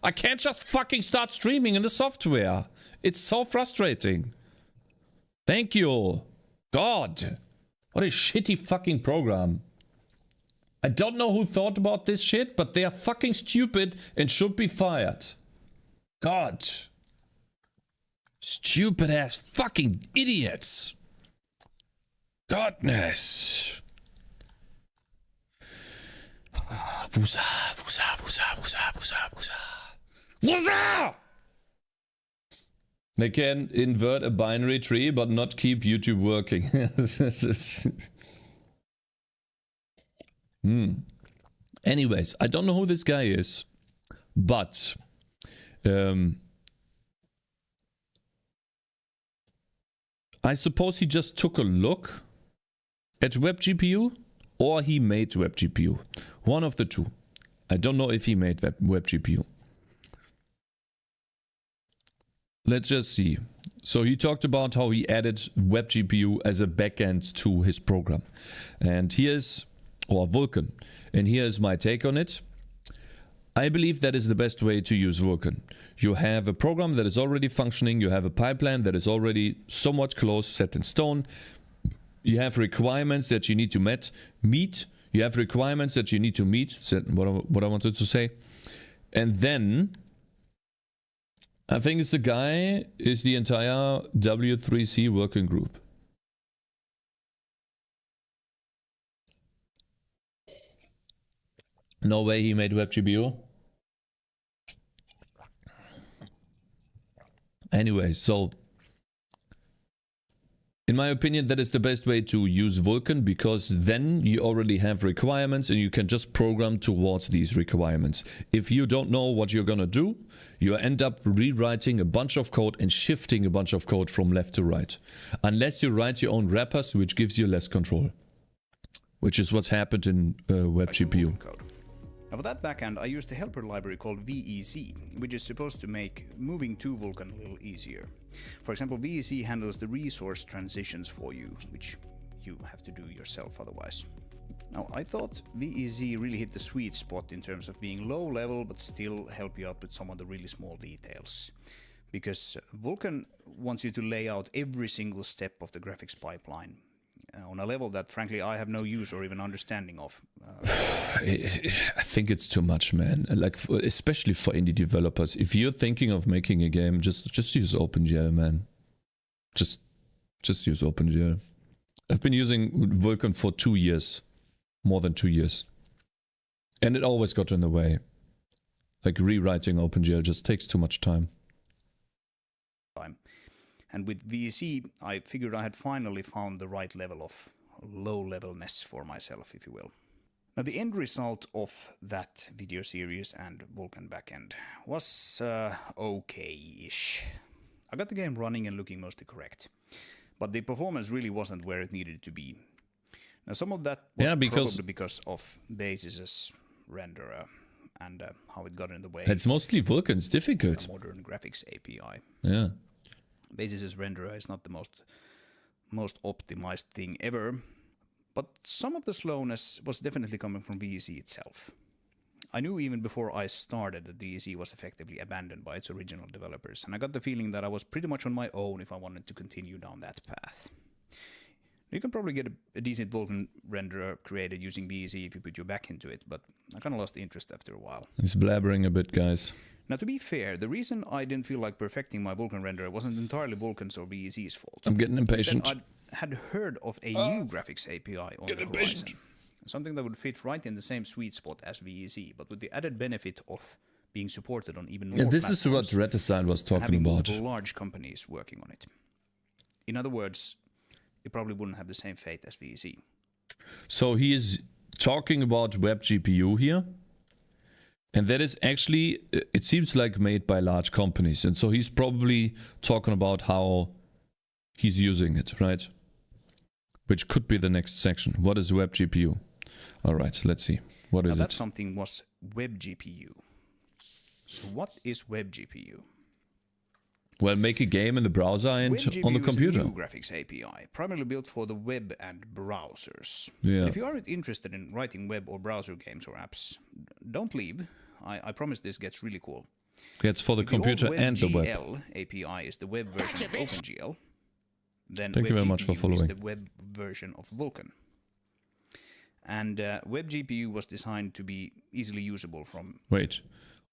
I can't just fucking start streaming in the software. It's so frustrating. Thank you. God. What a shitty fucking program. I don't know who thought about this shit, but they are fucking stupid and should be fired. God. Stupid ass fucking idiots. Godness. Wusa, wusa, wusa, wusa, wusa, wusa. Wusa! They can invert a binary tree, but not keep YouTube working. Anyways, I don't know who this guy is, but I suppose he just took a look at WebGPU, or he made WebGPU. One of the two. I don't know if he made WebGPU. Let's just see. So he talked about how he added WebGPU as a backend to his program. And here's, or Vulkan. And here's my take on it. I believe that is the best way to use Vulkan. You have a program that is already functioning. You have a pipeline that is already somewhat close, set in stone. You have requirements that you need to meet. You have requirements that you need to meet. What I wanted to say. And then I think it's the entire W3C working group. No way he made WebGPU. Anyway, so in my opinion, that is the best way to use Vulkan, because then you already have requirements and you can just program towards these requirements. If you don't know what you're gonna do, you end up rewriting a bunch of code and shifting a bunch of code from left to right. Unless you write your own wrappers, which gives you less control. Which is what's happened in WebGPU. Now for that backend, I used a helper library called VEC, which is supposed to make moving to Vulkan a little easier. For example, VEC handles the resource transitions for you, which you have to do yourself otherwise. Now, I thought VEC really hit the sweet spot in terms of being low level, but still help you out with some of the really small details. Because Vulkan wants you to lay out every single step of the graphics pipeline on a level that, frankly, I have no use or even understanding of. I think it's too much, man. Like, especially for indie developers. If you're thinking of making a game, just use OpenGL, man. Just use OpenGL. I've been using Vulkan for 2 years, more than 2 years, and it always got in the way. Like, rewriting OpenGL just takes too much time. And with VEC, I figured I had finally found the right level of low-levelness for myself, if you will. Now, the end result of that video series and Vulkan backend was okay-ish. I got the game running and looking mostly correct, but the performance really wasn't where it needed to be. Now, some of that was probably because of Basis's renderer and how it got in the way. It's mostly Vulkan, it's difficult. Modern graphics API. Yeah. Basis's renderer is not the most optimized thing ever, but some of the slowness was definitely coming from VEC itself. I knew even before I started that VEC was effectively abandoned by its original developers, and I got the feeling that I was pretty much on my own if I wanted to continue down that path. You can probably get a decent Vulkan renderer created using VEC if you put your back into it, but I kind of lost interest after a while. It's blabbering a bit, guys. Now, to be fair, the reason I didn't feel like perfecting my Vulkan renderer wasn't entirely Vulkan's or VEC's fault. I'm getting impatient. Instead, I had heard of a new graphics API on the horizon. Something that would fit right in the same sweet spot as VEC, but with the added benefit of being supported on even more this is what Redesign was talking about. Large companies working on it. In other words, it probably wouldn't have the same fate as VEC. So he is talking about WebGPU here. And that is actually, it seems like made by large companies. And so he's probably talking about how he's using it, right? Which could be the next section. What is WebGPU? All right, let's see. What is it? That something was WebGPU. So what is WebGPU? Well, make a game in the browser and on the computer. Is a new graphics API, primarily built for the web and browsers. Yeah. If you aren't interested in writing web or browser games or apps, don't leave. I promise this gets really cool. It's for the computer and the web. WebGL API is the web version of OpenGL. Then Thank you very much for WebGPU following. is the web version of Vulkan. And WebGPU was designed to be easily usable from... Wait.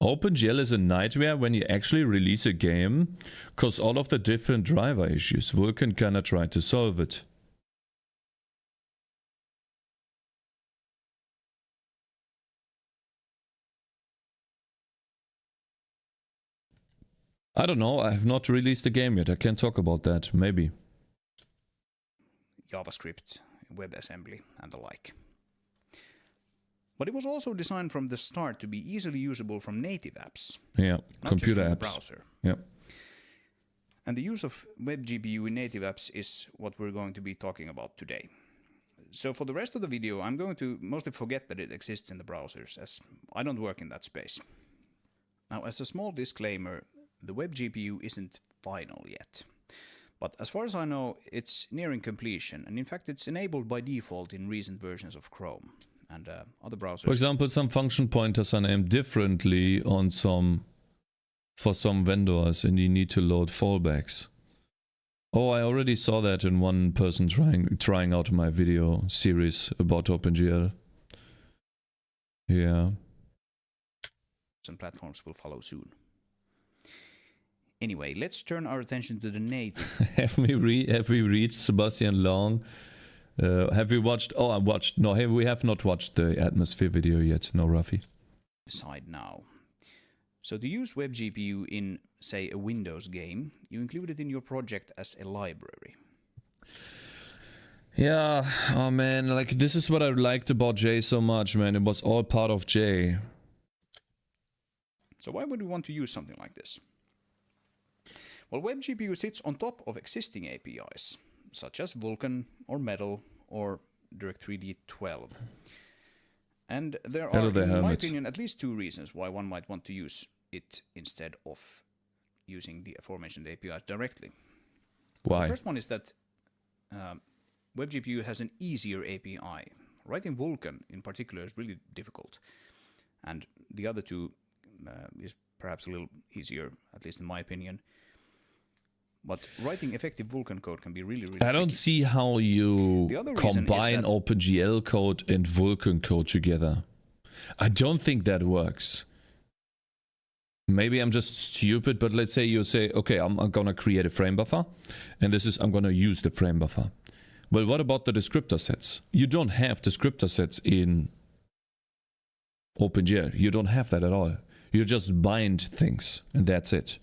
OpenGL is a nightmare when you actually release a game, because all of the different driver issues. Vulkan cannot try to solve it. I don't know, I have not released the game yet. I can't talk about that. Maybe. JavaScript, WebAssembly, and the like. But it was also designed from the start to be easily usable from native apps. Yeah, not computer just from apps. the browser. Yeah. And the use of WebGPU in native apps is what we're going to be talking about today. So for the rest of the video, I'm going to mostly forget that it exists in the browsers, as I don't work in that space. Now, as a small disclaimer, the WebGPU isn't final yet. But as far as I know, it's nearing completion, and in fact it's enabled by default in recent versions of Chrome and other browsers. For example, some function pointers are named differently on for some vendors, and you need to load fallbacks. Oh, I already saw that in one person trying out my video series about OpenGL. Yeah. Some platforms will follow soon. Anyway, let's turn our attention to the native. Have we reached Sebastian Long? Have we watched? Oh, I watched. No, we have not watched the Atmosphere video yet. No, Rafi. Side now. So to use WebGPU in, say, a Windows game, you include it in your project as a library. Yeah. Oh man, like this is what I liked about J so much, man. It was all part of J. So why would we want to use something like this? Well, WebGPU sits on top of existing APIs, such as Vulkan or Metal or Direct3D 12. And there are, in my opinion, at least two reasons why one might want to use it instead of using the aforementioned APIs directly. Why? The first one is that WebGPU has an easier API. Writing Vulkan in particular is really difficult. And the other two is perhaps a little easier, at least in my opinion. But writing effective Vulkan code can be really, really I don't tricky. see how you combine that OpenGL code and Vulkan code together. I don't think that works. Maybe I'm just stupid, but let's say you say, okay, I'm gonna create a frame buffer, and I'm gonna use the frame buffer. Well, what about the descriptor sets? You don't have descriptor sets in OpenGL. You don't have that at all. You just bind things, and that's it.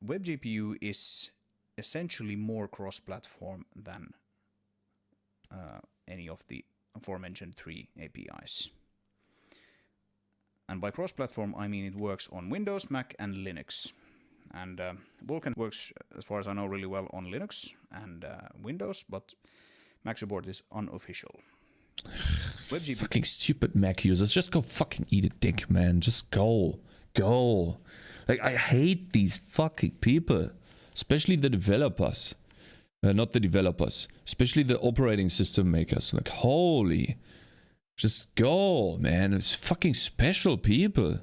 WebGPU is essentially more cross-platform than any of the aforementioned three APIs. And by cross-platform, I mean it works on Windows, Mac, and Linux. And Vulkan works, as far as I know, really well on Linux and Windows, but Mac support is unofficial. WebGPU. Fucking stupid Mac users. Just go fucking eat a dick, man. Just go. Go. Like, I hate these fucking people. Especially the developers. Not the developers. Especially the operating system makers. Like, holy. Just go, man. It's fucking special people.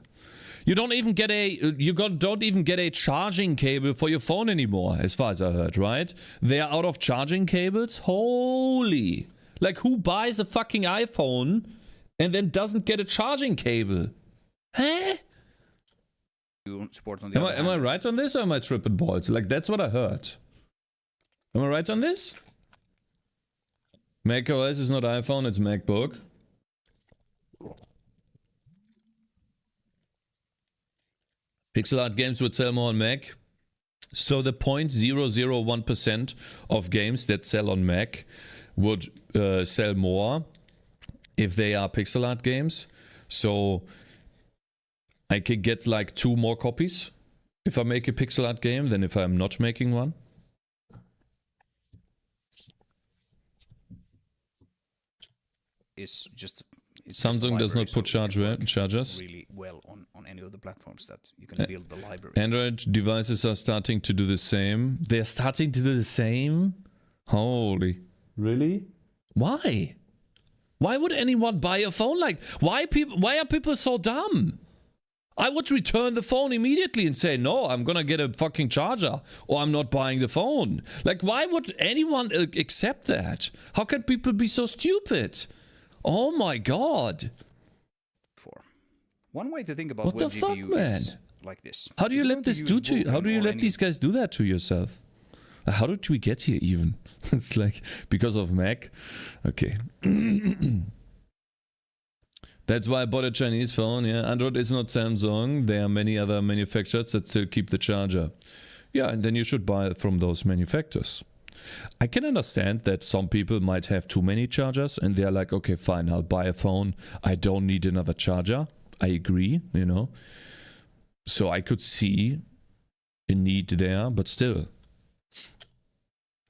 You don't even get don't even get a charging cable for your phone anymore, as far as I heard, right? They are out of charging cables? Holy. Like, who buys a fucking iPhone and then doesn't get a charging cable? Huh? Support on the Am I right on this, or am I tripping balls? Like, that's what I heard. Am I right on this? Mac OS is not iPhone, it's MacBook. Pixel art games would sell more on Mac. So the 0.001% of games that sell on Mac would sell more if they are pixel art games. So I could get like 2 more copies if I make a pixel art game than if I'm not making one. It's just Samsung does not put chargers. Really well on any of the platforms that you can build the library. Android devices are starting to do the same. They're starting to do the same? Holy. Really? Why? Why would anyone buy a phone like? Why are people so dumb? I would return the phone immediately and say, no, I'm gonna get a fucking charger or I'm not buying the phone. Like, why would anyone accept that? How can people be so stupid? Oh my god. One way to think about what the fuck, man? Is like this. How do you let this do to you? How do you let these guys do that to yourself? How did we get here even? It's like, because of Mac? Okay. That's why I bought a Chinese phone, yeah. Android is not Samsung. There are many other manufacturers that still keep the charger. Yeah, and then you should buy it from those manufacturers. I can understand that some people might have too many chargers and they're like, okay, fine, I'll buy a phone. I don't need another charger. I agree, you know. So I could see a need there, but still.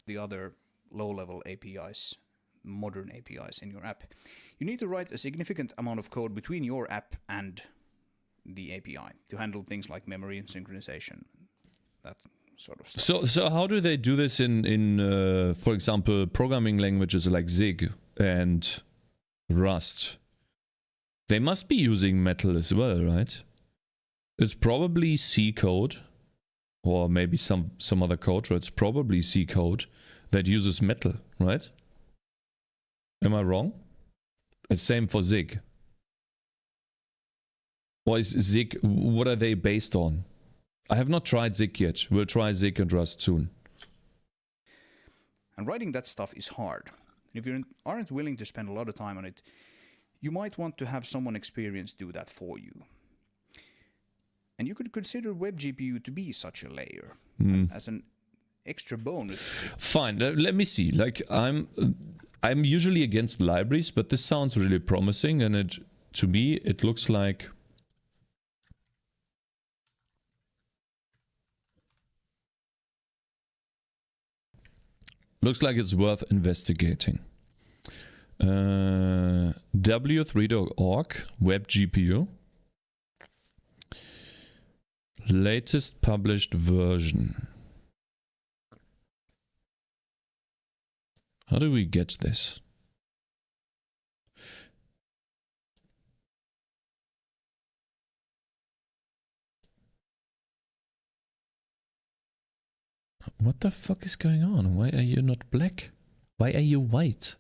The other low-level APIs, modern APIs in your app. You need to write a significant amount of code between your app and the API to handle things like memory and synchronization, that sort of stuff. So how do they do this in for example, programming languages like Zig and Rust? They must be using Metal as well, right? It's probably C code, or maybe some other code, or it's probably C code that uses Metal, right? Am I wrong? It's same for Zig. Or is Zig, what are they based on? I have not tried Zig yet. We'll try Zig and Rust soon. And writing that stuff is hard. If you aren't willing to spend a lot of time on it, you might want to have someone experienced do that for you. And you could consider WebGPU to be such a layer as an extra bonus. Fine, let me see. Like, I'm usually against libraries, but this sounds really promising, and to me it looks like it's worth investigating. W3.org WebGPU. Latest published version. How do we get this? What the fuck is going on? Why are you not black? Why are you white?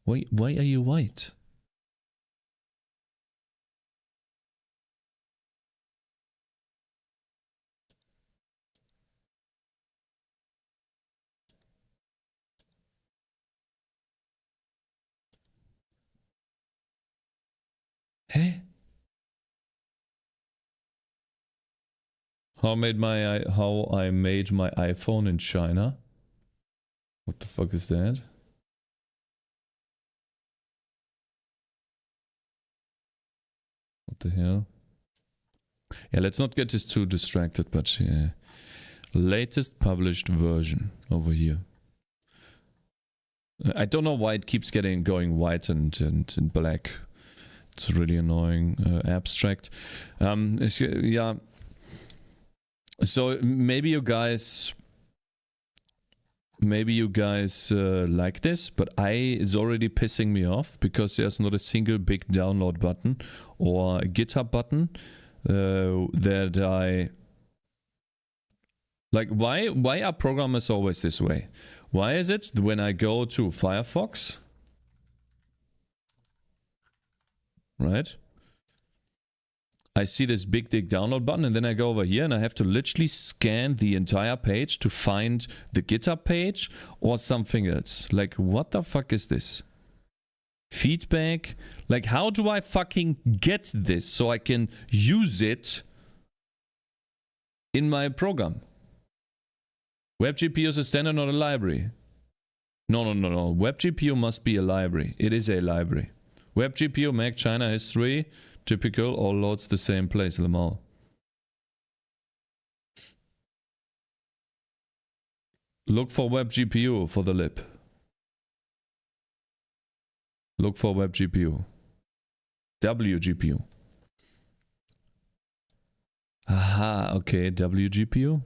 Why are you white? Hey? How I made my iPhone in China? What the fuck is that? What the hell? Yeah, let's not get this too distracted, but yeah. Latest published version over here. I don't know why it keeps going white and black. It's really annoying. Abstract. Yeah. So maybe you guys like this, but it's already pissing me off because there's not a single big download button or a GitHub button that I like. Why are programmers always this way? Why is it when I go to Firefox, right? I see this big download button, and then I go over here and I have to literally scan the entire page to find the GitHub page or something else. Like, what the fuck is this? Feedback? Like, how do I fucking get this so I can use it in my program? WebGPU is a standard, not a library. No. WebGPU must be a library. It is a library. WebGPU, Mac, China, history... Typical, all loads the same place, Lamar. Look for WebGPU for the lib. Look for WebGPU. WGPU. Aha, okay, WGPU.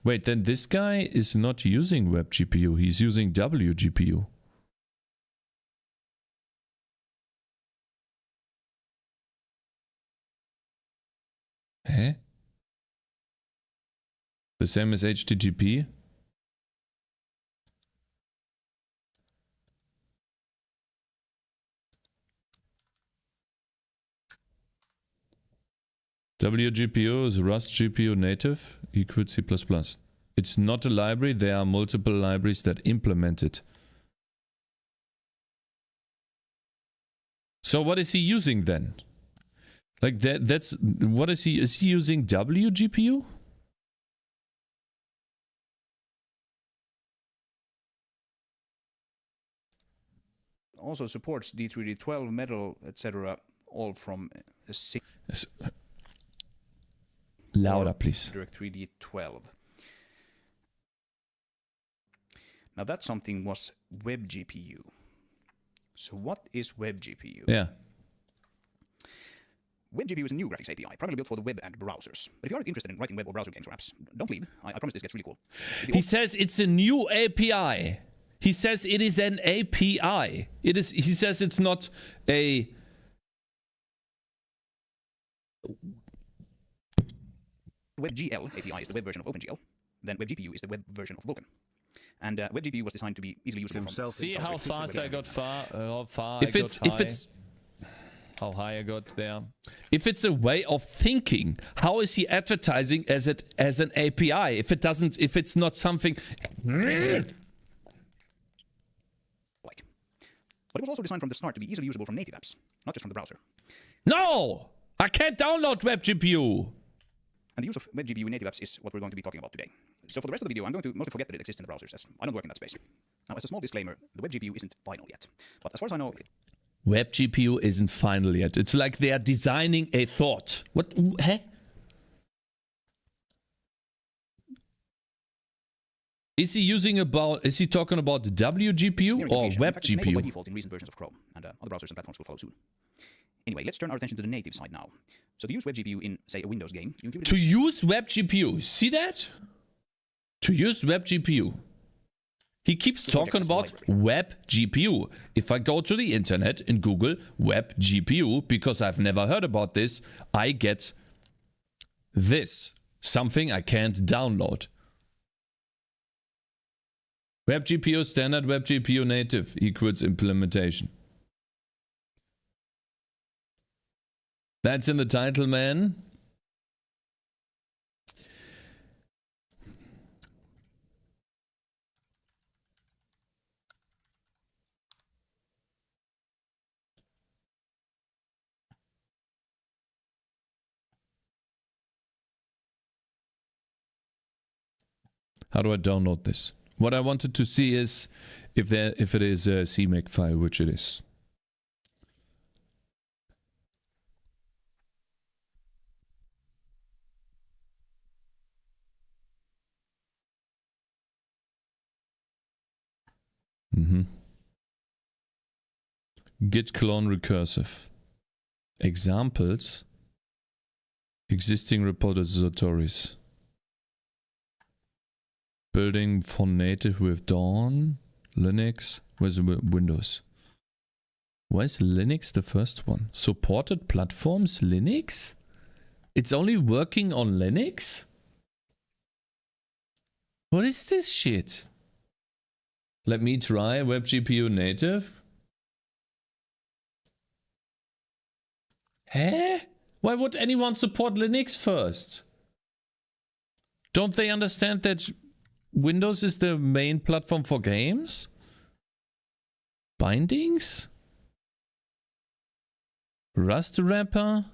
Wait, then this guy is not using WebGPU, he's using WGPU. Hä? The same as HTTP? WGPU is Rust GPU native equals C++. It's not a library, there are multiple libraries that implement it. So what is he using then? Like that's what is he using WGPU? Also supports D3, D12, metal, etc. All from a Louder, please. Direct3 D12. Now that something was WebGPU. So what is WebGPU? Yeah. WebGPU is a new graphics API, primarily built for the web and browsers. But if you aren't interested in writing web or browser games or apps, don't leave. I promise this gets really cool. He says it's a new API. He says it is an API. It is. He says it's not a. WebGL API is the web version of OpenGL. Then WebGPU is the web version of Vulkan. And WebGPU was designed to be easily usable. See how fast I got how high I got there. If it's a way of thinking, how is he advertising as an API? If it's not something. But it was also designed from the start to be easily usable from native apps, not just from the browser. No! I can't download WebGPU! And the use of WebGPU in native apps is what we're going to be talking about today. So for the rest of the video, I'm going to mostly forget that it exists in the browsers, as I don't work in that space. Now, as a small disclaimer, the WebGPU isn't final yet. But as far as I know... WebGPU isn't final yet. It's like they are designing a thought. What? Huh? Is he talking about WGPU or WebGPU? By default in recent versions of Chrome, and other browsers and platforms will follow soon. Anyway, let's turn our attention to the native side now. So to use WebGPU in, say, a Windows game... To use WebGPU, see that? To use WebGPU. He keeps talking about WebGPU. If I go to the internet and Google WebGPU, because I've never heard about this, I get this. Something I can't download. WebGPU standard, WebGPU native equals implementation. That's in the title, man. How do I download this? What I wanted to see is if it is a CMake file, which it is. Git clone recursive. Examples. Existing repositories. Building for native with Dawn. Linux. Where's Windows? Why is Linux the first one? Supported platforms Linux? It's only working on Linux? What is this shit? Let me try WebGPU native. Huh? Why would anyone support Linux first? Don't they understand that Windows is the main platform for games? Bindings? Rust wrapper?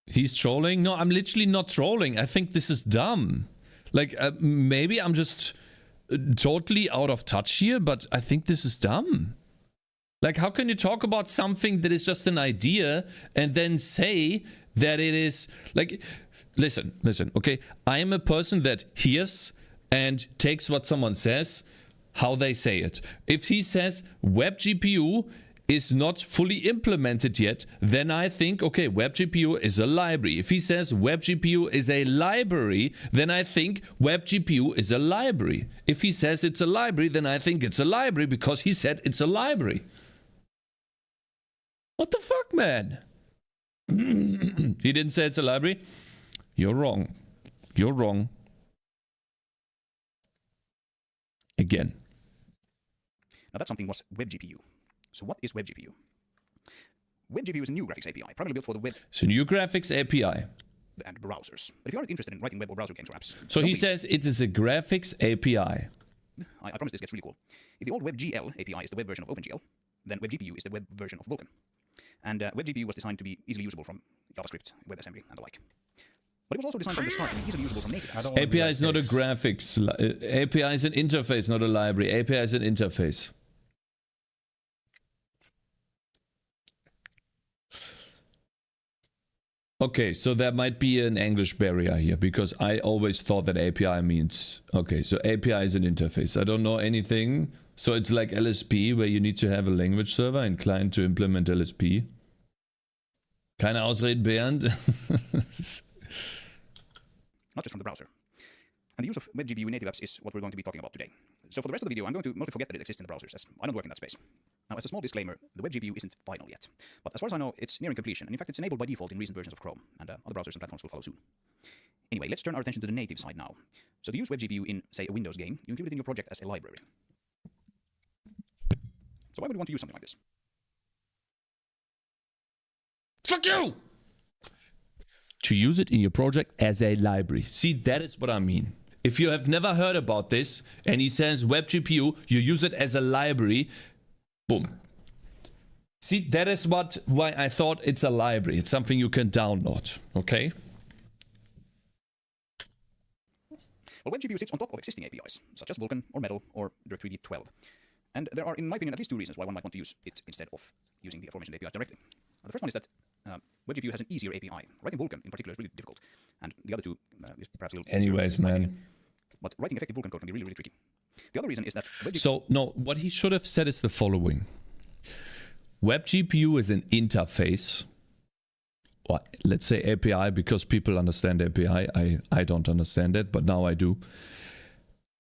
He's trolling? No, I'm literally not trolling. I think this is dumb. Like, maybe I'm just totally out of touch here, but I think this is dumb. Like, how can you talk about something that is just an idea and then say that it is... Like, listen, okay? I am a person that hears and takes what someone says, how they say it. If he says WebGPU is not fully implemented yet, then I think, okay, WebGPU is a library. If he says WebGPU is a library, then I think WebGPU is a library. If he says it's a library, then I think it's a library because he said it's a library. What the fuck, man? He didn't say it's a library. You're wrong. You're wrong. Again. Now that something was WebGPU. So what is WebGPU? WebGPU is a new graphics API, primarily built for the web So new graphics API. and browsers. But if you aren't interested in writing web or browser games or apps... So he says it is a graphics API. I promise this gets really cool. If the old WebGL API is the web version of OpenGL, then WebGPU is the web version of Vulkan. And WebGPU was designed to be easily usable from JavaScript, WebAssembly, and the like. But it was also designed from the start to be easily usable from native apps. API is not a graphics. API is an interface, not a library. API is an interface. Okay, so there might be an English barrier here because I always thought that API means... Okay, so API is an interface. I don't know anything. So it's like LSP where you need to have a language server and client to implement LSP. Keine Ausreden, Bernd. Not just from the browser. And the use of WebGPU in native apps is what we're going to be talking about today. So for the rest of the video, I'm going to mostly forget that it exists in the browsers, as I don't work in that space. Now, as a small disclaimer, the WebGPU isn't final yet. But as far as I know, it's nearing completion, and in fact, it's enabled by default in recent versions of Chrome, and other browsers and platforms will follow soon. Anyway, let's turn our attention to the native side now. So to use WebGPU in, say, a Windows game, you include it in your project as a library. So why would you want to use something like this? Fuck you! To use it in your project as a library. See, that is what I mean. If you have never heard about this, and he says WebGPU, you use it as a library, boom. See, that is why I thought it's a library. It's something you can download, okay? Well, WebGPU sits on top of existing APIs, such as Vulkan, or Metal, or Direct3D 12. And there are, in my opinion, at least two reasons why one might want to use it instead of using the aforementioned APIs directly. The first one is that WebGPU has an easier API. Writing Vulkan, in particular, is really difficult. And the other two is perhaps a little... Anyways, man. But writing effective Vulkan code can be really, really tricky. The other reason is that WebGPU... So, no, what he should have said is the following. WebGPU is an interface. Or let's say API, because people understand API. I don't understand it, but now I do.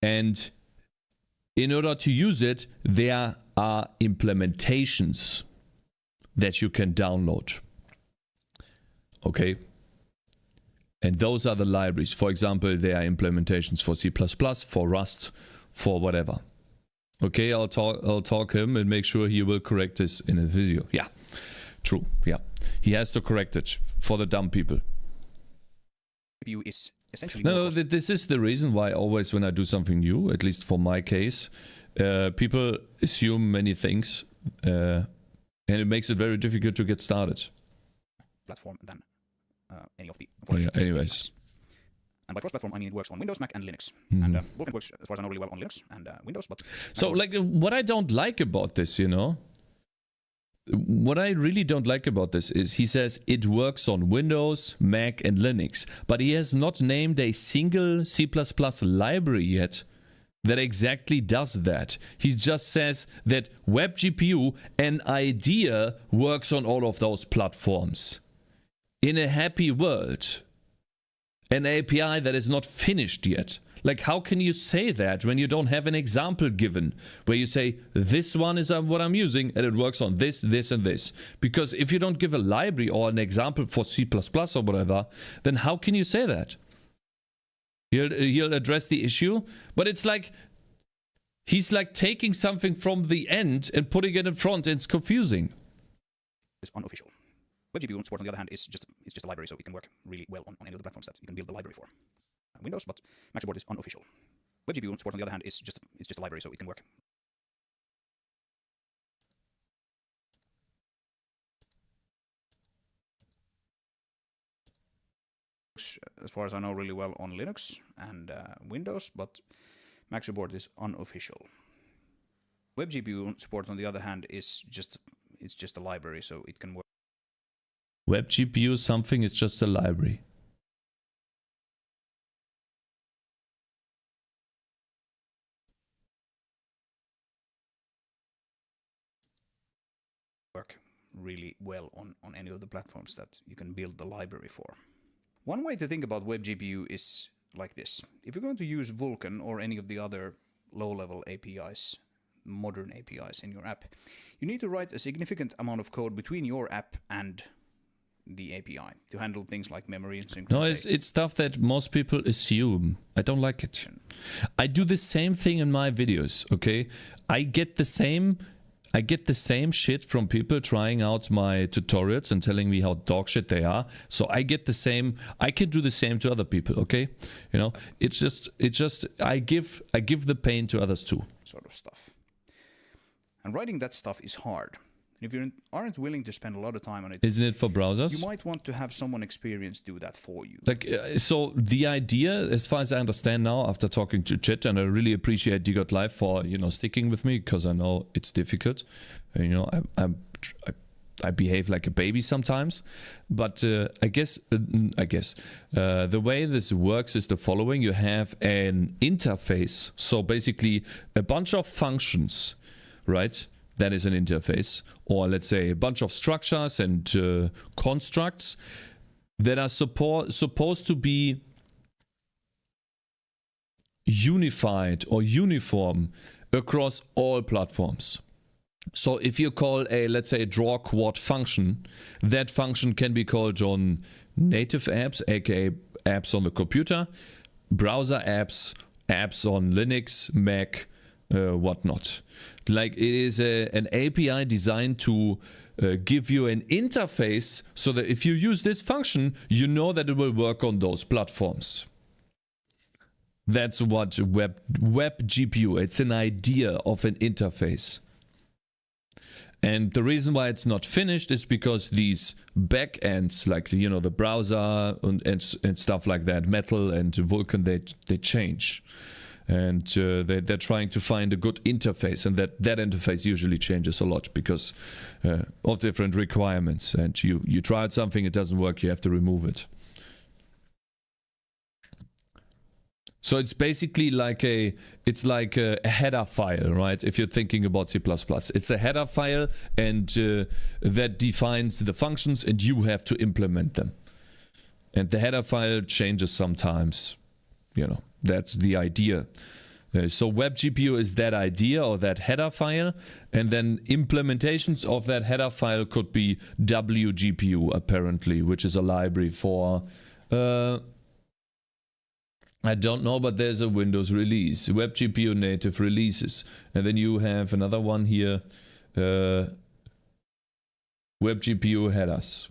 And in order to use it, there are implementations that you can download. Okay? And those are the libraries. For example, there are implementations for C++, for Rust, for whatever. Okay, I'll talk him and make sure he will correct this in a video. Yeah, true. Yeah, he has to correct it for the dumb people. is essentially... No, this is the reason why always when I do something new, at least for my case, people assume many things, and it makes it very difficult to get started. Platform than any of the... Yeah, anyways. And by cross-platform, I mean it works on Windows, Mac, and Linux. Mm-hmm. And Vulkan works, as far as I know, really well on Linux and Windows, but... So, like, what I don't like about this, you know, what I really don't like about this is he says it works on Windows, Mac, and Linux, but he has not named a single C++ library yet that exactly does that. He just says that WebGPU, an idea, works on all of those platforms. In a happy world. An API that is not finished yet. Like, how can you say that when you don't have an example given? Where you say, this one is what I'm using, and it works on this, this, and this. Because if you don't give a library or an example for C++ or whatever, then how can you say that? He'll address the issue, but it's like, he's like taking something from the end and putting it in front, and it's confusing. It's unofficial. WebGPU support, on the other hand, is just a library, so it can work really well on any of the platforms that you can build the library for. Windows, but Mac support is unofficial. WebGPU support, on the other hand, is just a library, so it can work. As far as I know, really well on Linux and Windows, but Mac support is unofficial. WebGPU support, on the other hand, is just a library, so it can work. WebGPU something is just a library. Work really well on any of the platforms that you can build the library for. One way to think about WebGPU is like this. If you're going to use Vulkan or any of the other low-level APIs modern APIs in your app. You need to write a significant amount of code between your app and the API to handle things like memory and synchronization. No, it's stuff that most people assume. I don't like it. I do the same thing in my videos, okay? I get the same shit from people trying out my tutorials and telling me how dog shit they are. So I get the same. I can do the same to other people, okay? You know, it's just I give the pain to others too. Sort of stuff. And writing that stuff is hard. If you aren't willing to spend a lot of time on it, isn't it for browsers? You might want to have someone experienced do that for you. Like, so the idea, as far as I understand now, after talking to Chet, and I really appreciate DGOT Live for, you know, sticking with me, because I know it's difficult. You know, I behave like a baby sometimes, but I guess the way this works is the following: you have an interface, so basically a bunch of functions, right? That is an interface, or let's say a bunch of structures and constructs that are supposed to be unified or uniform across all platforms. So if you call let's say a draw quad function, that function can be called on native apps, aka apps on the computer, browser apps, apps on Linux, Mac, whatnot. Like, it is an API designed to give you an interface so that if you use this function, you know that it will work on those platforms. That's what web GPU, it's an idea of an interface. And the reason why it's not finished is because these backends, like, you know, the browser and stuff like that, Metal and Vulkan, they change. And they're trying to find a good interface, and that interface usually changes a lot because of different requirements. And you tried something, it doesn't work, you have to remove it. So it's basically like a header file, right? If you're thinking about C++, it's a header file, and that defines the functions, and you have to implement them. And the header file changes sometimes, you know. That's the idea. So web GPU is that idea, or that header file, and then implementations of that header file could be WGPU apparently, which is a library for I don't know, but there's a Windows release, web GPU native releases, and then you have another one here, web GPU headers.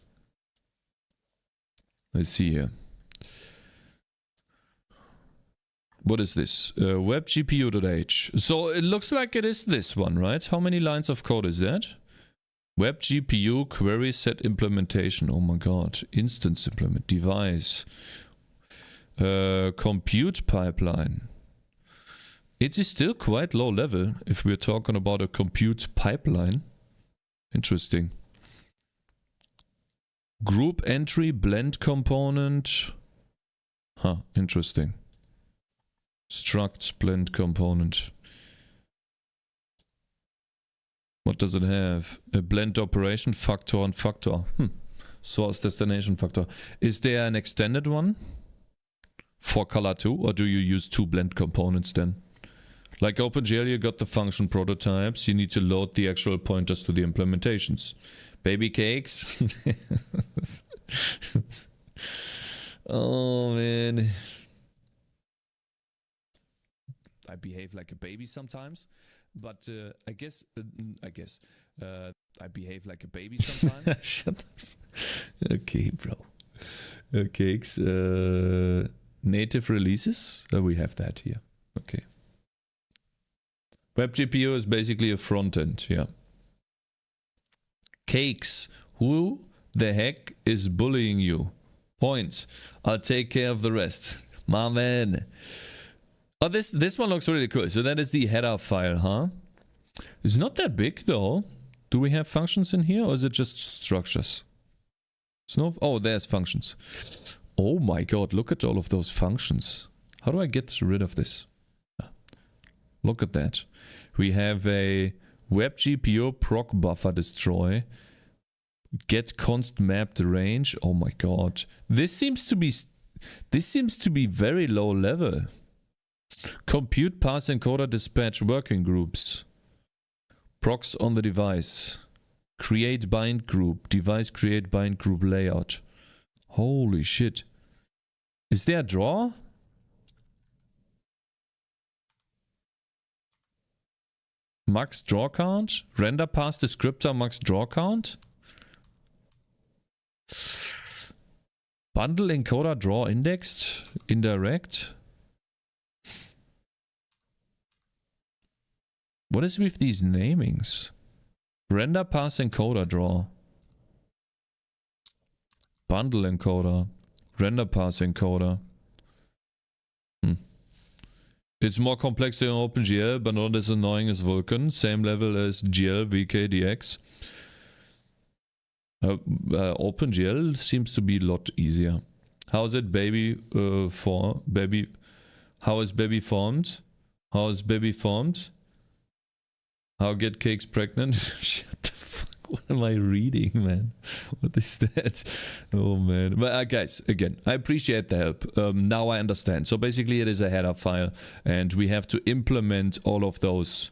Let's see here. What is this? WebGPU.h. So it looks like it is this one, right? How many lines of code is that? WebGPU query set implementation. Oh my god. Instance implement. Device. Compute pipeline. It is still quite low level if we're talking about a compute pipeline. Interesting. Group entry blend component. Huh, interesting. Struct blend component. What does it have? A blend operation, factor and factor. Source destination factor. Is there an extended one for color too, or do you use two blend components then? Like OpenGL, you got the function prototypes. You need to load the actual pointers to the implementations. Baby cakes. Oh man. I behave like a baby sometimes, but I guess I behave like a baby sometimes. Shut up. Okay, bro. Cakes. Native releases. We have that here. Okay. Web GPU is basically a front end. Yeah. Cakes. Who the heck is bullying you? Points. I'll take care of the rest. My man. Oh, this one looks really cool. So that is the header file, huh? It's not that big though. Do we have functions in here, or is it just structures? Oh, there's functions. Oh my god, look at all of those functions. How do I get rid of this? Look at that. We have a web GPU proc buffer destroy. Get const mapped range. Oh my god. This seems to be very low level. Compute pass encoder dispatch working groups. Procs on the device. Create bind group. Device create bind group layout. Holy shit. Is there a draw? Max draw count? Render pass descriptor max draw count? Bundle encoder draw indexed? Indirect? What is with these namings? Render pass encoder draw. Bundle encoder. Render pass encoder. It's more complex than OpenGL, but not as annoying as Vulkan. Same level as GL, VK, DX. OpenGL seems to be a lot easier. How is it baby baby? How is baby formed? How is baby formed? How get cakes pregnant? Shut the fuck. What am I reading, man? What is that? Oh, man. But guys, again, I appreciate the help. Now I understand. So basically it is a header file and we have to implement all of those,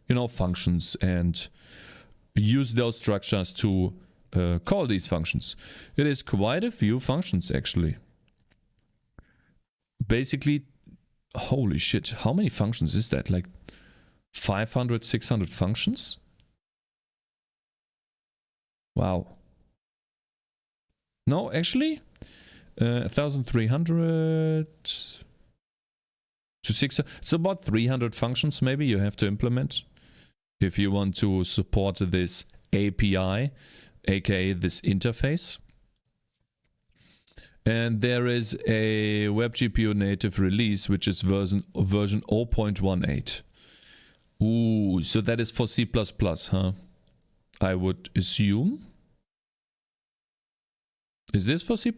you know, functions and use those structures to call these functions. It is quite a few functions, actually. Basically, holy shit. How many functions is that? Like 500, 600 functions? Wow. No, actually, 1,300 to 600. It's about 300 functions maybe you have to implement if you want to support this API, aka this interface. And there is a WebGPU native release, which is version 0.18. Ooh, so that is for C++, huh? I would assume. Is this for C++?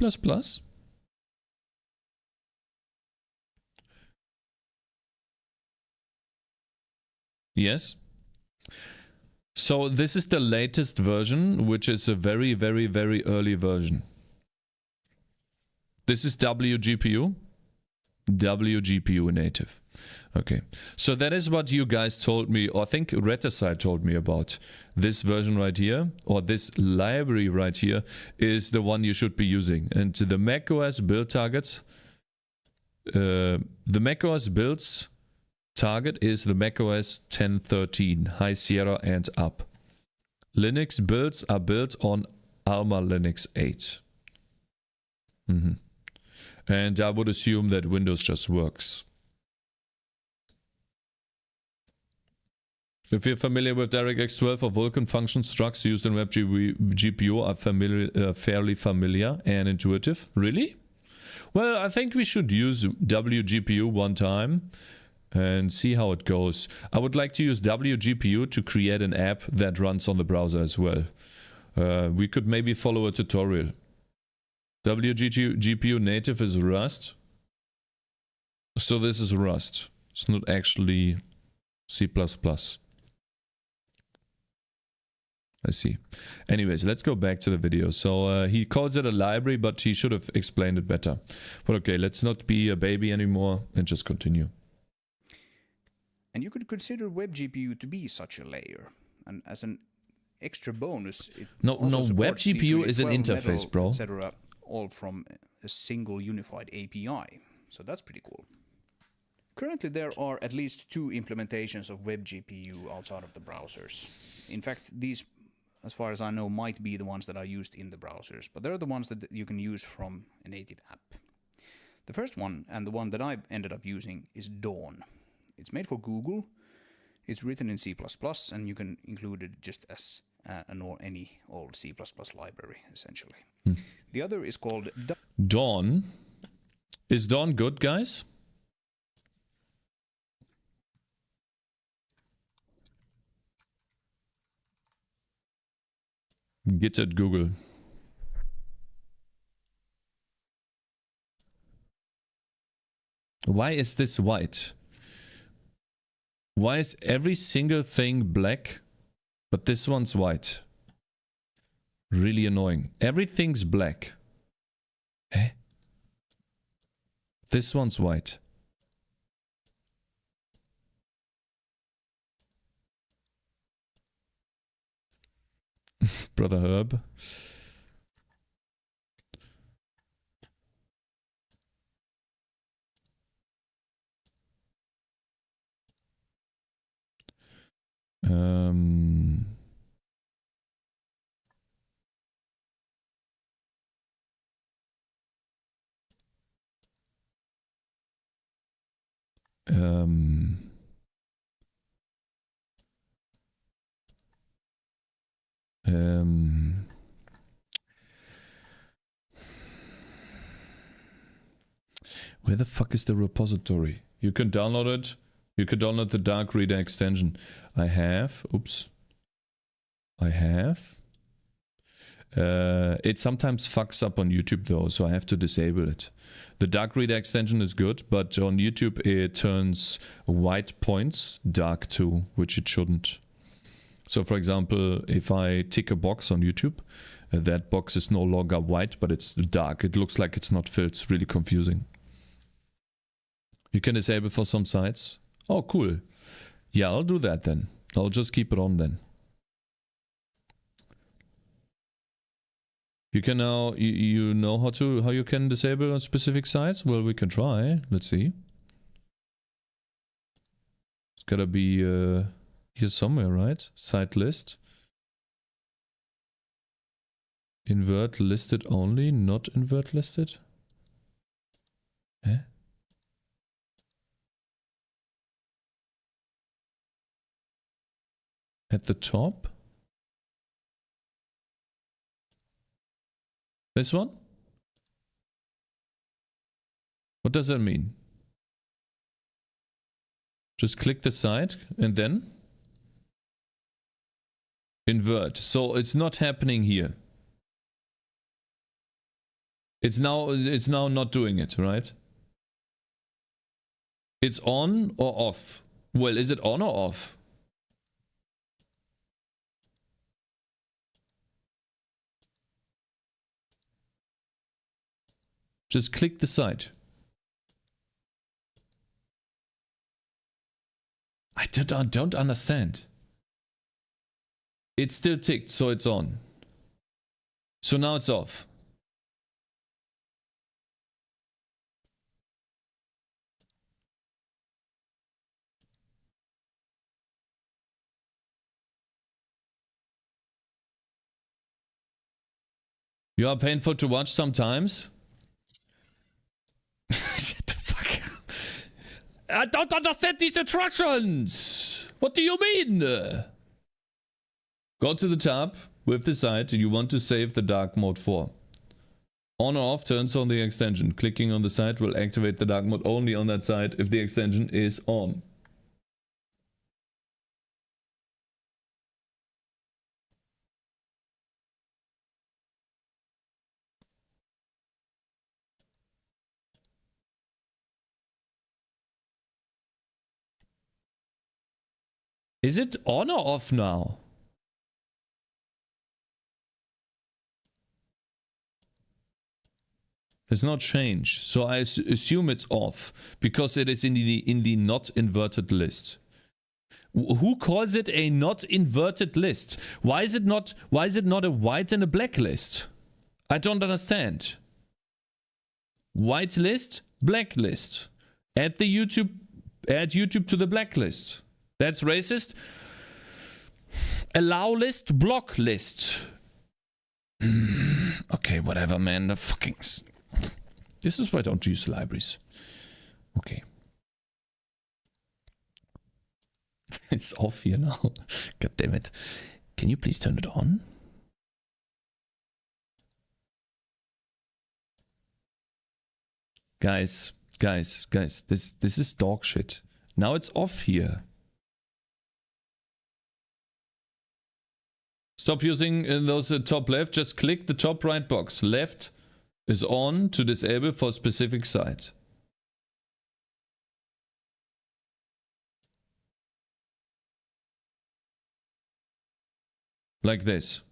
Yes. So this is the latest version, which is a very, very, very early version. This is WGPU. WGPU native. Okay, so that is what you guys told me, or I think Reticide told me about. This version right here, or this library right here, is the one you should be using. And the macOS build targets, the macOS builds target is the macOS 10.13, High Sierra and up. Linux builds are built on Alma Linux 8. And I would assume that Windows just works. If you're familiar with DirectX 12 or Vulkan function structs used in WebGPU are fairly familiar and intuitive. Really? Well, I think we should use WGPU one time and see how it goes. I would like to use WGPU to create an app that runs on the browser as well. We could maybe follow a tutorial. WGPU native is Rust. So this is Rust. It's not actually C++. I see. Anyways, let's go back to the video. So he calls it a library, but he should have explained it better. But okay, let's not be a baby anymore and just continue. And you could consider WebGPU to be such a layer. And as an extra bonus, it WebGPU is an interface, bro. Etc. All from a single unified API. So that's pretty cool. Currently, there are at least 2 implementations of WebGPU outside of the browsers. In fact, these, as far as I know, might be the ones that are used in the browsers, but they're the ones that you can use from a native app. The first one, and the one that I ended up using, is Dawn. It's made for Google. It's written in C++, and you can include it just as any old C++ library, essentially. The other is called Dawn. Is Dawn good, guys? Git at Google. Why is this white? Why is every single thing black, but this one's white? Really annoying. Everything's black. Eh? This one's white. Brother Herb. Um, um, where the fuck is the repository? You can download it. You can download the Dark Reader extension. I have. Oops. I have. It sometimes fucks up on YouTube though, so I have to disable it. The Dark Reader extension is good, but on YouTube it turns white points dark too, which it shouldn't. So for example, if I tick a box on YouTube, that box is no longer white, but it's dark. It looks like it's not filled. It's really confusing. You can disable for some sites. Oh, cool. Yeah, I'll do that then. I'll just keep it on then. You can now, you know how you can disable on specific sites? Well, we can try. Let's see. It's gotta be here somewhere, right? Site list. Invert listed only, not invert listed. Eh? At the top? This one? What does that mean? Just click the site and then invert. So it's not happening here. It's now not doing it, right? It's on or off? Well, is it on or off? Just click the site. I don't understand. It's still ticked, so it's on. So now it's off. You are painful to watch sometimes. Shut the fuck up. I don't understand these instructions. What do you mean? Go to the tab with the site you want to save the dark mode for. On or off turns on the extension. Clicking on the site will activate the dark mode only on that site if the extension is on. Is it on or off now? It's not changed, so I assume it's off because it is in the not inverted list. Who calls it a not inverted list? Why is it not a white and a black list? I don't understand. White list, black list. Add YouTube to the blacklist. That's racist. Allow list, block list. Okay, whatever, man. The fucking... This is why I don't use libraries. Okay. It's off here now. God damn it. Can you please turn it on? Guys. This is dog shit. Now it's off here. Stop using those top left. Just click the top right box. Left is on to disable for a specific site. Like this.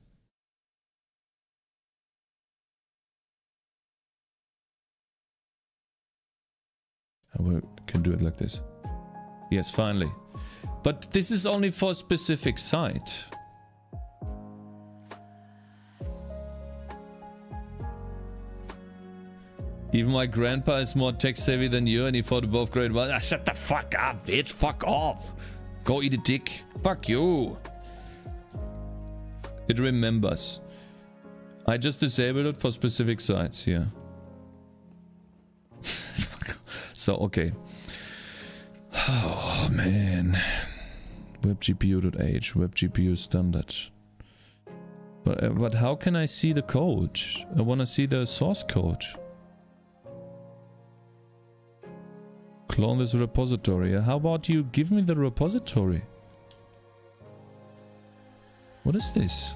I can do it like this. Yes, finally. But this is only for a specific site. Even my grandpa is more tech savvy than you and he thought above grade 1. Ah, shut the fuck up, bitch. Fuck off. Go eat a dick. Fuck you. It remembers. I just disabled it for specific sites here. So, okay. Oh, man. WebGPU.h, WebGPU standard. But how can I see the code? I want to see the source code. Clone this repository. How about you give me the repository? What is this?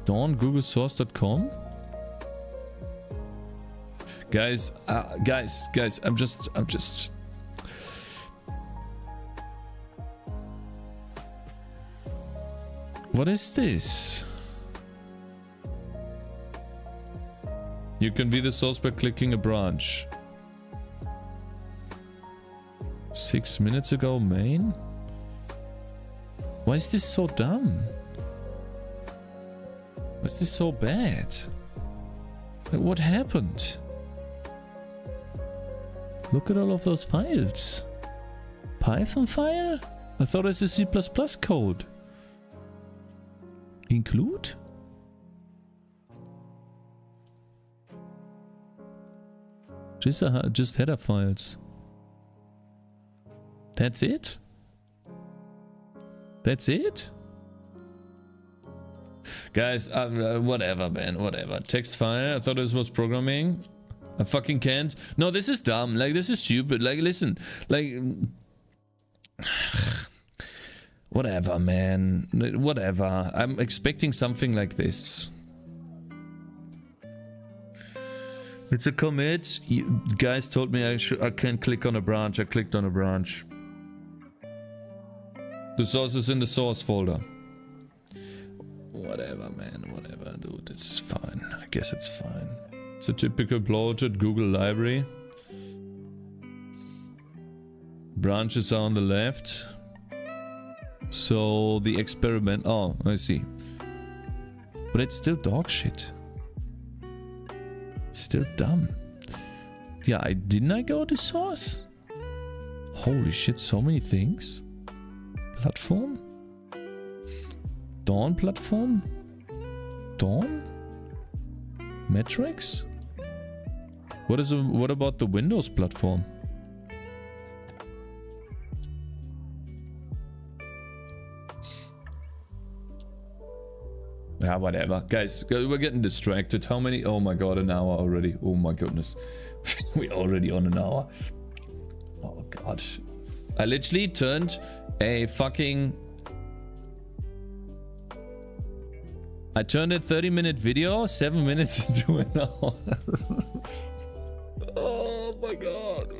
Dawn googlesource.com? Guys, I'm just... What is this? You can be the source by clicking a branch. 6 minutes ago, main? Why is this so dumb? Why is this so bad? Like, what happened? Look at all of those files. Python file? I thought it's a C++ code. Include? Just header files. That's it? That's it? Guys, whatever, man, whatever. Text file, I thought this was programming. I fucking can't. No, this is dumb. Like, this is stupid. Like, listen. Like... Whatever, man. Whatever. I'm expecting something like this. It's a commit. You guys told me I can click on a branch. I clicked on a branch. The source is in the source folder. Whatever, man. Whatever, dude. It's fine. I guess it's fine. It's a typical bloated Google library. Branches are on the left. So the experiment... Oh, I see. But it's still dog shit. Still dumb. Yeah, didn't I go to source? Holy shit, so many things. Platform? Dawn platform? Dawn? Metrics? What about the Windows platform? Yeah, whatever. Guys, we're getting distracted. How many? Oh my god, an hour already. Oh my goodness. We're already on an hour. Oh god. I literally turned a fucking... I turned a 30-minute video 7 minutes into an hour. Oh my god.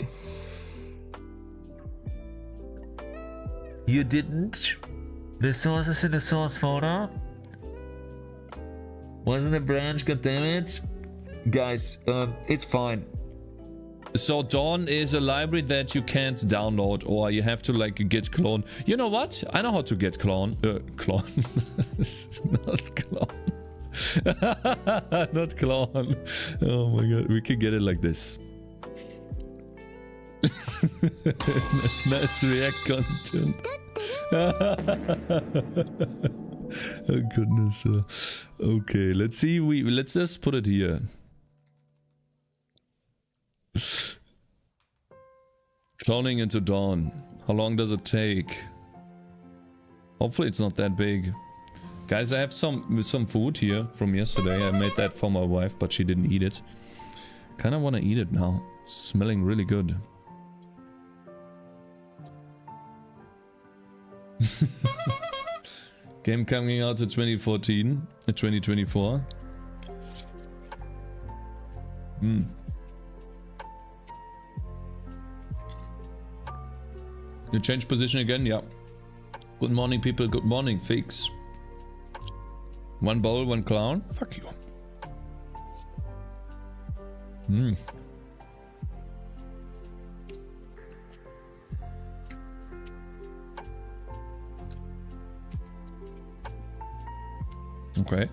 You didn't? The source is in the source folder? Wasn't a branch, goddammit? Guys, it's fine. So Dawn is a library that you can't download or you have to like git clone. You know what? I know how to get clone. Clone. Not clone. Not clone. Oh my god, we can get it like this. Nice React content. Oh goodness. Okay, let's see. Let's just put it here. Cloning into Dawn. How long does it take? Hopefully it's not that big. Guys, I have some food here from yesterday. I made that for my wife, but she didn't eat it. Kinda wanna eat it now. It's smelling really good. Game coming out in 2014, 2024. You change position again? Yeah. Good morning, people. Good morning, Fix. One bowl, one clown. Fuck you. Okay.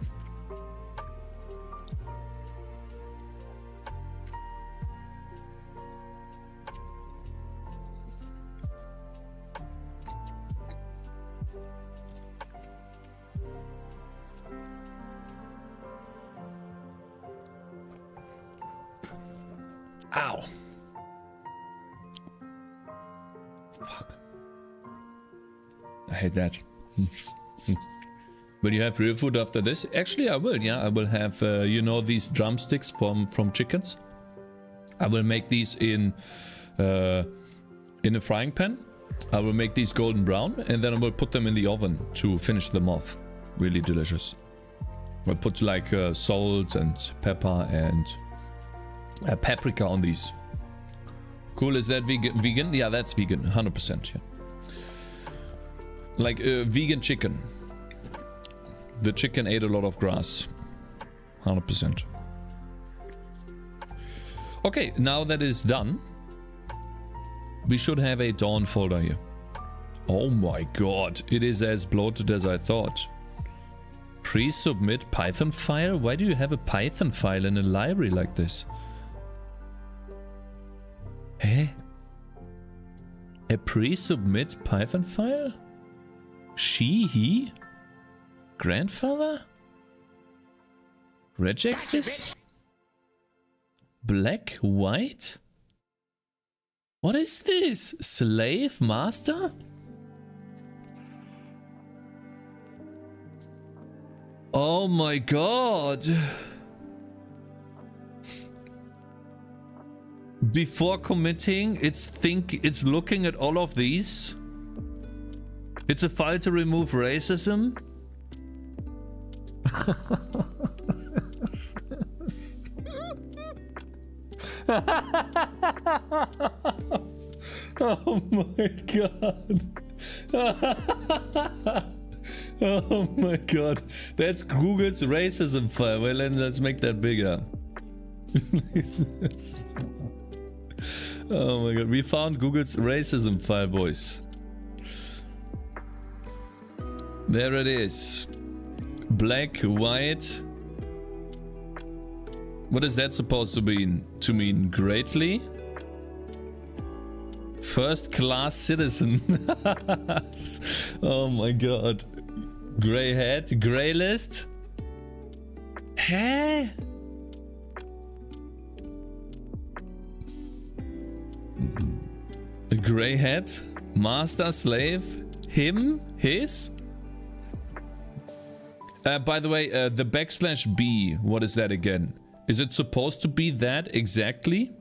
Ow. Fuck. I hate that. Will you have real food after this? Actually, I will. Yeah, I will have, you know, these drumsticks from chickens. I will make these in a frying pan. I will make these golden brown, and then I will put them in the oven to finish them off. Really delicious. I'll put like salt and pepper and paprika on these. Cool, is that vegan? Yeah, that's vegan, 100%. Yeah. Like vegan chicken. The chicken ate a lot of grass. 100%. Okay, now that is done, we should have a dawn folder here. Oh my god, it is as bloated as I thought. Pre-submit Python file? Why do you have a Python file in a library like this? Eh? A pre-submit Python file? She, he? Grandfather? Regexes? Black, white? What is this? Slave, master? Oh my god. Before committing, it's looking at all of these. It's a file to remove racism. Oh my god. Oh my god. That's Google's racism file. Well, then let's make that bigger. Oh my god. We found Google's racism file, boys. There it is. Black, white. What is that supposed to mean? To mean greatly? First class citizen. Oh my god. Grey hat, grey list. Hä? A grey hat, master, slave, him, his. By the way, the \b, what is that again? Is it supposed to be that exactly?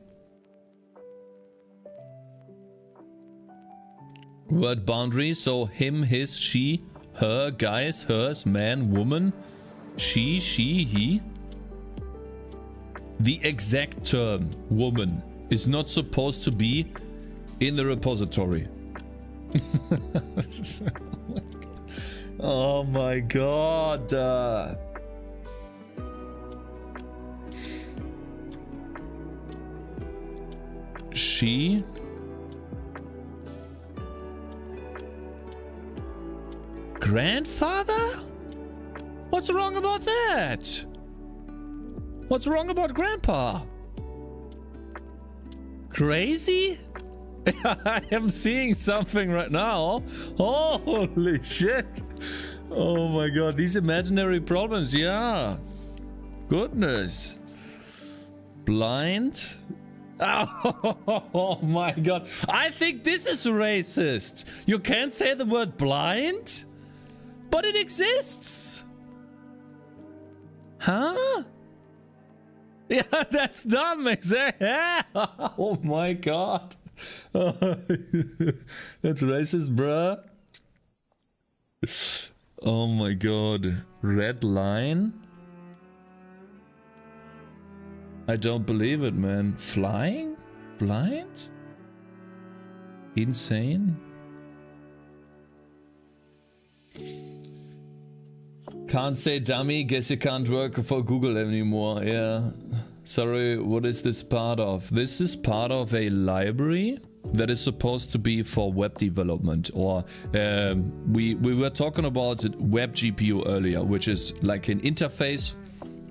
Word boundary, so him, his, she, her, guys, hers, man, woman, she, he. The exact term, woman, is not supposed to be in the repository. Oh my god. She. Grandfather? What's wrong about that? What's wrong about grandpa? Crazy? I am seeing something right now. Holy shit. Oh my god, these imaginary problems, yeah. Goodness. Blind? Oh my god. I think this is racist. You can't say the word blind, but it exists. Huh? Yeah, that's dumb. Exactly. Oh my god. That's racist, bruh. Oh my god. Red line? I don't believe it, man. Flying? Blind? Insane? Can't say dummy, guess you can't work for Google anymore. Yeah. Sorry, what is this part of? This is part of a library that is supposed to be for web development, or we were talking about web GPU earlier, which is like an interface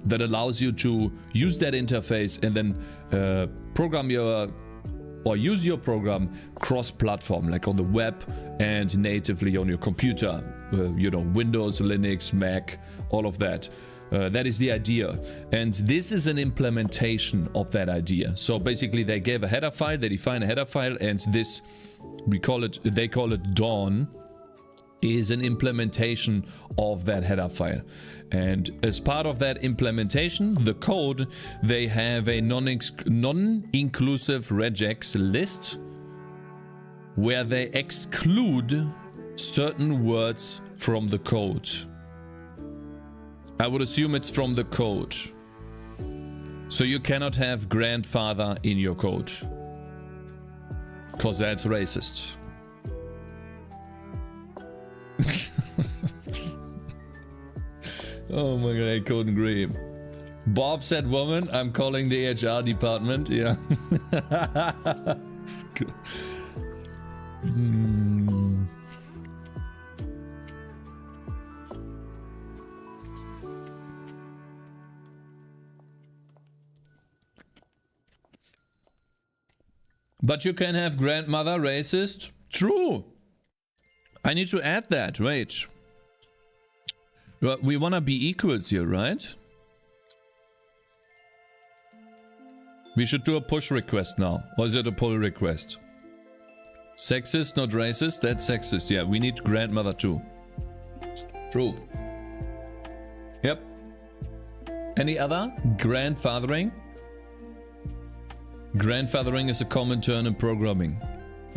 that allows you to use that interface and then program your or use your program cross-platform, like on the web and natively on your computer. You know, Windows, Linux, Mac, all of that. That is the idea. And this is an implementation of that idea. So basically they gave a header file, they define a header file, and this, they call it Dawn, is an implementation of that header file. And as part of that implementation, the code, they have a non-inclusive regex list where they exclude certain words from the code. I would assume it's from the code. So you cannot have grandfather in your code, because that's racist. Oh my god, I couldn't agree. Bob said woman, I'm calling the HR department. Yeah. But you can have grandmother racist? True. I need to add that. Wait. We wanna be equals here, right? We should do a push request now. Or is it a pull request? Sexist, not racist? That's sexist. Yeah, we need grandmother too. True. Yep. Any other? Grandfathering? Grandfathering is a common term in programming.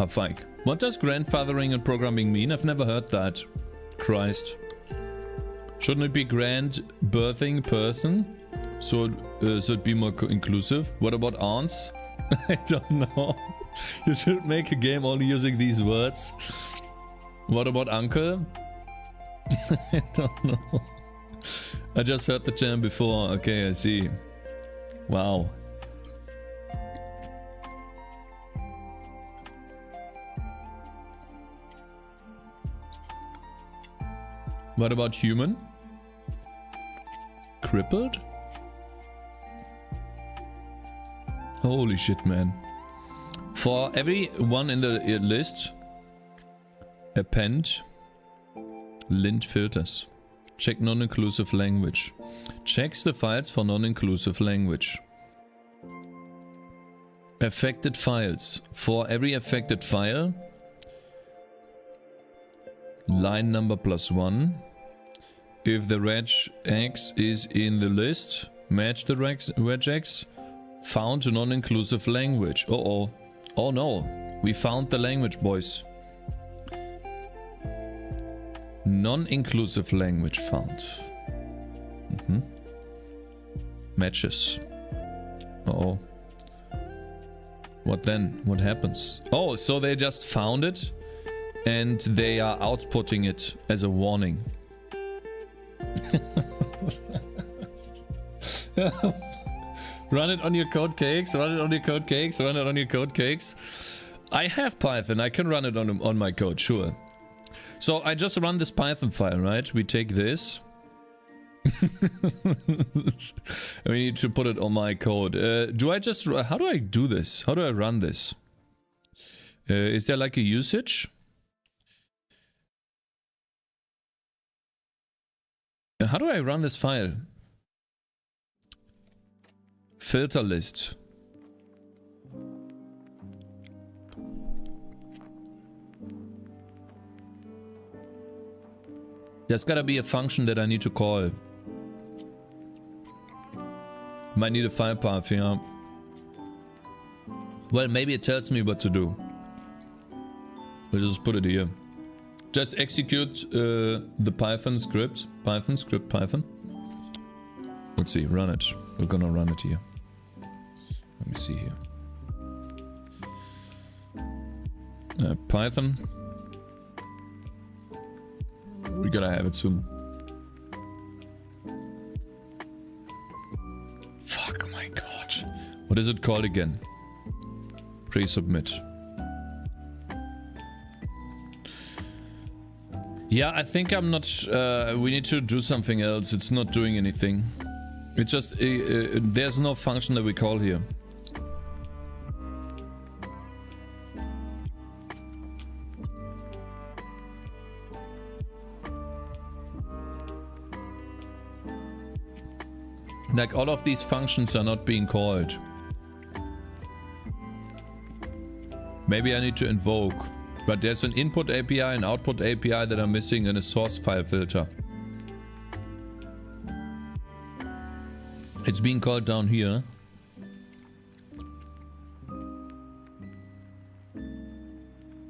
Fike. What does grandfathering in programming mean? I've never heard that. Christ. Shouldn't it be grand birthing person? So it'd be more inclusive. What about aunts? I don't know. You should make a game only using these words. What about uncle? I don't know. I just heard the term before. Okay, I see. Wow. What about human? Crippled? Holy shit, man. For every one in the list, append lint filters. Check non-inclusive language. Checks the files for non-inclusive language. Affected files. For every affected file, line number +1. If the regex is in the list, match the regex. Found a non-inclusive language. Uh-oh. Oh no. We found the language, boys. Non-inclusive language found. Matches. Uh-oh. What then? What happens? Oh, so they just found it and they are outputting it as a warning. Run it on your code cakes, run it on your code cakes, run it on your code cakes. I have Python, I can run it on my code, sure. So I just run this Python file, right? We take this. We need to put it on my code. How do I do this? How do I run this? Is there like a usage? How do I run this file? Filter list. There's gotta be a function that I need to call. Might need a file path, yeah. Well, maybe it tells me what to do. We'll just put it here. Just execute the Python script. Python. Let's see, run it. We're gonna run it here. Let me see here. Python. We gotta have it soon. Fuck, oh my god. What is it called again? Pre-submit. Yeah, I think I'm not... we need to do something else. It's not doing anything. It's just... there's no function that we call here. Like all of these functions are not being called. Maybe I need to invoke. But there's an input API and output API that are missing in a source file filter. It's being called down here.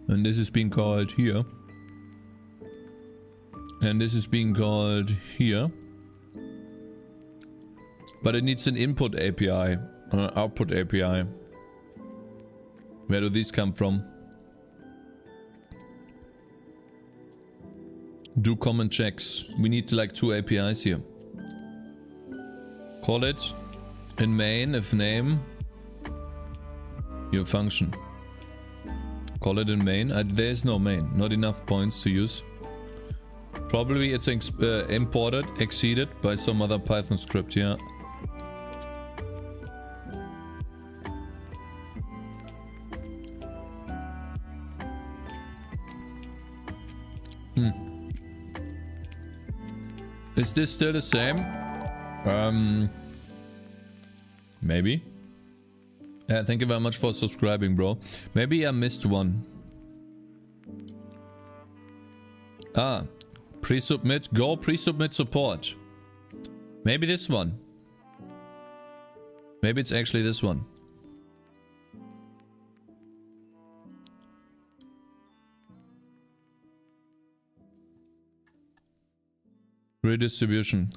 And this is being called here. And this is being called here. But it needs an input API, output API. Where do these come from? Do common checks. We need like 2 APIs here. Call it in main if name your function. Call it in main. There's no main. Not enough points to use. Probably it's imported, exceeded by some other Python script here. Is this still the same? Maybe. Yeah, thank you very much for subscribing, bro. Maybe I missed one. Ah, pre-submit, go pre-submit support. Maybe this one. Maybe it's actually this one. Redistribution.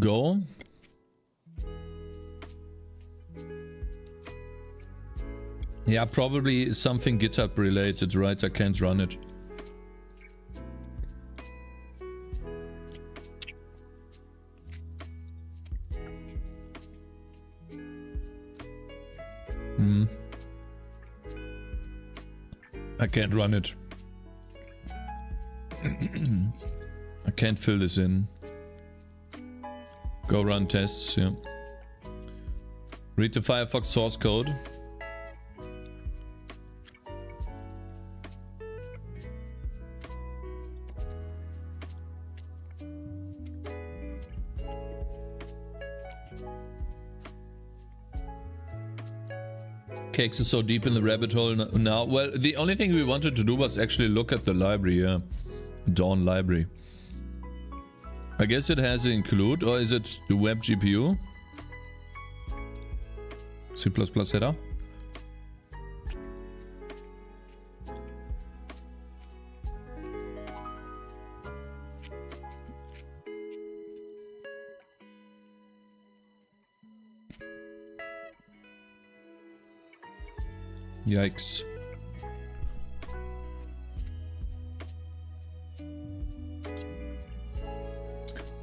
Go. Yeah, probably something GitHub related, right? I can't run it. I can't run it. I can't fill this in. Go run tests, yeah. Read the Firefox source code. Cakez is so deep in the rabbit hole now. Well, the only thing we wanted to do was actually look at the library, yeah. Dawn library. I guess it has include, or is it the web GPU? C++ header? Yikes.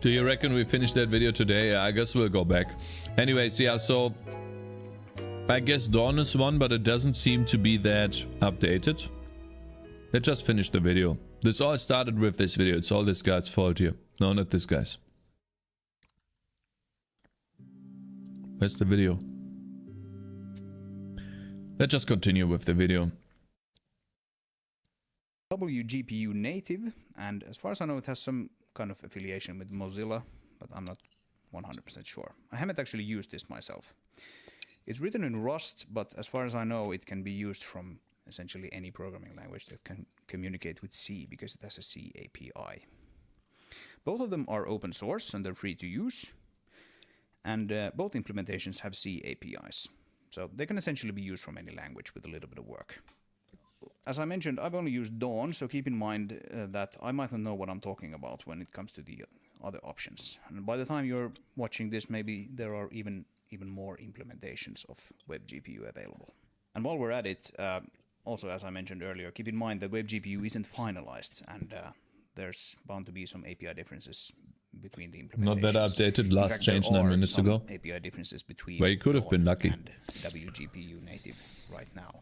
Do you reckon we finish that video today? Yeah, I guess we'll go back. Anyways, yeah, so I guess Dawn is one, but it doesn't seem to be that updated. Let's just finish the video. This all started with this video. It's all this guy's fault here. No, not this guy's. Where's the video? Let's just continue with the video. WGPU native, and as far as I know, it has some kind of affiliation with Mozilla, but I'm not 100% sure. I haven't actually used this myself. It's written in Rust, but as far as I know, it can be used from essentially any programming language that can communicate with C, because it has a C API. Both of them are open source and they're free to use, and both implementations have C APIs. So they can essentially be used from any language with a little bit of work. As I mentioned, I've only used Dawn, so keep in mind that I might not know what I'm talking about when it comes to the other options. And by the time you're watching this, maybe there are even more implementations of WebGPU available. And while we're at it, also as I mentioned earlier, keep in mind that WebGPU isn't finalized, and there's bound to be some API differences between the implementations. Not that updated, last changed 9 minutes ago. API differences between well, you could have been lucky. And WGPU native right now.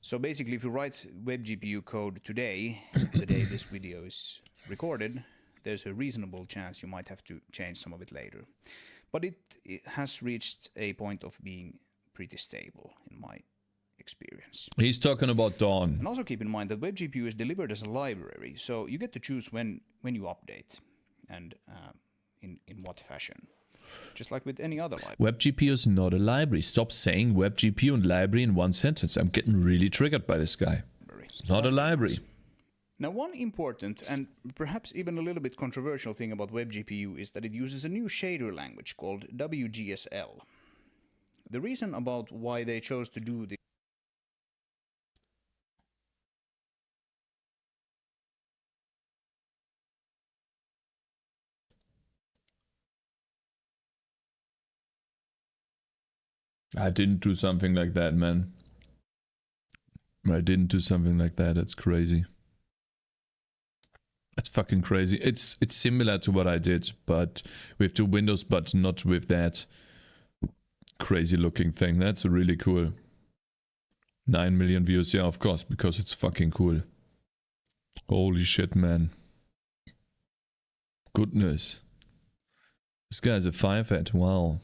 So basically, if you write WebGPU code today, the day this video is recorded, there's a reasonable chance you might have to change some of it later. But it has reached a point of being pretty stable in my experience. He's talking about Dawn. And also keep in mind that WebGPU is delivered as a library, so you get to choose when you update and in what fashion. Just like with any other library. WebGPU is not a library. Stop saying WebGPU and library in one sentence. I'm getting really triggered by this guy. It's not a library. Now, one important and perhaps even a little bit controversial thing about WebGPU is that it uses a new shader language called WGSL. The reason about why they chose to do this I didn't do something like that, man. I didn't do something like that. It's crazy. It's fucking crazy. It's similar to what I did, but with the Windows, but not with that crazy looking thing. That's really cool. 9 million views, yeah, of course, because it's fucking cool. Holy shit, man. Goodness. This guy's a 5-head, wow.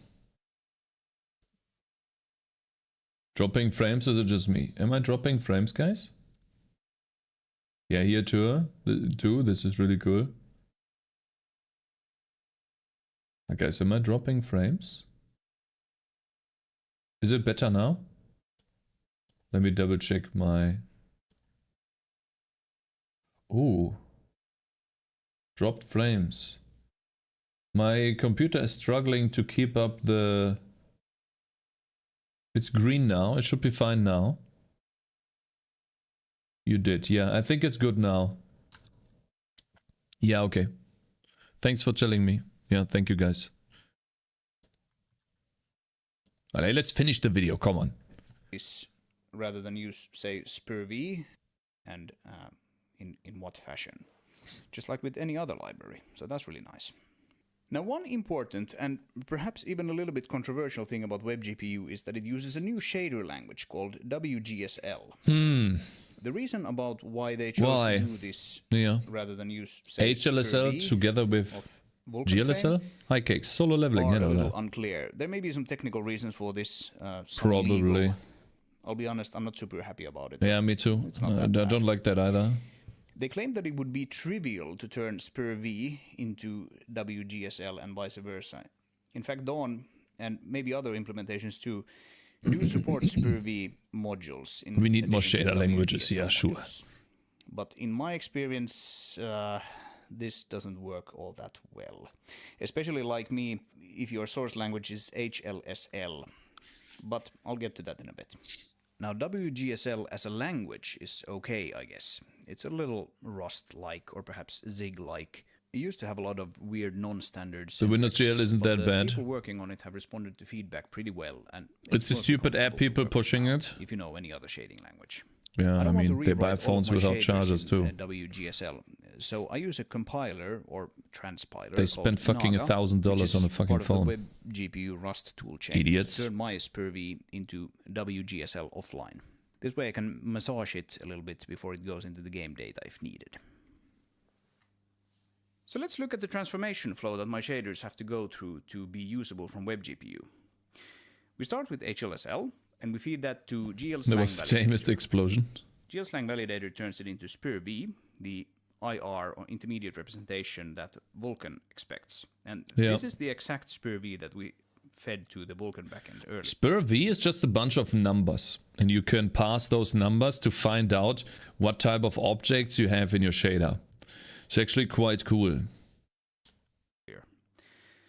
Dropping frames, or is it just me? Am I dropping frames, guys? Yeah, here too. This is really cool. Okay, so am I dropping frames? Is it better now? Let me double check my... Ooh. Dropped frames. My computer is struggling to keep up the... It's green now. It should be fine now. You did. Yeah, I think it's good now. Yeah, okay. Thanks for telling me. Yeah, thank you guys. Alright, let's finish the video. Come on. Rather than use, say, SPIR-V and in what fashion. Just like with any other library. So that's really nice. Now, one important and perhaps even a little bit controversial thing about WebGPU is that it uses a new shader language called WGSL. The reason about why they chose to do this rather than use, say, HLSL together with GLSL? Hi Cakez, solo leveling, hello there. Unclear. There may be some technical reasons for this. Probably. Legal. I'll be honest, I'm not super happy about it. Yeah, me too. I don't like that either. They claim that it would be trivial to turn SPIR-V into WGSL and vice versa. In fact, Dawn and maybe other implementations too do support SPIR-V modules. We need more shader languages, yeah, sure. But in my experience, this doesn't work all that well. Especially like me, if your source language is HLSL. But I'll get to that in a bit. Now, WGSL as a language is okay, I guess. It's a little Rust-like or perhaps Zig-like. It used to have a lot of weird non-standard The Windows GL isn't that bad. People working on it have responded to feedback pretty well. And it's the stupid app people pushing it. If you know any other shading language. Yeah, I mean, they buy phones without chargers too. WGSL. So I use a compiler or transpiler. They spend fucking $1,000 on a fucking phone. Web GPU Rust toolchain. Idiots. To turn my SPIR-V into WGSL offline. This way I can massage it a little bit before it goes into the game data if needed. So let's look at the transformation flow that my shaders have to go through to be usable from WebGPU. We start with HLSL, and we feed that to GLSlang. That was the famous explosion. GLSlang validator turns it into SPIR-V, the IR or intermediate representation that Vulkan expects. And this is the exact SPIR-V that we fed to the Vulkan backend earlier. SPIR-V is just a bunch of numbers, and you can pass those numbers to find out what type of objects you have in your shader. It's actually quite cool.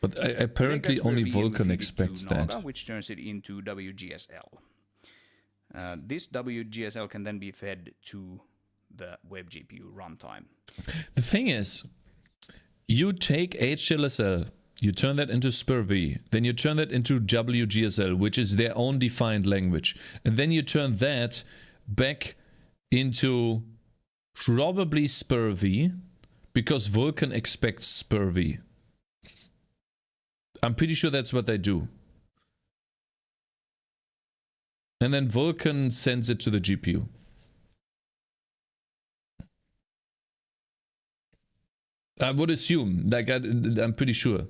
But apparently only Vulkan expects that. Which turns it into WGSL. This WGSL can then be fed to the WebGPU runtime. The thing is, you take HLSL, you turn that into SPIR-V, then you turn that into WGSL, which is their own defined language, and then you turn that back into probably SPIR-V, because Vulkan expects SPIR-V. I'm pretty sure that's what they do. And then Vulkan sends it to the GPU. I would assume, like I'm pretty sure.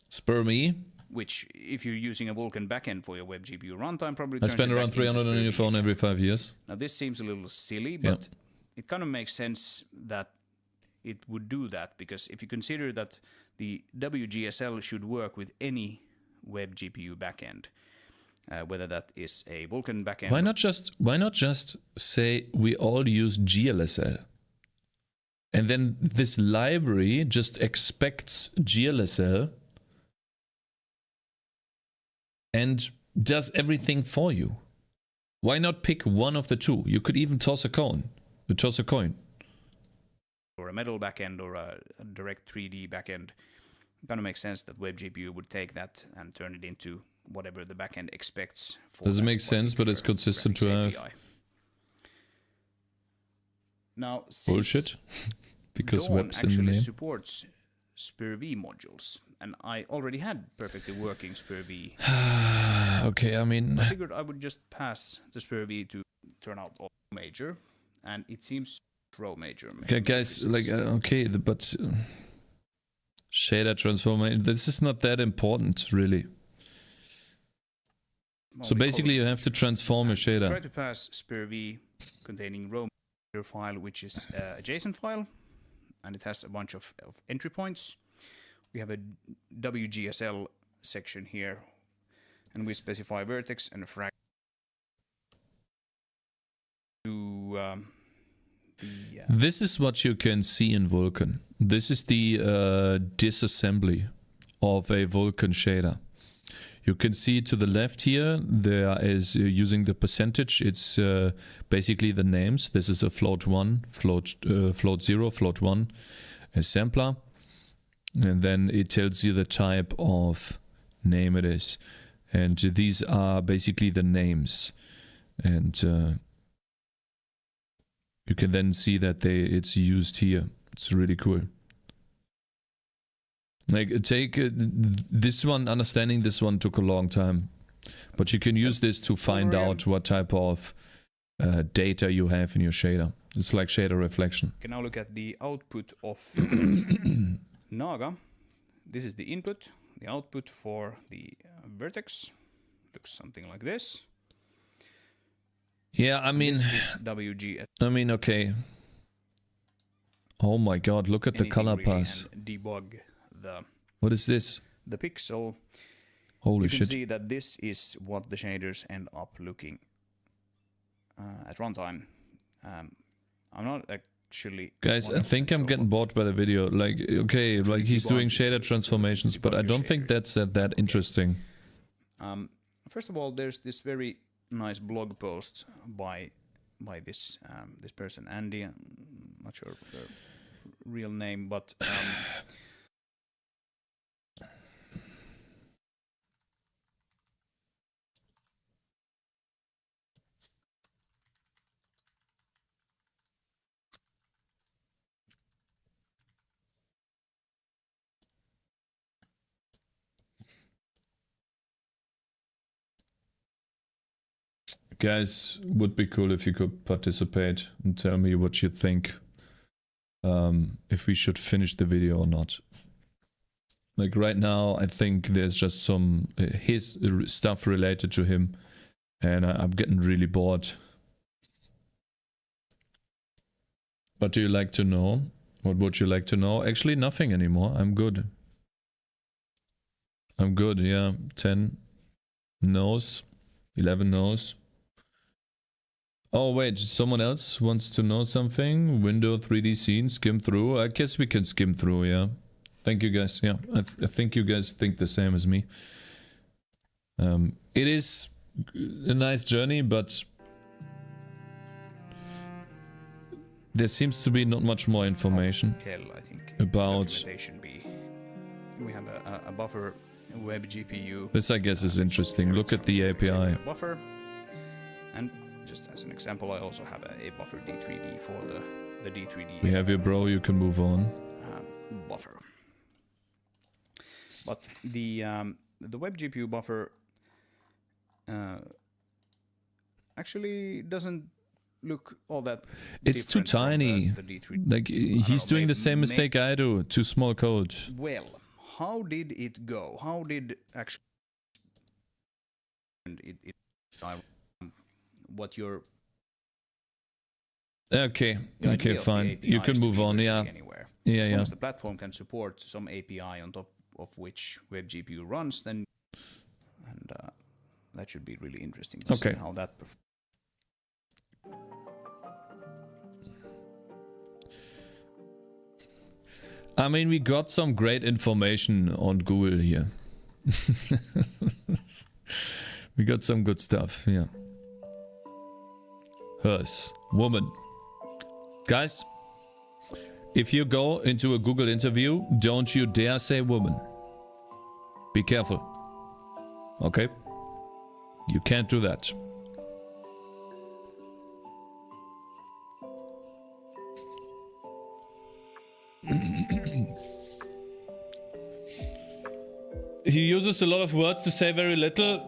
SPIR-V which if you're using a Vulkan backend for your web GPU runtime, probably I turns spend it around back into 300 on your SPIR-V phone again. every 5 years. Now this seems a little silly, but it kind of makes sense that it would do that, because if you consider that the WGSL should work with any web GPU backend, whether that is a Vulkan backend. Why not just say we all use GLSL? And then this library just expects GLSL and does everything for you. Why not pick one of the two? You could even toss a coin. Or a metal backend or a direct 3D backend. It kind of makes sense that web GPU would take that and turn it into whatever the backend expects. Doesn't make sense, but it's consistent to have. API. Now, Bullshit. Because Dawn web's in the actually name. supports SPIR-V modules, and I already had perfectly working SPIR-V. Okay, I mean, I figured I would just pass the SPIR-V to turn out all major, and it seems row major. okay, guys, like, okay, but shader transformation, this is not that important, really. So basically you have to transform your Try shader. to pass SPIR-V containing row major file, which is a JSON file, and it has a bunch of entry points. We have a WGSL section here, and we specify vertex and a frag to This is what you can see in Vulkan. This is the disassembly of a Vulkan shader. You can see to the left here, there is using the percentage, it's basically the names. This is a float 1, float 0, float 1, a sampler. And then it tells you the type of name it is. And these are basically the names. And you can then see that it's used here. It's really cool. Like, take this one, understanding this one took a long time. But you can use this to find out what type of data you have in your shader. It's like shader reflection. You can now look at the output of Naga. This is the input. The output for the vertex looks something like this. Yeah, I mean, This is WG. Okay. Oh my god, look at the color really, pass. and debug What is this? the pixel. Holy You can shit. see that this is what the shaders end up looking at runtime. I'm not actually... Guys, I think I'm getting bored by the video. Like, okay, like he's doing shader transformations, but I don't think that's that interesting. First of all, there's this very nice blog post by this this person, Andy. I'm not sure of their real name, but Guys, would be cool if you could participate and tell me what you think. If we should finish the video or not. Like right now, I think there's just some his stuff related to him, and I'm getting really bored. What do you like to know? What would you like to know? Actually, nothing anymore. I'm good. I'm good, yeah. 10 no's, 11 no's. Oh wait, someone else wants to know something? Window 3D scene, skim through. I guess we can skim through, yeah. Thank you guys, yeah. I think you guys think the same as me. It is a nice journey, but there seems to be not much more information I think about... documentation B. We have a buffer web GPU. This I guess is interesting. Look at the API. Buffer, and just as an example, I also have a buffer D3D for the D3D. We have your bro, you can move on. Buffer. But the web GPU buffer actually doesn't look all that. It's too different from tiny. the D3D. Like, he's know, doing the same mistake I do. Too small code. Well, how did it go? How did actually and what your Okay. the idea Okay, of the fine. API You is can to move be on. able to Yeah. take anywhere. Yeah, As long yeah. as the platform can support some API on top of which web GPU runs, then that should be really interesting to see Okay. how that performs. I mean, we got some great information on Google here. We got some good stuff, yeah. Hers, woman. Guys, if you go into a Google interview, don't you dare say woman. Be careful. Okay? You can't do that. He uses a lot of words to say very little.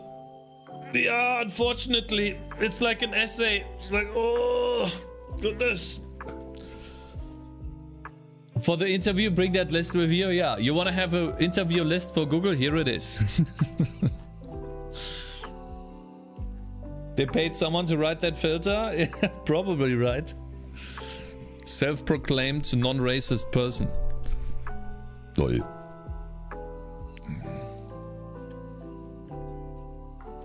Yeah, unfortunately, it's like an essay. It's like, oh, goodness. For the interview, bring that list with you. Yeah, you want to have an interview list for Google? Here it is. They paid someone to write that filter? Yeah, probably, right? Self-proclaimed non-racist person.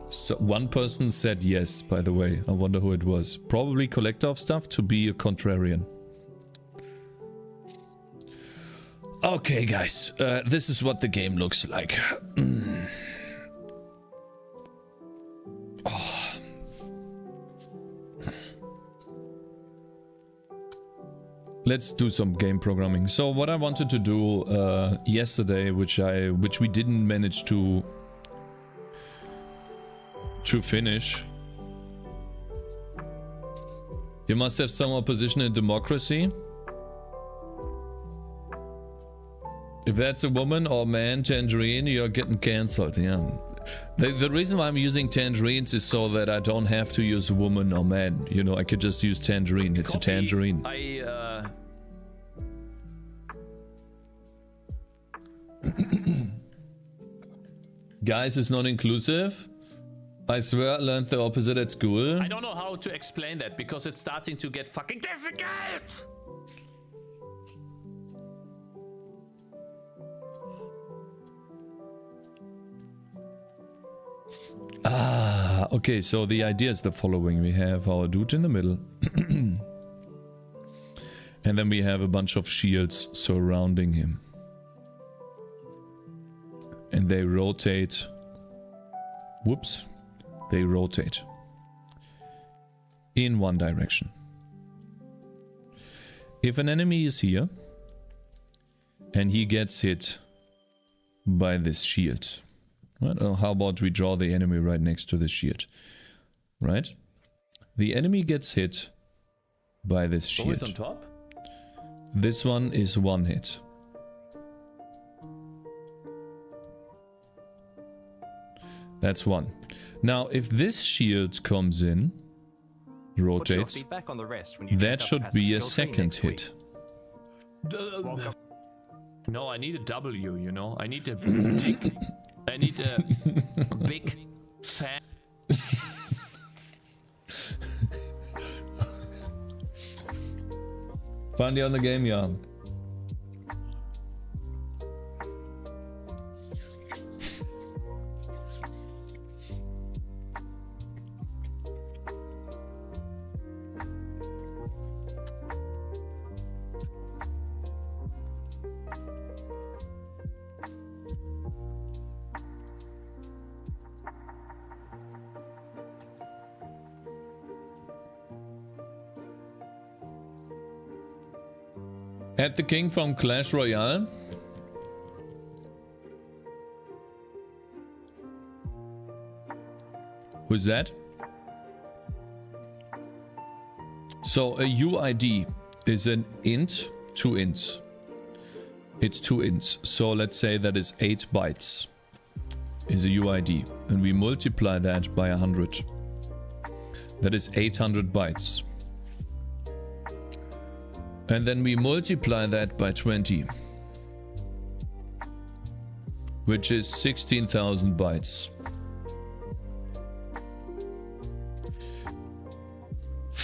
So one person said yes, by the way. I wonder who it was. Probably collector of stuff to be a contrarian. Okay, guys. This is what the game looks like. Oh. Let's do some game programming. So what I wanted to do yesterday, which we didn't manage to finish. You must have some opposition in democracy. If that's a woman or man, tangerine, you're getting cancelled. Yeah. The reason why I'm using tangerines is so that I don't have to use woman or man. You know, I could just use tangerine. It's a tangerine. Guys, it's not inclusive. I swear I learned the opposite at school. I don't know how to explain that because it's starting to get fucking difficult. Ah, okay, so the idea is the following. We have our dude in the middle. And then we have a bunch of shields surrounding him. And they rotate. Whoops. They rotate in one direction. If an enemy is here and he gets hit by this shield, right? Or how about we draw the enemy right next to the shield, right? The enemy gets hit by this shield. Always on top? This one is one hit. That's one. Now, if this shield comes in, rotates, that should be a second hit. No, I need a W, you know? I need a big... I need a big fat... Finally on the game, yeah. At the king from Clash Royale. Who's that? So a UID is an int, 2 ints. It's 2 ints. So let's say that is 8 bytes is a UID. And we multiply that by 100. That is 800 bytes. And then we multiply that by 20, which is 16,000 bytes.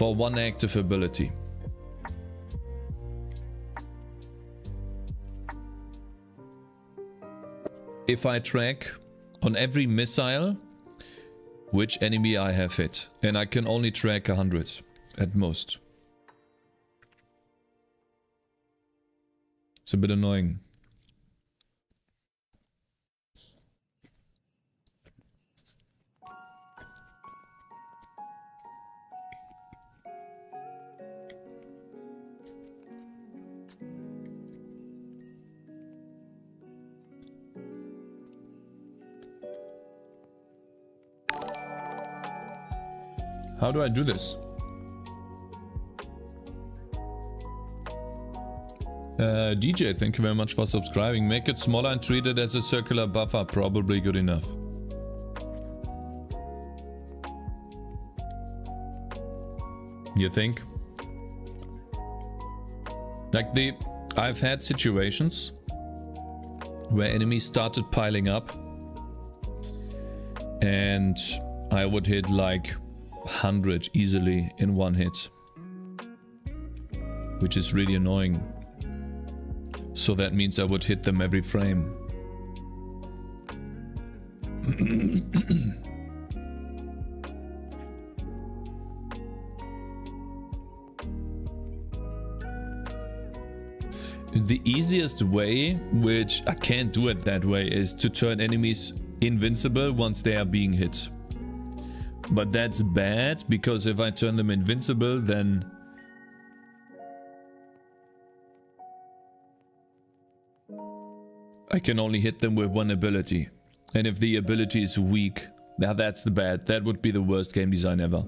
for one active ability. If I track on every missile which enemy I have hit, and I can only track 100 at most. It's a bit annoying. How do I do this? DJ, thank you very much for subscribing. Make it smaller and treat it as a circular buffer. Probably good enough. You think? Like I've had situations where enemies started piling up and I would hit like 100 easily in one hit, which is really annoying. So that means I would hit them every frame. The easiest way, which I can't do it that way, is to turn enemies invincible once they are being hit. But that's bad, because if I turn them invincible, then I can only hit them with one ability. And if the ability is weak, now that's the bad. That would be the worst game design ever.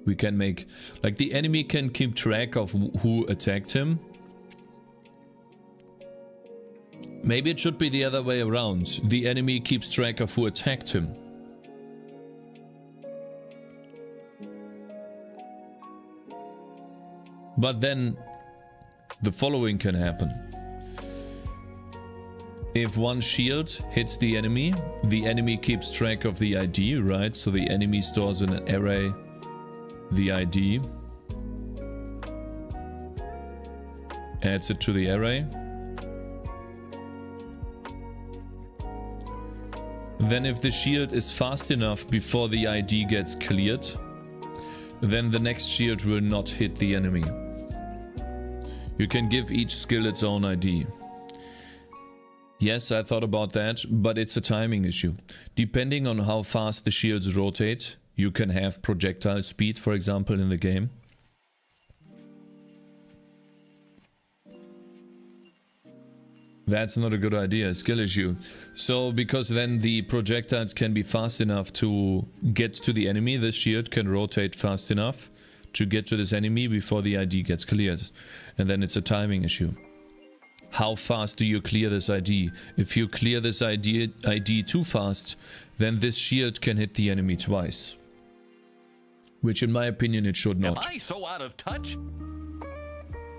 We can make, like, the enemy can keep track of who attacked him. Maybe it should be the other way around. The enemy keeps track of who attacked him. But then the following can happen. If one shield hits the enemy keeps track of the ID, right? So the enemy stores in an array the ID, adds it to the array. Then if the shield is fast enough before the ID gets cleared, then the next shield will not hit the enemy. You can give each skill its own ID. Yes, I thought about that, but it's a timing issue. Depending on how fast the shields rotate, you can have projectile speed, for example, in the game. That's not a good idea, a skill issue. So, because then the projectiles can be fast enough to get to the enemy, the shield can rotate fast enough to get to this enemy before the ID gets cleared. And then it's a timing issue. How fast do you clear this ID? If you clear this ID too fast, then this shield can hit the enemy twice. Which in my opinion it should not. Am I so out of touch?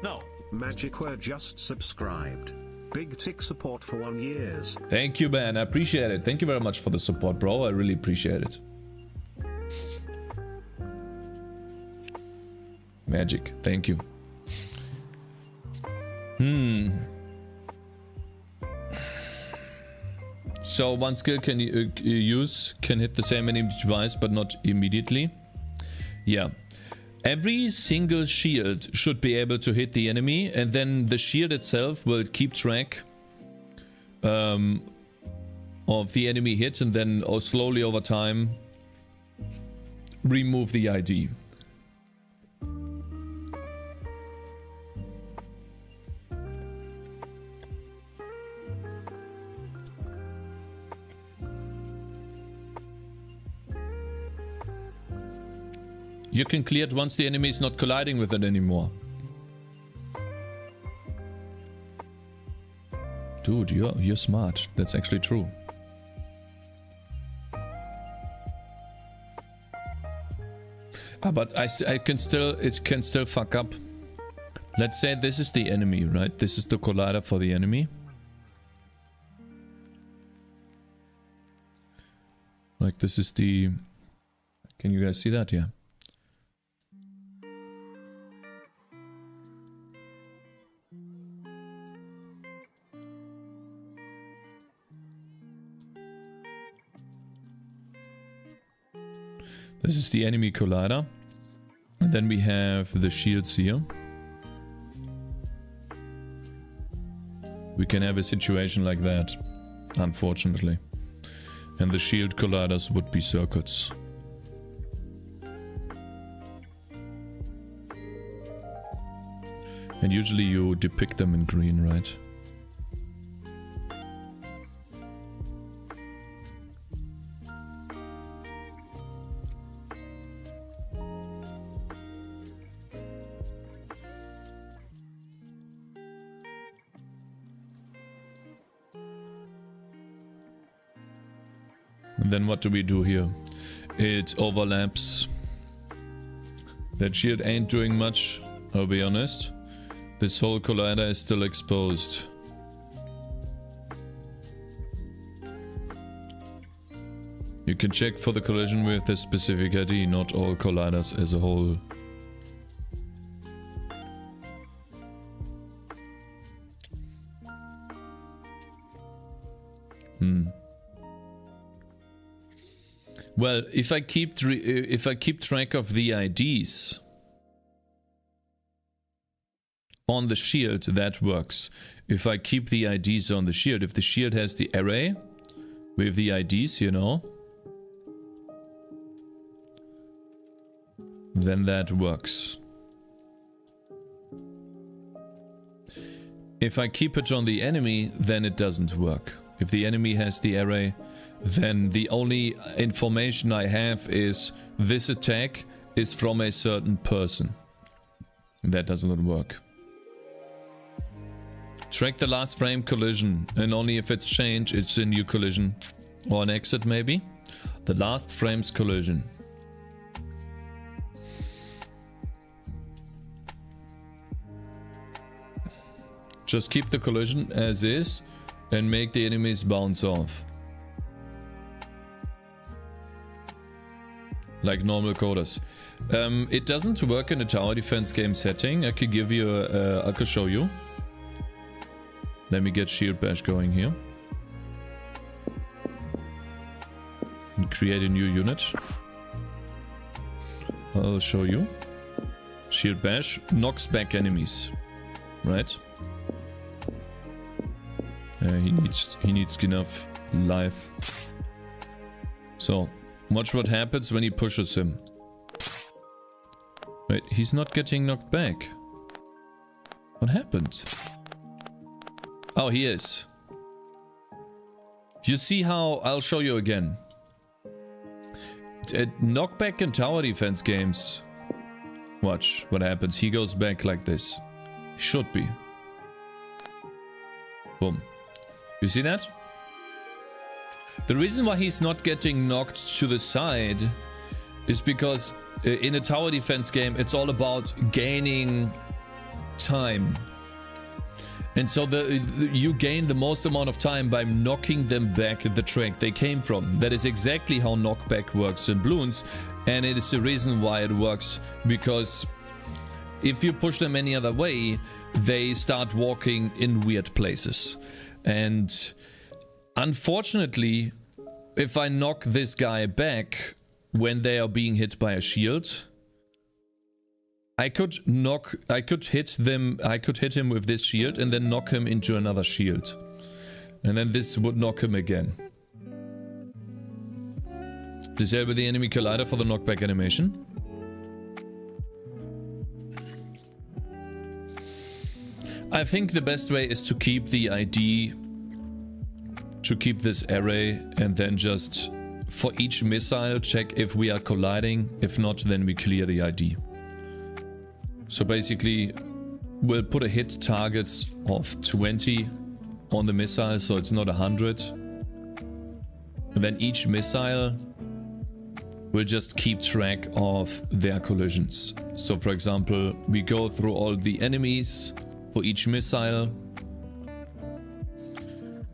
No. Magicware just subscribed. Big tick support for 1 year. Thank you, man. I appreciate it. Thank you very much for the support, bro. I really appreciate it. Magic. Thank you. So one skill can can hit the same enemy twice, but not immediately. Yeah. Every single shield should be able to hit the enemy, and then the shield itself will keep track of the enemy hit, and then slowly over time remove the ID. You can clear it once the enemy is not colliding with it anymore. Dude, you're smart. That's actually true. But it can still fuck up. Let's say this is the enemy, right? This is the collider for the enemy. Like this is the... Can you guys see that? Yeah. This is the enemy collider. And then we have the shields here. We can have a situation like that, unfortunately. And the shield colliders would be circuits. And usually you depict them in green, right? And then what do we do here? It overlaps. That shield ain't doing much, I'll be honest. This whole collider is still exposed. You can check for the collision with the specific ID, not all colliders as a whole. Well, if I keep track of the IDs on the shield, that works. If I keep the IDs on the shield, if the shield has the array with the IDs, you know, then that works. If I keep it on the enemy, then it doesn't work. If the enemy has the array, then the only information I have is this attack is from a certain person. That doesn't work. Track the last frame collision, and only if it's changed, it's a new collision. Or an exit maybe. The last frame's collision. Just keep the collision as is and make the enemies bounce off. Like normal coders. It doesn't work in a tower defense game setting. I could give you I could show you. Let me get shield bash going here. And create a new unit. I'll show you. Shield bash knocks back enemies. Right? He needs enough life. So, watch what happens when he pushes him. Wait, he's not getting knocked back. What happened? Oh, he is. You see how... I'll show you again. Knockback in tower defense games. Watch what happens. He goes back like this. Should be. Boom. You see that? The reason why he's not getting knocked to the side is because in a tower defense game, it's all about gaining time. And so you gain the most amount of time by knocking them back the track they came from. That is exactly how knockback works in Bloons, and it is the reason why it works, because if you push them any other way, they start walking in weird places. And unfortunately, if I knock this guy back when they are being hit by a shield, I could hit him with this shield and then knock him into another shield. And then this would knock him again. Disable the enemy collider for the knockback animation. I think the best way is to keep the ID, to keep this array, and then just for each missile check if we are colliding. If not, then we clear the ID. So basically, we'll put a hit target of 20 on the missile, so it's not 100. And then each missile will just keep track of their collisions. So for example, we go through all the enemies for each missile,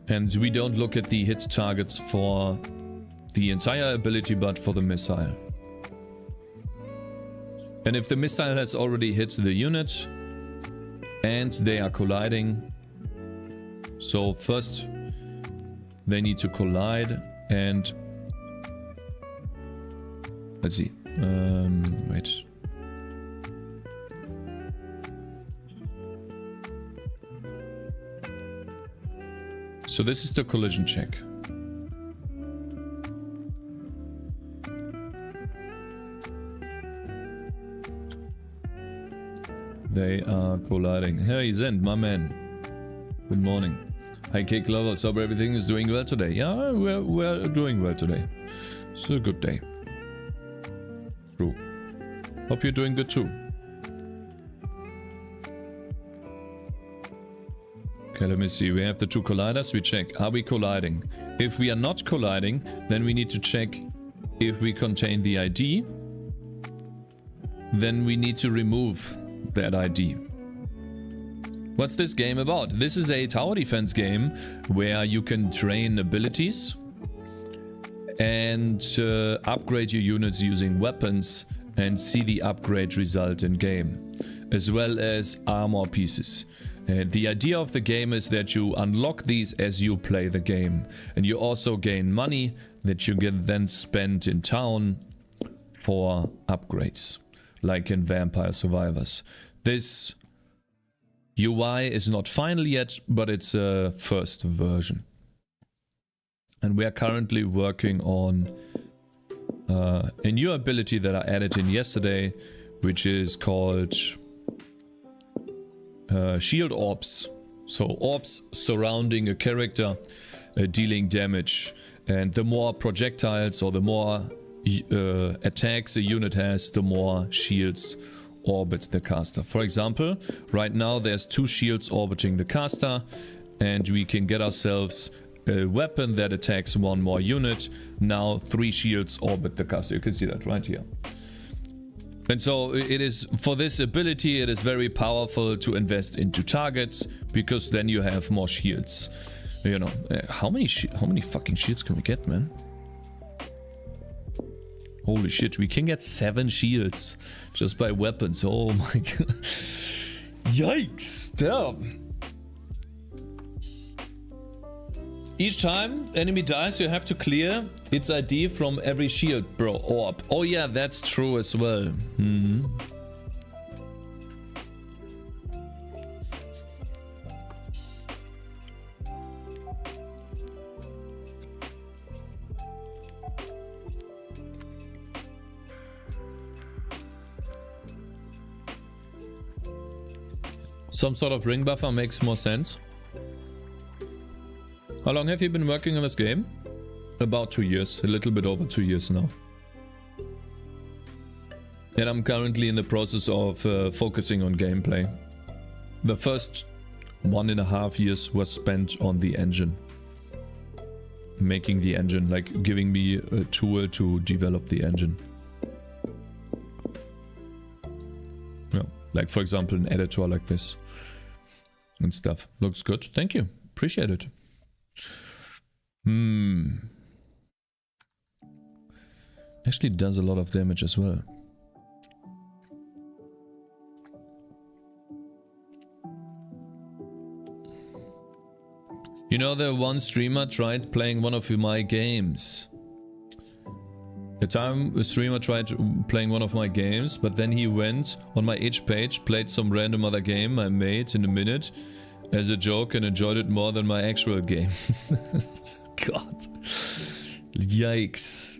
and we don't look at the hit targets for the entire ability, but for the missile. And if the missile has already hit the unit and they are colliding, so first they need to collide, and let's see, Wait. So this is the collision check. They are colliding. Hey Zend, my man. Good morning. Hi Cake Lovers, hope everything is doing well today. Yeah, we're doing well today. It's a good day. True. Hope you're doing good too. Okay, let me see. We have the two colliders. We check. Are we colliding? If we are not colliding, then we need to check if we contain the ID. Then we need to remove that ID. What's this game about? This is a tower defense game where you can train abilities and upgrade your units using weapons and see the upgrade result in game, as well as armor pieces. The idea of the game is that you unlock these as you play the game, and you also gain money that you can then spend in town for upgrades, like in Vampire Survivors. This UI is not final yet, but it's a first version. And we are currently working on a new ability that I added in yesterday, which is called shield orbs. So orbs surrounding a character, dealing damage. And the more projectiles or the more attacks a unit has, the more shields orbit the caster. For example, right now there's 2 shields orbiting the caster, and we can get ourselves a weapon that attacks 1 more unit. Now 3 shields orbit the caster. You can see that right here. And so it is, for this ability, it is very powerful to invest into targets, because then you have more shields. You know, how many fucking shields can we get, man? Holy shit, we can get 7 shields just by weapons. Oh my god. Yikes, damn. Each time enemy dies, you have to clear its ID from every shield, bro. Orb. Oh yeah, that's true as well. Some sort of ring buffer makes more sense. How long have you been working on this game? About 2 years, a little bit over 2 years now. And I'm currently in the process of focusing on gameplay. The first 1.5 years was spent on the engine. Making the engine, like giving me a tool to develop the engine. Yeah, like for example an editor like this. And stuff. Looks good. Thank you. Appreciate it. Actually does a lot of damage as well. You know, the one streamer tried playing one of my games. A time a streamer tried playing one of my games, but then he went on my itch page, played some random other game I made in a minute as a joke, and enjoyed it more than my actual game. God. Yikes.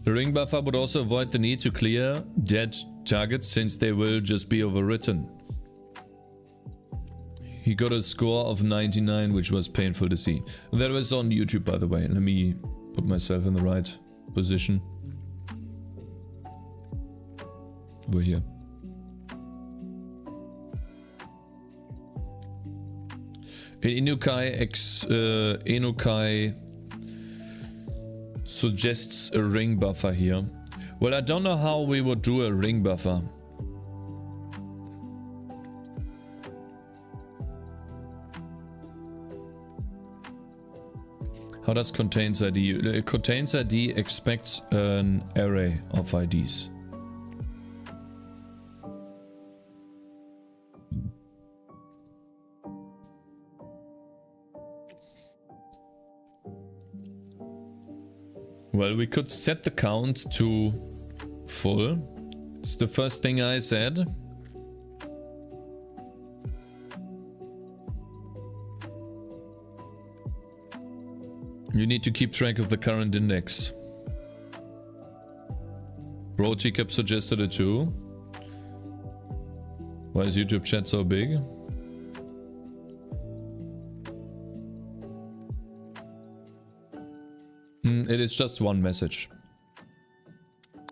The ring buffer would also avoid the need to clear dead targets, since they will just be overwritten. He got a score of 99, which was painful to see. That was on YouTube, by the way. Let me put myself in the right position. Over here. Inukai suggests a ring buffer here. Well, I don't know how we would do a ring buffer. How does contains ID? Contains ID expects an array of IDs. Well, we could set the count to full. It's the first thing I said. You need to keep track of the current index. Bro, Teacup suggested it too. Why is YouTube chat so big? It is just one message.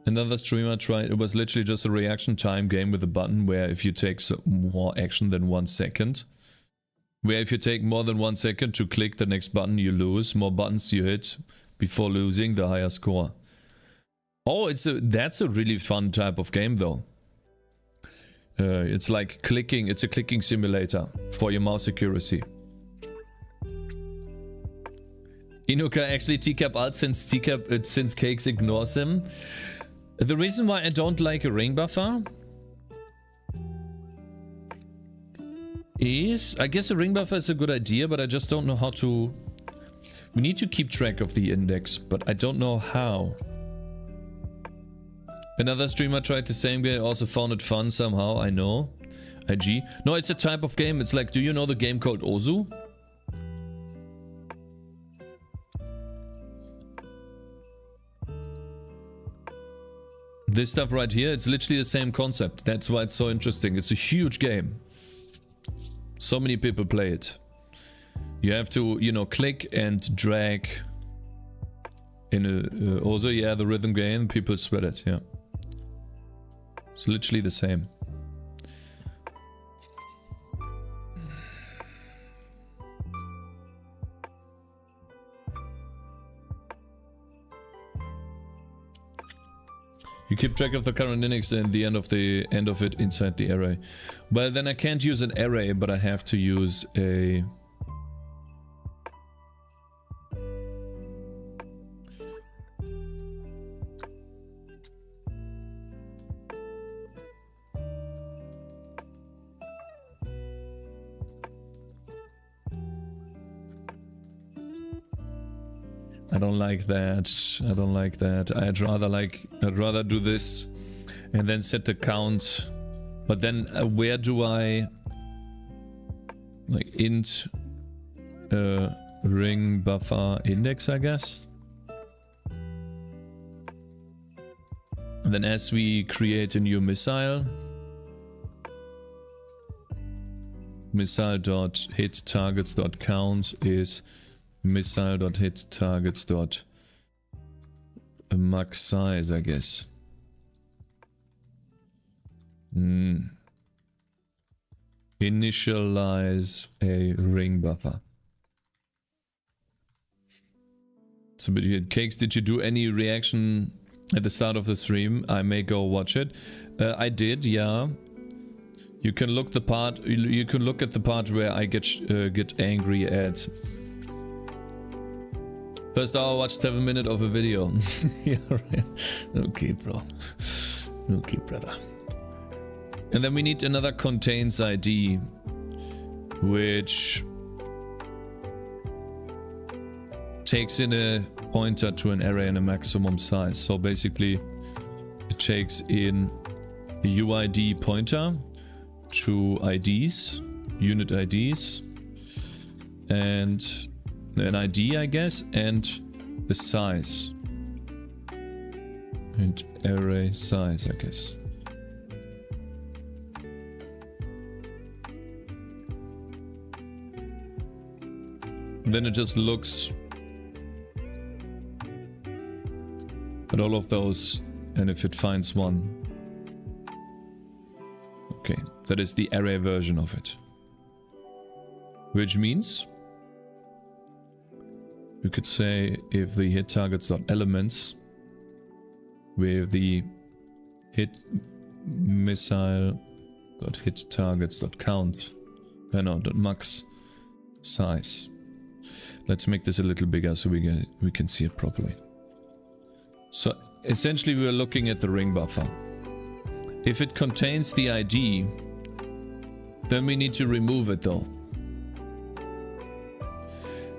Another streamer tried, it was literally just a reaction time game with a button where if you take more action than 1 second, where if you take more than 1 second to click the next button, you lose. More buttons you hit before losing, the higher score. Oh, that's a really fun type of game though. It's like clicking, it's a clicking simulator for your mouse accuracy. Inuka actually Teacup alt since Cakez ignores him. The reason why I don't like a ring buffer is, I guess a ring buffer is a good idea, but I just don't know how to... We need to keep track of the index, but I don't know how. Another streamer tried the same game, also found it fun somehow, I know. IG. No, it's a type of game, it's like, do you know the game called Ozu? This stuff right here, it's literally the same concept. That's why it's so interesting. It's a huge game. So many people play it. You have to, you know, click and drag in a... also, yeah, the rhythm game, people sweat it, yeah. It's literally the same. You keep track of the current index and the end of it inside the array. Well, then I can't use an array, but I have to use a... I don't like that. I don't like that. I'd rather do this and then set the count. But then where do I like int ring buffer index, I guess? And then as we create a new missile, missile.hitTargets.count is missile.hitTargets.max size, I guess. Initialize a ring buffer. So, but Cakez, did you do any reaction at the start of the stream? I may go watch it. I did, yeah. You can look the part. You can look at the part where I get angry at. First hour, watch 7 minutes of a video. Yeah, right. Okay, bro. Okay, brother. And then we need another contains ID, which takes in a pointer to an array in a maximum size. So basically, it takes in a UID pointer to IDs, unit IDs, and an ID, I guess, and the size. And array size, I guess. Then it just looks at all of those, and if it finds one. Okay, that is the array version of it. Which means you could say if the hit targets.elements with the hit missile.hit targets.count, max size. Let's make this a little bigger so we can see it properly. So essentially we are looking at the ring buffer. If it contains the ID, then we need to remove it though.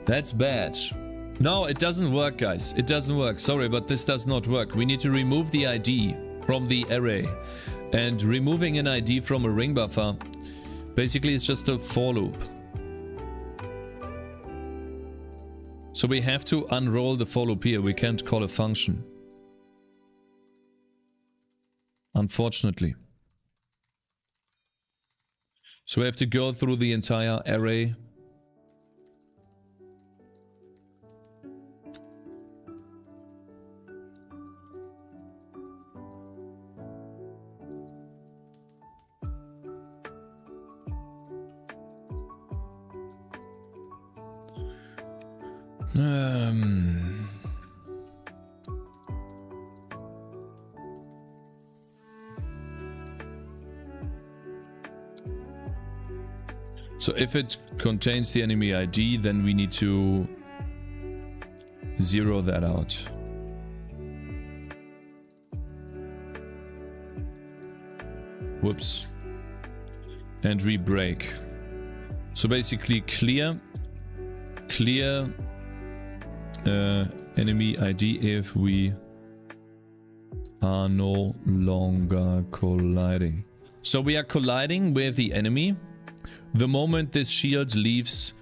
That's bad. No, it doesn't work, guys. It doesn't work. Sorry, but this does not work. We need to remove the ID from the array. And removing an ID from a ring buffer, basically it's just a for loop. So we have to unroll the for loop here. We can't call a function, unfortunately. So we have to go through the entire array. So if it contains the enemy ID, then we need to zero that out. Whoops. And re-break. So basically clear enemy ID if we are no longer colliding. So we are colliding with the enemy. The moment this shield leaves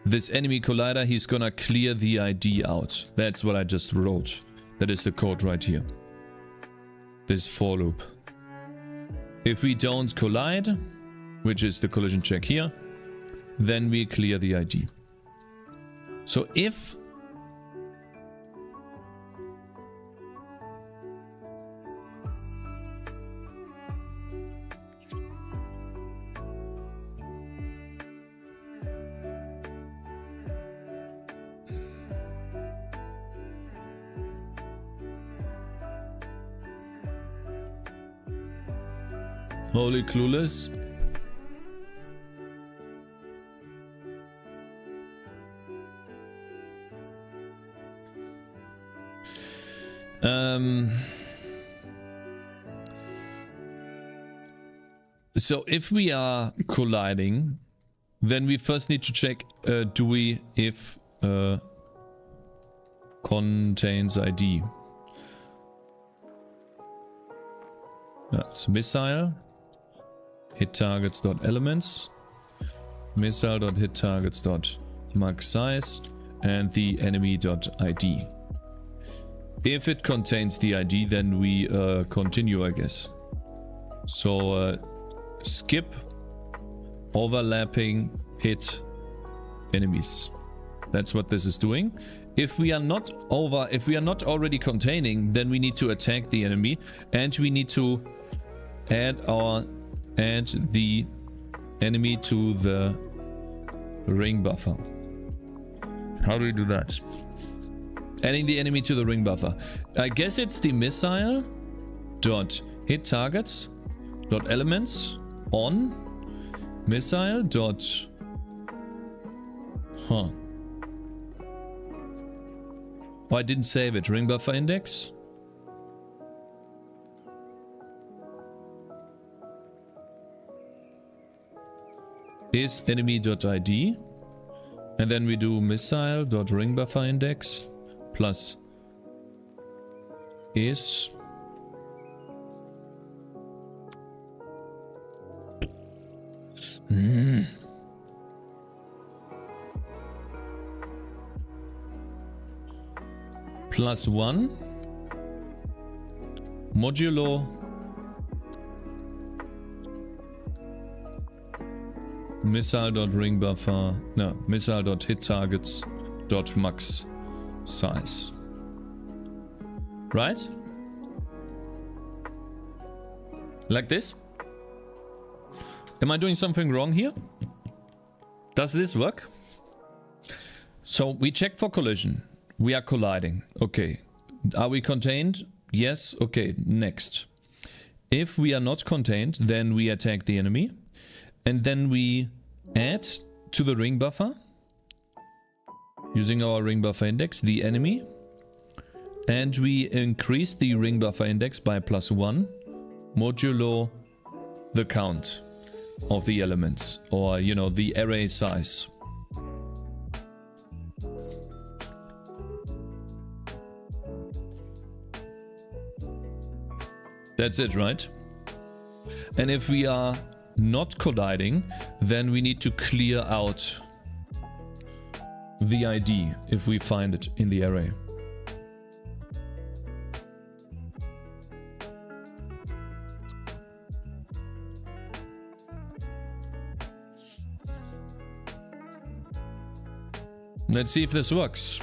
this enemy collider, he's gonna clear the ID out. That's what I just wrote. That is the code right here. This for loop. If we don't collide, which is the collision check here, then we clear the ID. So if Holy clueless. So if we are colliding, then we first need to check if contains ID. That's missile hit targets.elements, missile.hit targets.max size, and the enemy.id. If it contains the ID, then we continue, I guess. So skip overlapping hit enemies. That's what this is doing. If we are not already containing, then we need to attack the enemy, and we need to add the enemy to the ring buffer. How do we do that? Adding the enemy to the ring buffer. I guess it's the missile dot hit targets dot elements on missile dot Oh, I didn't save it. Ring buffer index. Is enemy.id, and then we do missile.ringbufferIndex plus is plus 1 modulo missile.ringbuffer.hittargets.max size. Right? Like this? Am I doing something wrong here? Does this work? So we check for collision. We are colliding. Okay. Are we contained? Yes. Okay. Next. If we are not contained, then we attack the enemy. And then we add to the ring buffer, using our ring buffer index, the enemy. And we increase the ring buffer index by +1 modulo the count of the elements, or, you know, the array size. That's it, right? And if we are not colliding, then we need to clear out the ID if we find it in the array. Let's see if this works.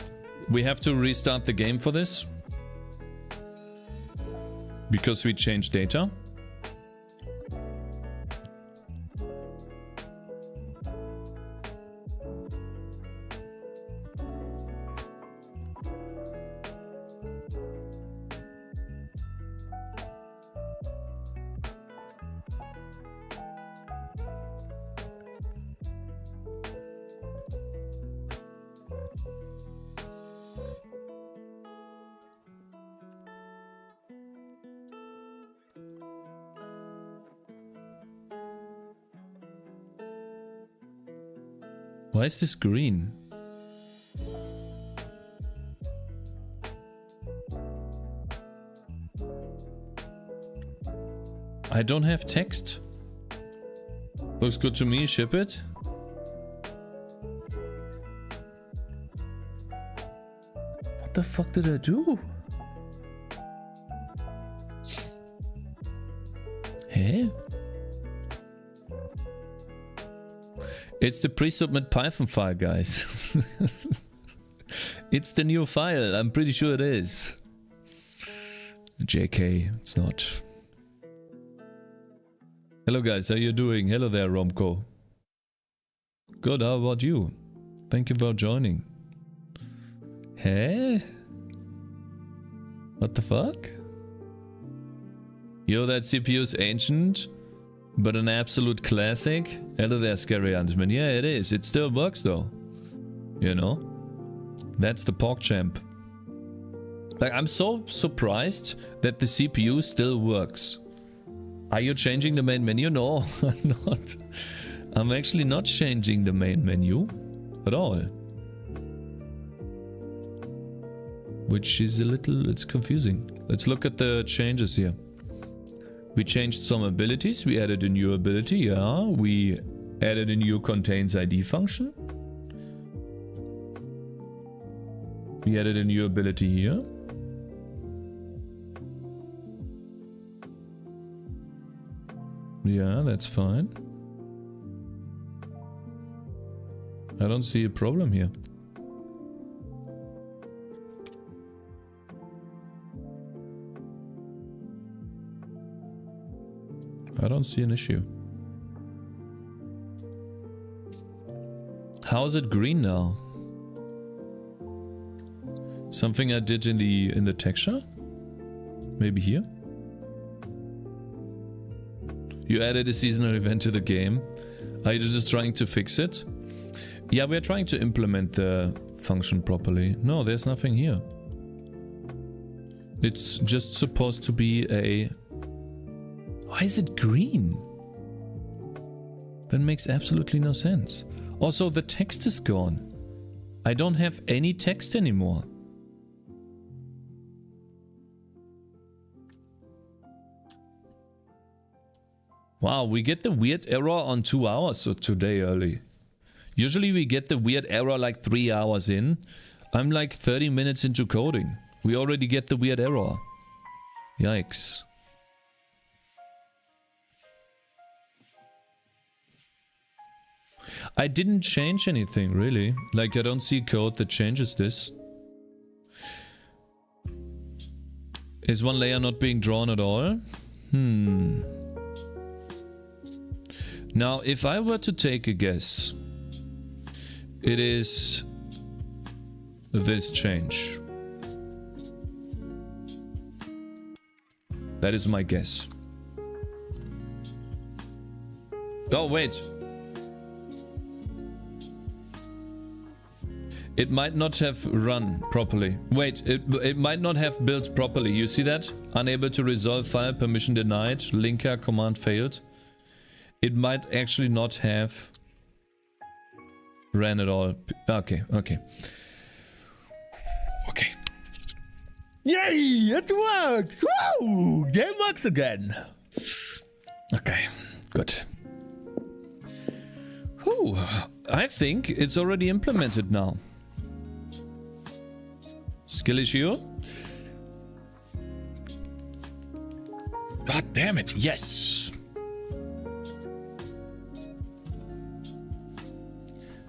We have to restart the game for this, because we changed data. Why is this green? I don't have text. Looks good to me, ship it. What the fuck did I do? Hey? It's the pre-submit Python file, guys. It's the new file, I'm pretty sure it is. JK, it's not. Hello guys, how you doing? Hello there, Romco. Good, how about you? Thank you for joining. Hey? What the fuck? Yo, that CPU's ancient, but an absolute classic. Hello there, Scary Huntsman. Yeah, it is. It still works though. You know? That's the PogChamp. Like, I'm so surprised that the CPU still works. Are you changing the main menu? No, I'm not. I'm actually not changing the main menu at all. Which is a little, it's confusing. Let's look at the changes here. We changed some abilities. We added a new ability, yeah. We added a new contains ID function. We added a new ability here. Yeah, that's fine. I don't see a problem here. I don't see an issue. How is it green now? Something I did in the texture? Maybe here? You added a seasonal event to the game. Are you just trying to fix it? Yeah, we're trying to implement the function properly. No, there's nothing here. It's just supposed to be a... Why is it green? That makes absolutely no sense. Also, the text is gone. I don't have any text anymore. Wow, we get the weird error on 2 hours so today early. Usually we get the weird error like 3 hours in. I'm like 30 minutes into coding. We already get the weird error. Yikes. I didn't change anything really. Like, I don't see code that changes this. Is one layer not being drawn at all? Now, if I were to take a guess, it is this change. That is my guess. Oh, wait. It might not have run properly. Wait, it might not have built properly. You see that? Unable to resolve file, permission denied, linker command failed. It might actually not have ran at all. Okay, okay. Okay. Yay! It works! Woo! Game works again. Okay, good. Whew. I think it's already implemented now. Skill issue. God damn it, yes!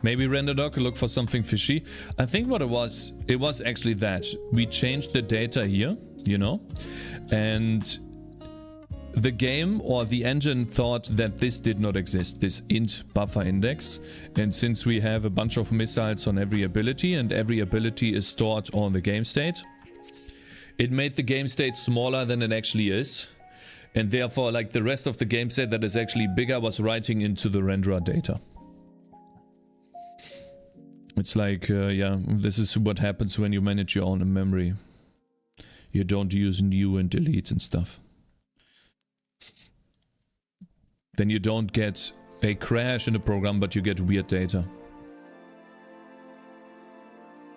Maybe render doc, look for something fishy. I think what it was actually that. We changed the data here, you know? And the game or the engine thought that this did not exist, this int buffer index. And since we have a bunch of missiles on every ability and every ability is stored on the game state, it made the game state smaller than it actually is. And therefore, like the rest of the game state that is actually bigger was writing into the renderer data. It's like, yeah, this is what happens when you manage your own memory. You don't use new and delete and stuff. Then you don't get a crash in the program, but you get weird data.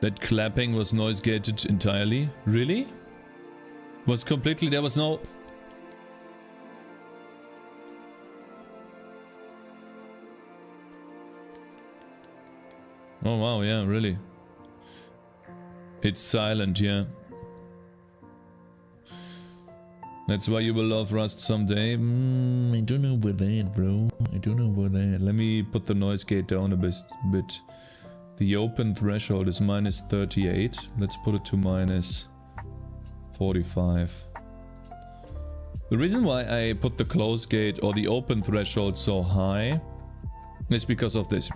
That clapping was noise gated entirely? Really? Was completely, there was no... Oh wow, yeah, really. It's silent, yeah. That's why you will love Rust someday. I don't know about that, bro. I don't know about that. Let me put the noise gate down a bit. The open threshold is minus 38. Let's put it to minus 45. The reason why I put the close gate or the open threshold so high is because of this.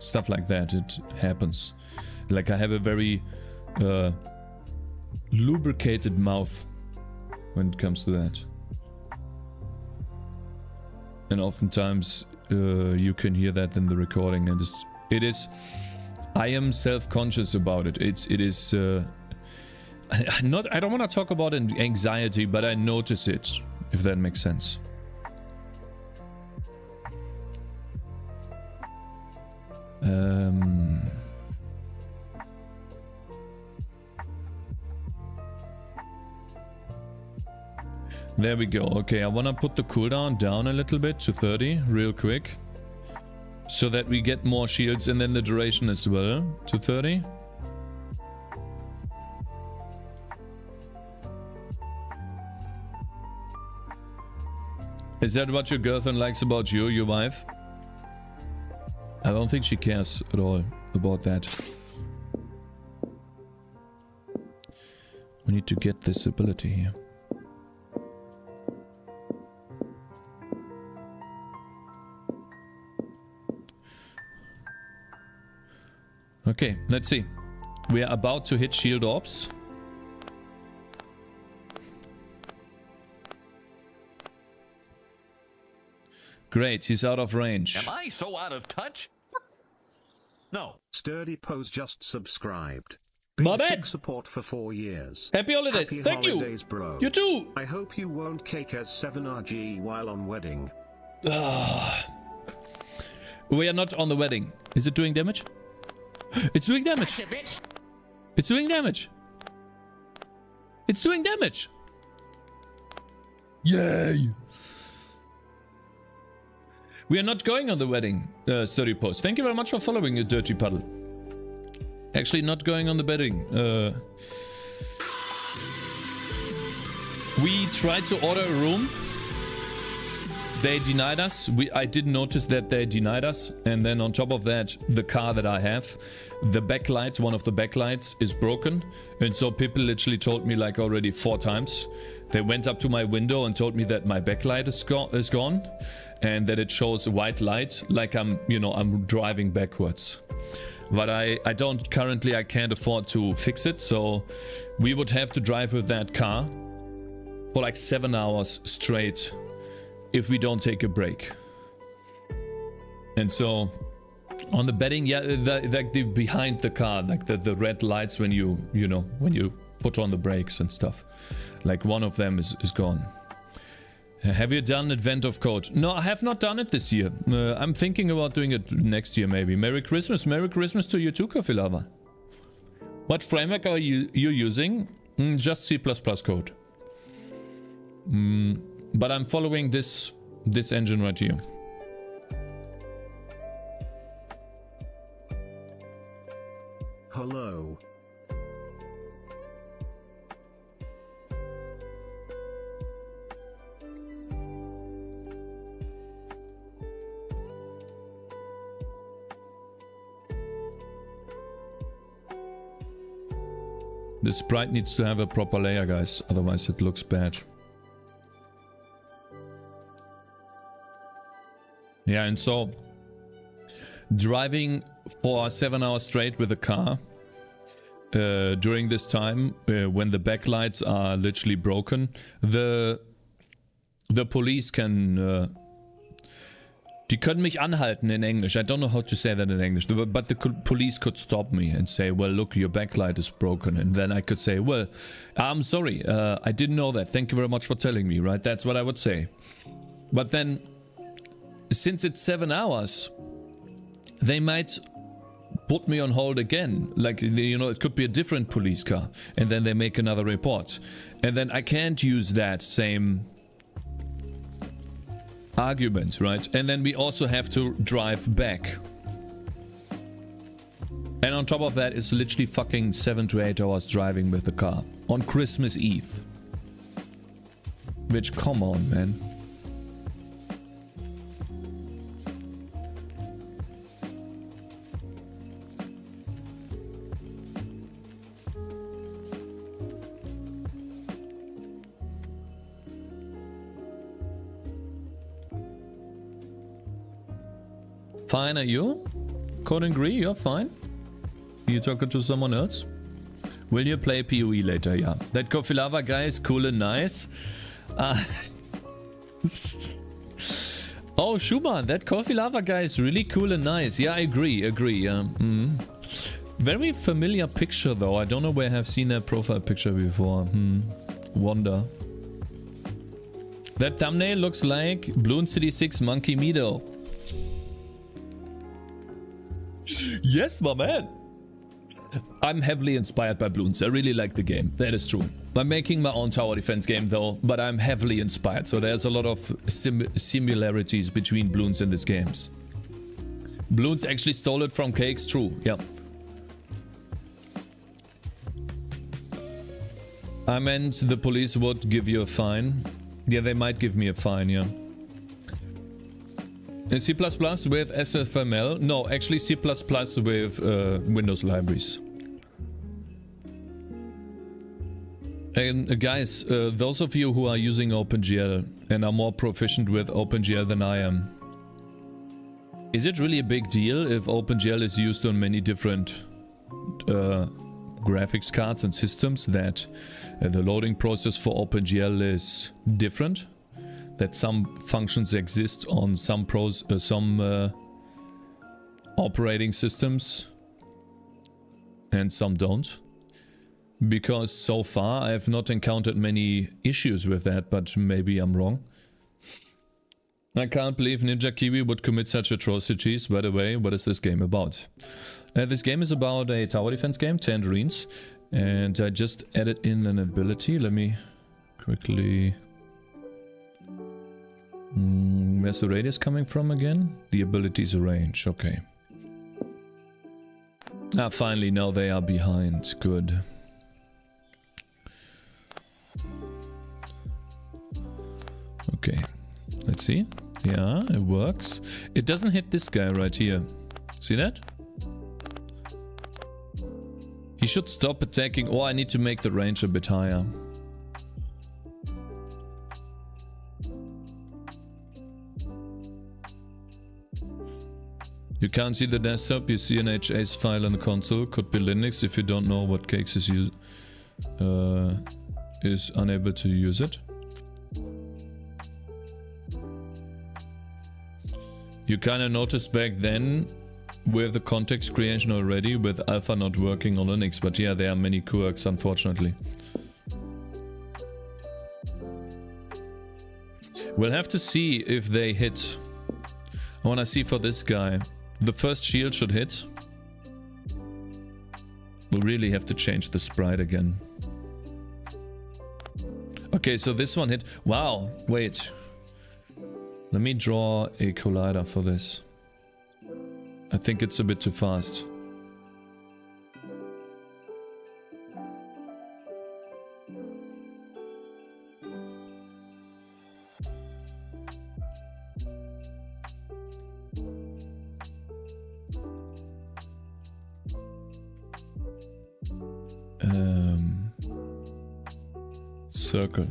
Stuff like that, it happens. Like I have a very lubricated mouth when it comes to that. And oftentimes you can hear that in the recording, and it is I am self-conscious about it. It is not, I don't want to talk about anxiety, but I notice it, if that makes sense. There we go. Okay, I want to put the cooldown down a little bit to 30 real quick, so that we get more shields, and then the duration as well to 30. Is that what your girlfriend likes about you, your wife? I don't think she cares at all about that. We need to get this ability here. Okay, let's see. We are about to hit shield orbs. Great, he's out of range. Am I so out of touch? No. Sturdy Pose just subscribed. My Big bad. support for 4 years. Happy holidays. Happy Thank holidays, you. bro. You too. I hope you won't Cakez 7RG while on wedding. We are not on the wedding. Is it doing damage? It's doing damage. It's doing damage. It's doing damage. Yay. We are not going on the wedding, Sturdy Post. Thank you very much for following, you dirty puddle. Actually, not going on the wedding. We tried to order a room. They denied us. I did notice that they denied us. And then on top of that, the car that I have, the backlight, one of the backlights is broken. And so people literally told me like already 4 times. They went up to my window and told me that my backlight is gone. And that it shows a white light like I'm driving backwards. But I can't afford to fix it. So we would have to drive with that car for like 7 hours straight if we don't take a break. And so on the bedding, yeah, like the behind the car, like the red lights when you put on the brakes and stuff, like one of them is gone. Have you done Advent of Code? No, I have not done it this year. I'm thinking about doing it next year maybe. Merry Christmas to you too, Coffee Lover. What framework are you using? Just C++ code. But I'm following this engine right here. Hello. The sprite needs to have a proper layer, guys, otherwise it looks bad. Yeah, and so driving for 7 hours straight with a car during this time when the backlights are literally broken, the police can die können mich anhalten in English. I don't know how to say that in English, but the police could stop me and say, well, look, your backlight is broken. And then I could say, well, I'm sorry, I didn't know that. Thank you very much for telling me, right? That's what I would say. But then, since it's 7 hours, they might put me on hold again. Like, you know, it could be a different police car. And then they make another report. And then I can't use that same argument, right? And then we also have to drive back. And on top of that, it's literally fucking 7 to 8 hours driving with the car on Christmas Eve. Which, come on, man. Fine, are you? Code and agree, you're fine. You talking to someone else? Will you play PoE later? Yeah. That Coffee Lava guy is cool and nice. Oh, Schumann, that Coffee Lava guy is really cool and nice. Yeah, I agree. Very familiar picture though. I don't know where I have seen that profile picture before. Wonder. That thumbnail looks like Bloon City 6 Monkey Meadow. Yes, my man. I'm heavily inspired by Bloons. I really like the game. That is true. I'm making my own tower defense game though, but I'm heavily inspired. So there's a lot of similarities between Bloons and these games. Bloons actually stole it from Cakez. True. Yeah. I meant the police would give you a fine. Yeah, they might give me a fine, yeah. C++ with SFML? No, actually C++ with Windows libraries. And guys, those of you who are using OpenGL and are more proficient with OpenGL than I am, is it really a big deal if OpenGL is used on many different graphics cards and systems that the loading process for OpenGL is different? That some functions exist on some operating systems and some don't? Because so far I have not encountered many issues with that, but maybe I'm wrong. I can't believe Ninja Kiwi would commit such atrocities. By the way, what is this game about? This game is about a tower defense game, Tangerines, and I just added in an ability. Let me quickly... where's the radius coming from again? The abilities range, okay. Ah, finally, now they are behind. Good. Okay, let's see. Yeah, it works. It doesn't hit this guy right here. See that? He should stop attacking. Oh, I need to make the range a bit higher. You can't see the desktop, you see an HAs file on the console. Could be Linux if you don't know what Cakez is unable to use it. You kinda noticed back then with the context creation already, with Alpha not working on Linux, but yeah, there are many quirks unfortunately. We'll have to see if they hit. I wanna see for this guy. The first shield should hit. We'll really have to change the sprite again. Okay, so this one hit. Wow, wait. Let me draw a collider for this. I think it's a bit too fast. Circle.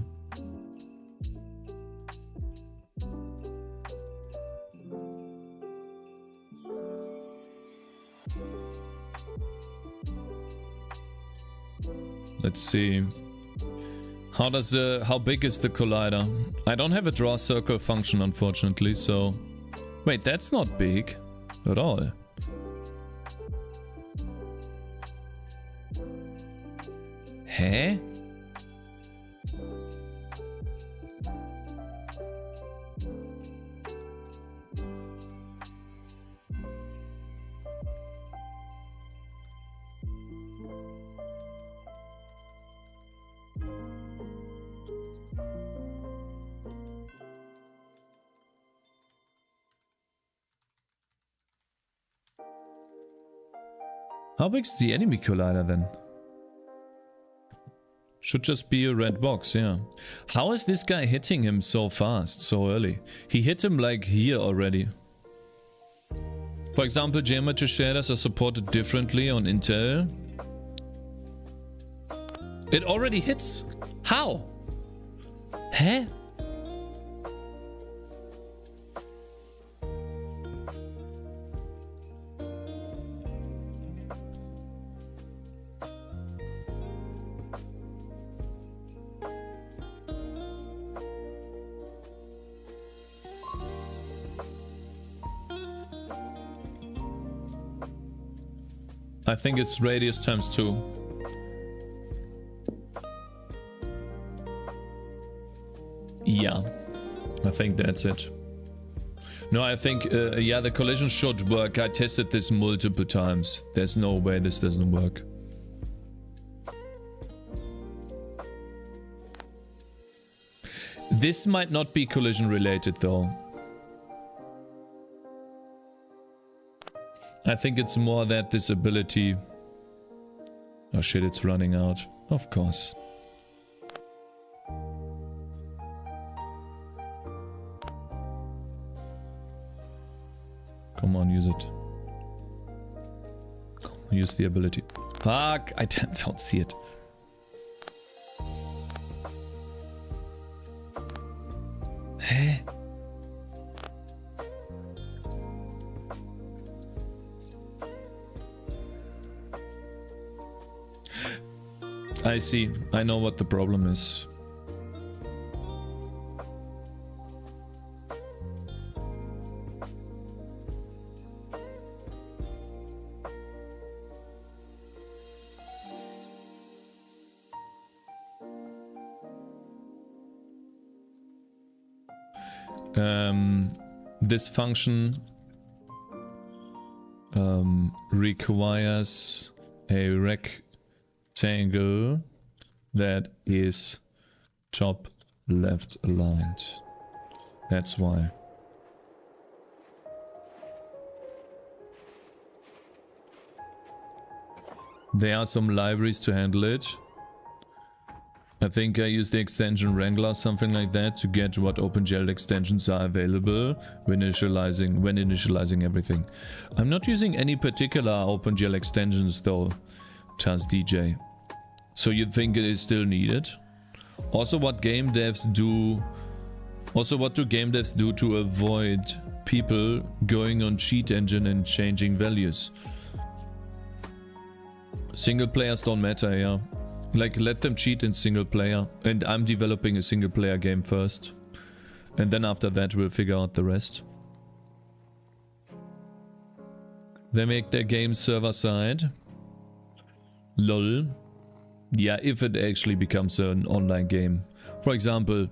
Let's see. How big is the collider? I don't have a draw circle function, unfortunately, so... Wait, that's not big at all. Huh? How big's the enemy collider then? Should just be a red box, yeah. How is this guy hitting him so fast, so early? He hit him like here already. For example, geometry shaders are supported differently on Intel. It already hits. How? Huh? I think it's radius times 2. Yeah, I think that's it. No, I think, yeah, the collision should work. I tested this multiple times. There's no way this doesn't work. This might not be collision related though. I think it's more that this ability... Oh shit, it's running out. Of course. Come on, use it. Use the ability. Fuck, I don't see it. Hä? I see. I know what the problem is. This function requires a rectangle that is top left aligned. That's why. There are some libraries to handle it. I think I use the extension Wrangler, something like that, to get what OpenGL extensions are available when initializing everything. I'm not using any particular OpenGL extensions though, TazDJ. So you think it is still needed? Also, what do game devs do to avoid people going on cheat engine and changing values? Single players don't matter, yeah. Like, let them cheat in single player, and I'm developing a single player game first, and then after that we'll figure out the rest. They make their game server side. LOL. Yeah, if it actually becomes an online game. For example,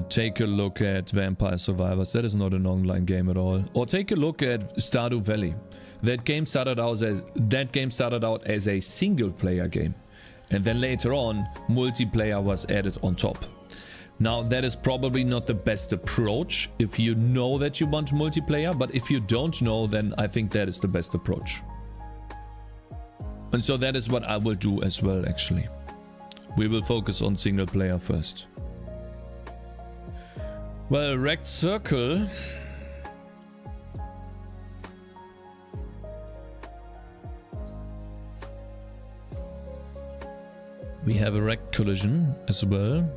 take a look at Vampire Survivors. That is not an online game at all. Or take a look at Stardew Valley. that game started out as a single player game, and then later on multiplayer was added on top. Now that is probably not the best approach if you know that you want multiplayer, but if you don't know, then I think that is the best approach. And so that is what I will do as well, actually. We will focus on single player first. Well, Wrecked Circle. We have a wrecked collision as well.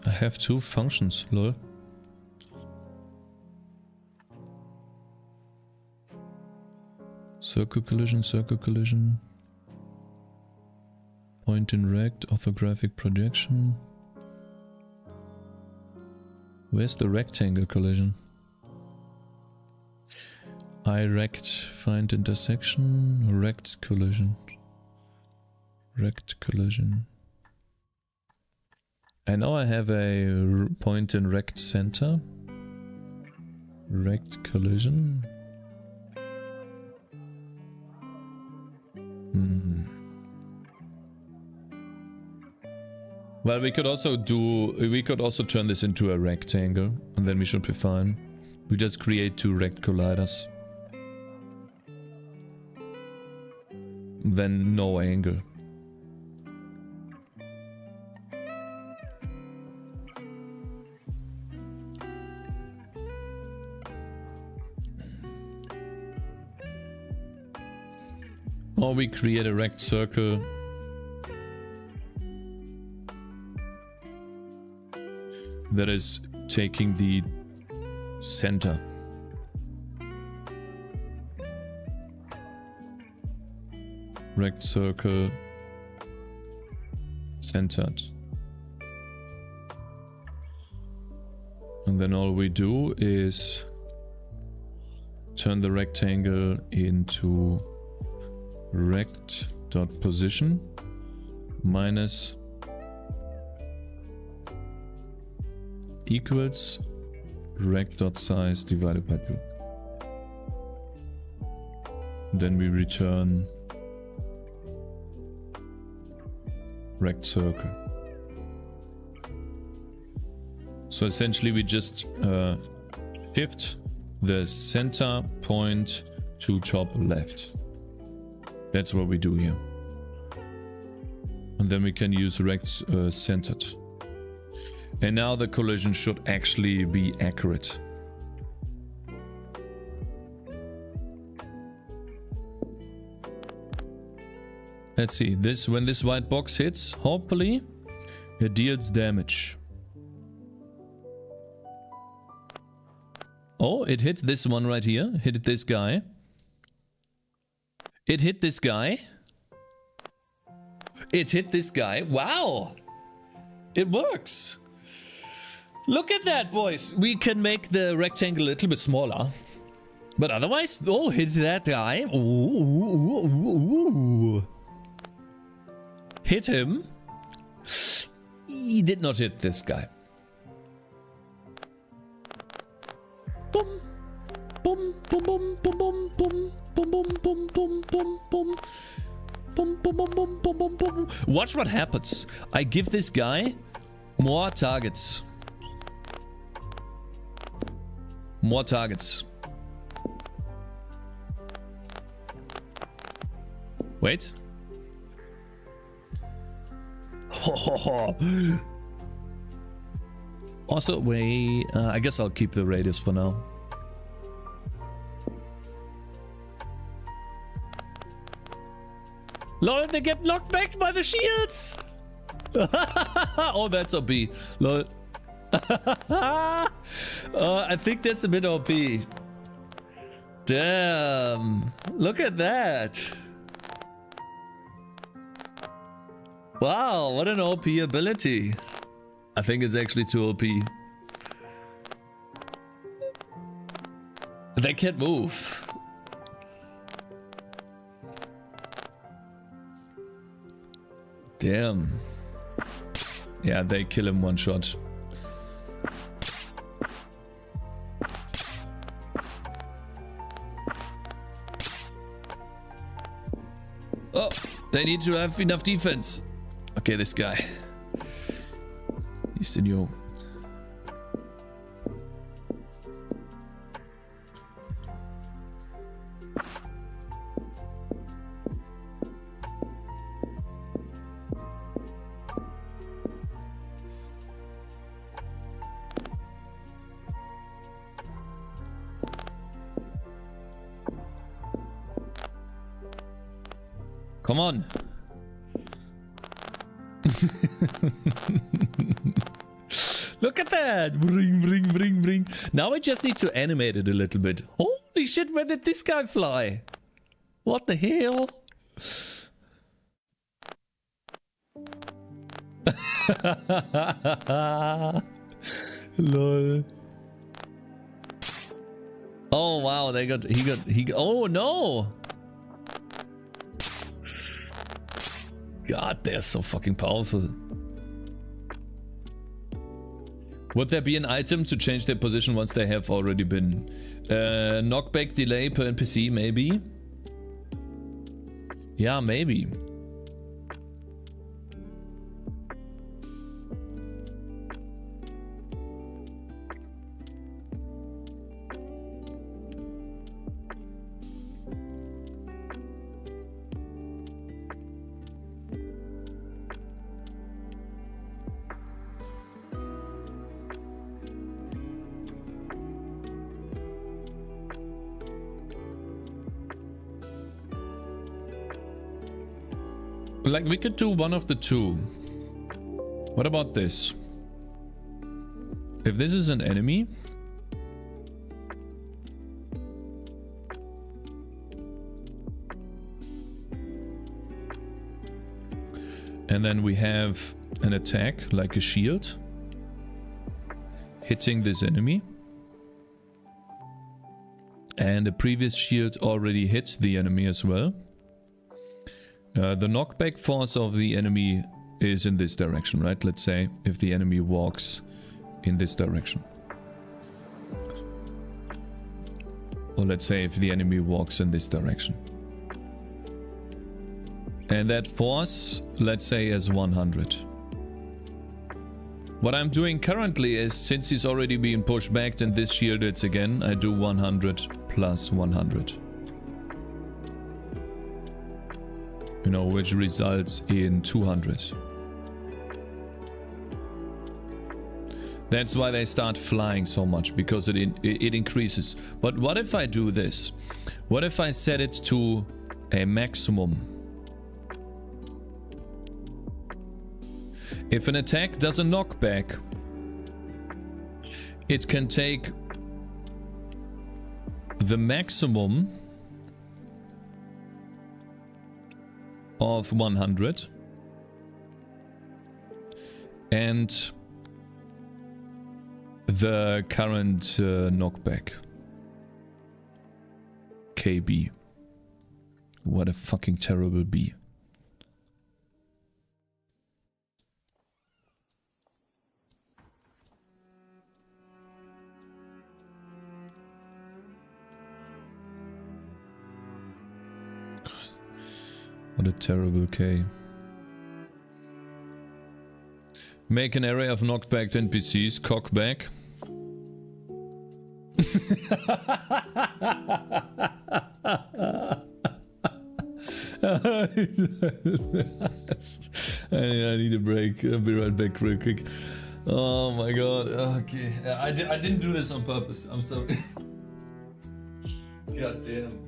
I have two functions, lol. Circle collision. Point in rect, orthographic projection. Where's the rectangle collision? I rect, find intersection, rect collision. Rect collision. I know I have a point in rect center. Rect collision. Well, we could also turn this into a rectangle, and then we should be fine. We just create two rect colliders. Then no angle. Or we create a rect circle. That is taking the center. Rect circle centered. And then all we do is turn the rectangle into rect.position minus equals rect.size divided by 2. Then we return rect circle. So essentially we just shift the center point to top left. That's what we do here. And then we can use rect centered. And now the collision should actually be accurate. Let's see, when this white box hits, hopefully it deals damage. Oh, it hit this one right here. Hit this guy. It hit this guy. It hit this guy. Wow! It works! Look at that, boys! We can make the rectangle a little bit smaller. But otherwise, oh, hit that guy. Ooh. Hit him. He did not hit this guy. Boom. Boom, boom, boom, boom, boom, boom. Boom, boom, boom, boom, boom, boom. Boom, boom, boom, boom, boom, boom, boom. Watch what happens. I give this guy more targets. More targets. Wait. Also, wait. I guess I'll keep the radius for now. Lol, they get knocked back by the shields! Oh, that's OP. Lol. I think that's a bit OP. Damn. Look at that. Wow, what an OP ability. I think it's actually too OP. They can't move. Damn. Yeah, they kill him one shot. Oh, they need to have enough defense. Okay, this guy. He's the new. Come on. Look at that. Bring, bring, bring, bring. Now I just need to animate it a little bit. Holy shit, where did this guy fly? What the hell? Lol. Oh wow, he oh no. God, they're so fucking powerful. Would there be an item to change their position once they have already been? Knockback delay per NPC, maybe? Yeah, maybe. Like, we could do one of the two. What about this? If this is an enemy... and then we have an attack, like a shield, hitting this enemy. And the previous shield already hit the enemy as well. The knockback force of the enemy is in this direction, right? Let's say if the enemy walks in this direction. Or let's say if the enemy walks in this direction. And that force, let's say, is 100. What I'm doing currently is, since he's already being pushed back and this shield hits again, I do 100 plus 100. You know, which results in 200. That's why they start flying so much, because it increases. But what if I do this? What if I set it to a maximum? If an attack does a knockback, it can take the maximum of 100 and the current knockback KB. What a fucking terrible B. What a terrible K. Make an array of knockback NPCs, cock back. I need a break. I'll be right back real quick. Oh my god. Okay. I didn't do this on purpose. I'm sorry. God damn.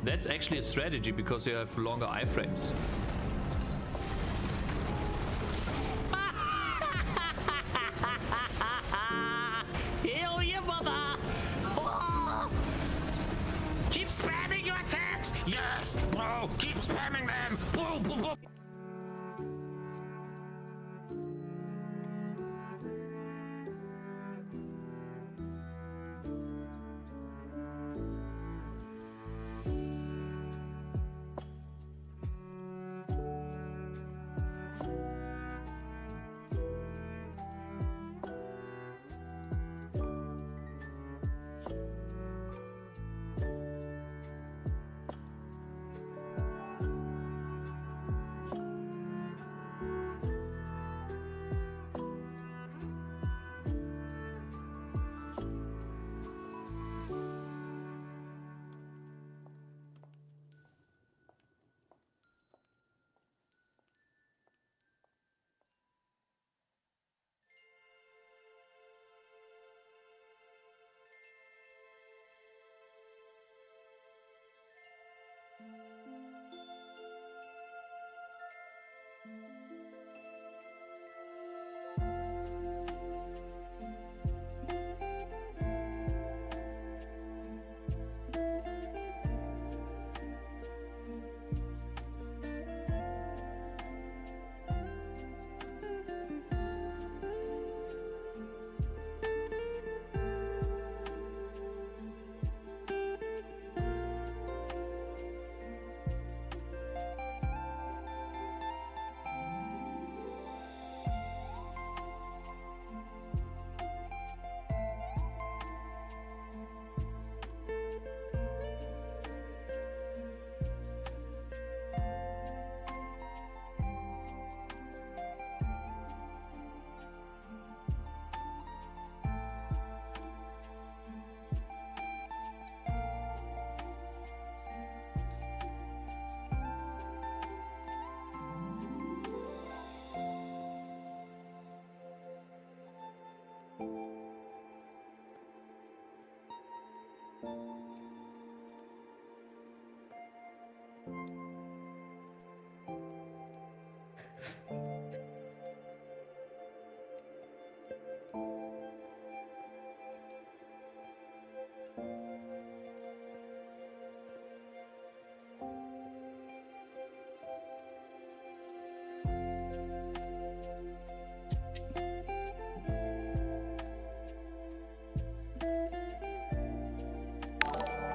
That's actually a strategy because you have longer iframes. Heal your mother! Oh! Keep spamming your attacks! Yes, bro! Keep spamming them! Boom, boom, boom!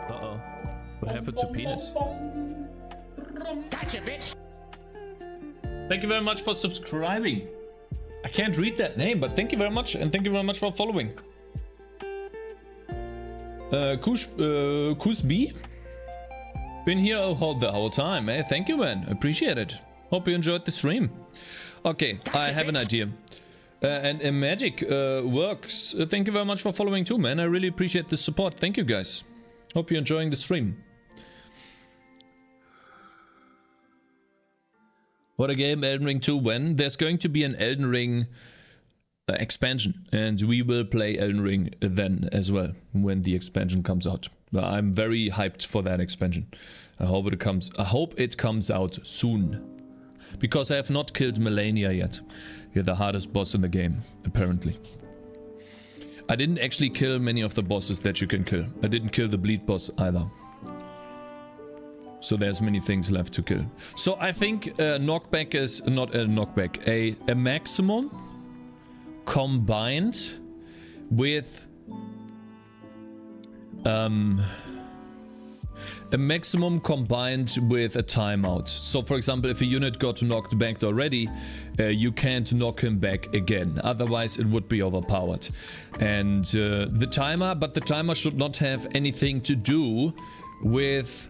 Uh-oh. What happened to penis? Gotcha, bitch. Thank you very much for subscribing. I can't read that name, but thank you very much, and thank you very much for following. Kus B? Been here the whole time, eh? Thank you, man. Appreciate it. Hope you enjoyed the stream. Okay, I have an idea. And Magic works. Thank you very much for following too, man. I really appreciate the support. Thank you, guys. Hope you're enjoying the stream. What a game, Elden Ring 2. When? There's going to be an Elden Ring expansion, and we will play Elden Ring then as well when the expansion comes out. I'm very hyped for that expansion. I hope it comes out soon, because I have not killed Melania yet. You're the hardest boss in the game, apparently. I didn't actually kill many of the bosses that you can kill. I didn't kill the bleed boss either. So there's many things left to kill. So I think knockback is not a knockback, a maximum combined with a timeout. So for example, if a unit got knocked back already, you can't knock him back again. Otherwise it would be overpowered. And the timer should not have anything to do with...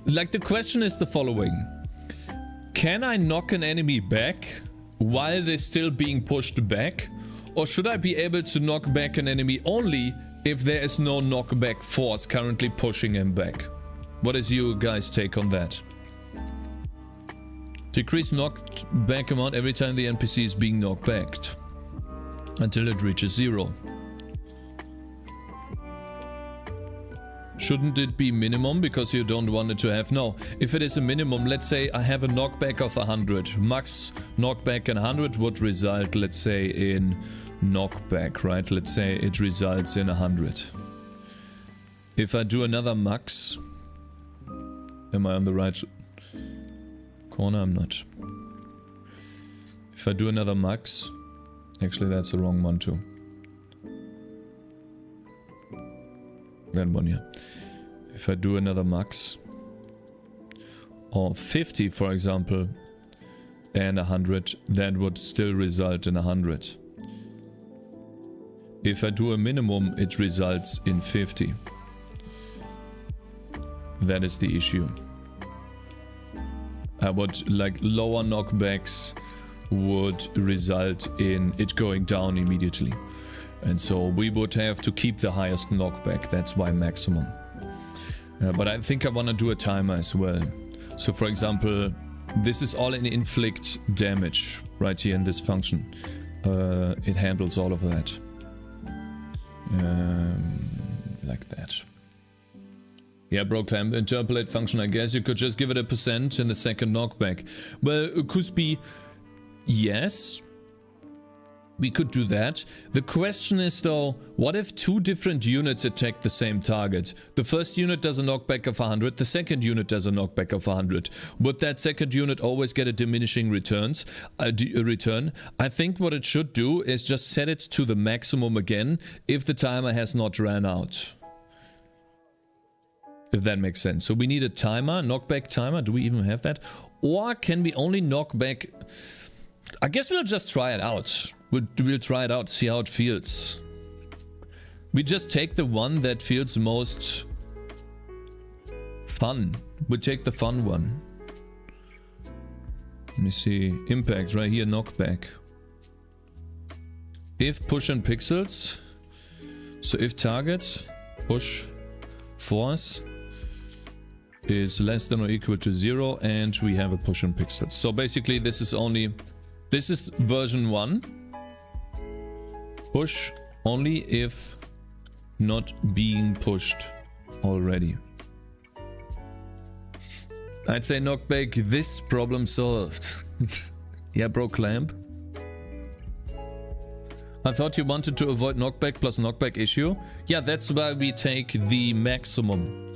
Like, the question is the following. Can I knock an enemy back while they're still being pushed back? Or should I be able to knock back an enemy only if there is no knockback force currently pushing him back? What is your guys' take on that? Decrease knocked back amount every time the NPC is being knocked back until it reaches 0. Shouldn't it be minimum because you don't want it to have? No, if it is a minimum, let's say I have a knockback of 100. Max knockback in 100 would result, let's say, in knockback, right? Let's say it results in 100. If I do another max... Am I on the right corner? I'm not. If I do another max... Actually, that's the wrong one too. That one, yeah. If I do another max or 50, for example, and 100, that would still result in 100. If I do a minimum, it results in 50. That is the issue. I would, like, lower knockbacks would result in it going down immediately. And so we would have to keep the highest knockback. That's why maximum. But I think I want to do a timer as well. So for example, this is all in inflict damage right here in this function. It handles all of that. Like that. Yeah, bro, clamp interpolate function. I guess you could just give it a % in the second knockback. Well, it could be... Yes. We could do that. The question is though, what if 2 different units attack the same target? The first unit does a knockback of 100, the second unit does a knockback of 100. Would that second unit always get a diminishing return? I think what it should do is just set it to the maximum again if the timer has not ran out. If that makes sense. So we need a timer, knockback timer. Do we even have that? Or can we only knock back... I guess we'll just try it out. We'll try it out, see how it feels. We just take the one that feels most fun. We take the fun one. Let me see. Impact right here, knockback. If push and pixels. So if target, push, force is less than or equal to 0 and we have a push and pixels. So basically this is only... This is version 1. Push only if not being pushed already. I'd say knockback, this problem solved. Yeah, bro, clamp. I thought you wanted to avoid knockback plus knockback issue. Yeah, that's why we take the maximum.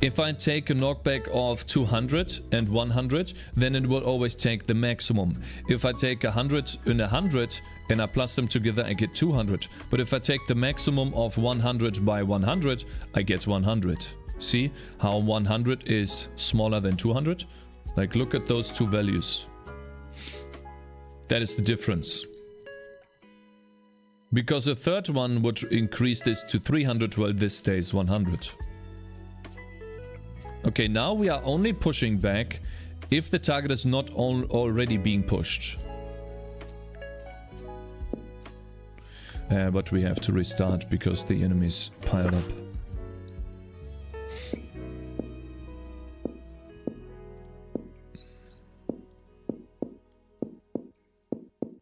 If I take a knockback of 200 and 100, then it will always take the maximum. If I take 100 and 100 and I plus them together, I get 200. But if I take the maximum of 100 by 100, I get 100. See how 100 is smaller than 200? Like, look at those two values. That is the difference. Because the third one would increase this to 300 while this stays 100. Okay, now we are only pushing back if the target is not already being pushed. But we have to restart because the enemies piled up.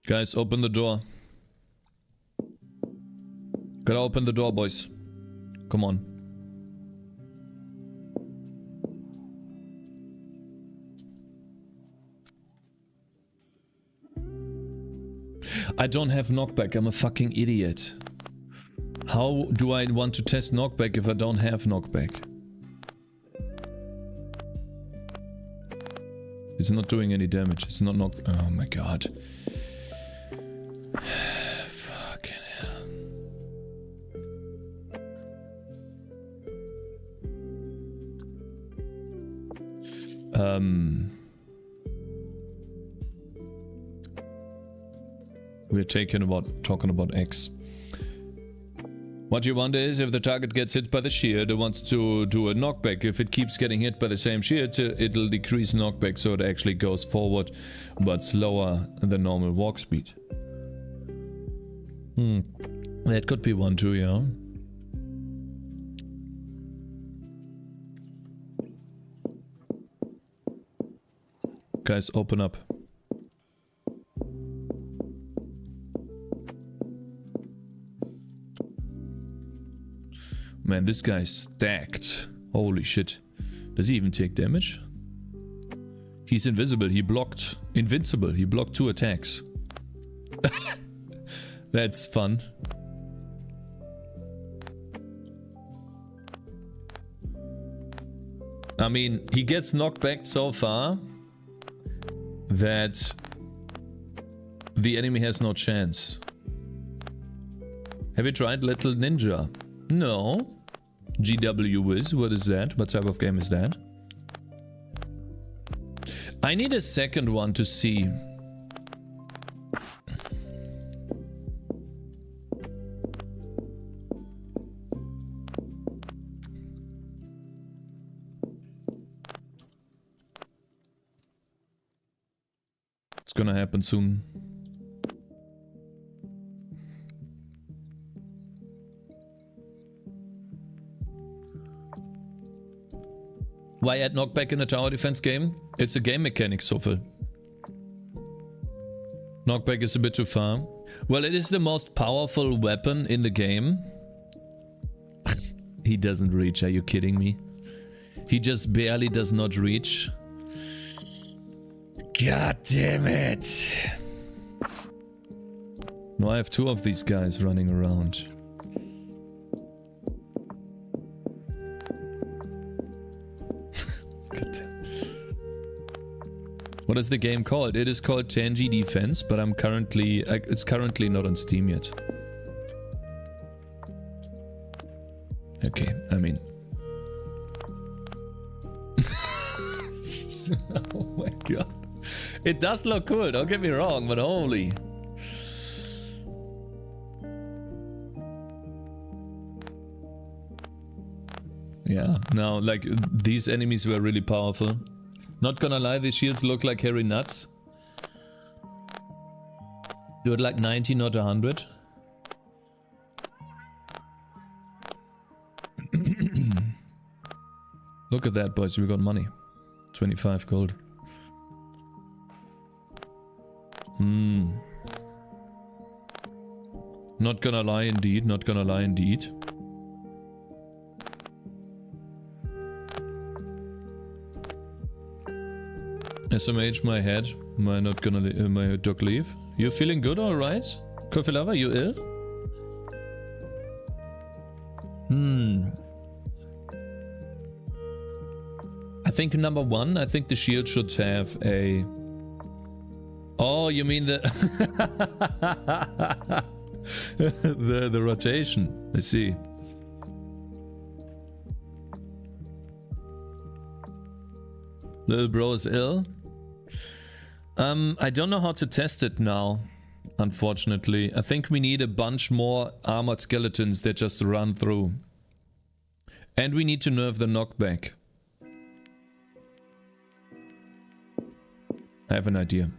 Guys, open the door. Gotta open the door, boys. Come on. I don't have knockback, I'm a fucking idiot. How do I want to test knockback if I don't have knockback? It's not doing any damage, it's not knock... Oh my god. Fucking hell. We're talking about X. What you wonder is if the target gets hit by the shield, it wants to do a knockback. If it keeps getting hit by the same shield, it'll decrease knockback so it actually goes forward, but slower than normal walk speed. That could be one too, yeah. Guys, open up. Man, this guy's stacked. Holy shit. Does he even take damage? He's invisible. He blocked. Invincible. He blocked 2 attacks. That's fun. I mean, he gets knocked back so far that the enemy has no chance. Have you tried Little Ninja? No. GW Wiz, what is that? What type of game is that? I need a second one to see. It's gonna happen soon. Why add knockback in a tower defense game? It's a game mechanic, Sophie. Knockback is a bit too far. Well, it is the most powerful weapon in the game. He doesn't reach, are you kidding me? He just barely does not reach. God damn it. Now I have 2 of these guys running around. God damn. What is the game called? It is called Tangy Defense, but it's currently not on Steam yet. Okay, I mean... Oh my god. It does look cool, don't get me wrong, but holy... Yeah, now, like, these enemies were really powerful. Not gonna lie, these shields look like hairy nuts. Do it like 90, not 100. Look at that, boys, we got money. 25 gold. Not gonna lie indeed, not gonna lie indeed. SMH my head. Am I not gonna my dog leave? You feeling good, alright? Coffee lover, you ill? I think number 1, I think the shield should have a... Oh, you mean the... the rotation. I see. Little bro is ill. I don't know how to test it now, unfortunately. I think we need a bunch more armored skeletons that just run through. And we need to nerf the knockback. I have an idea.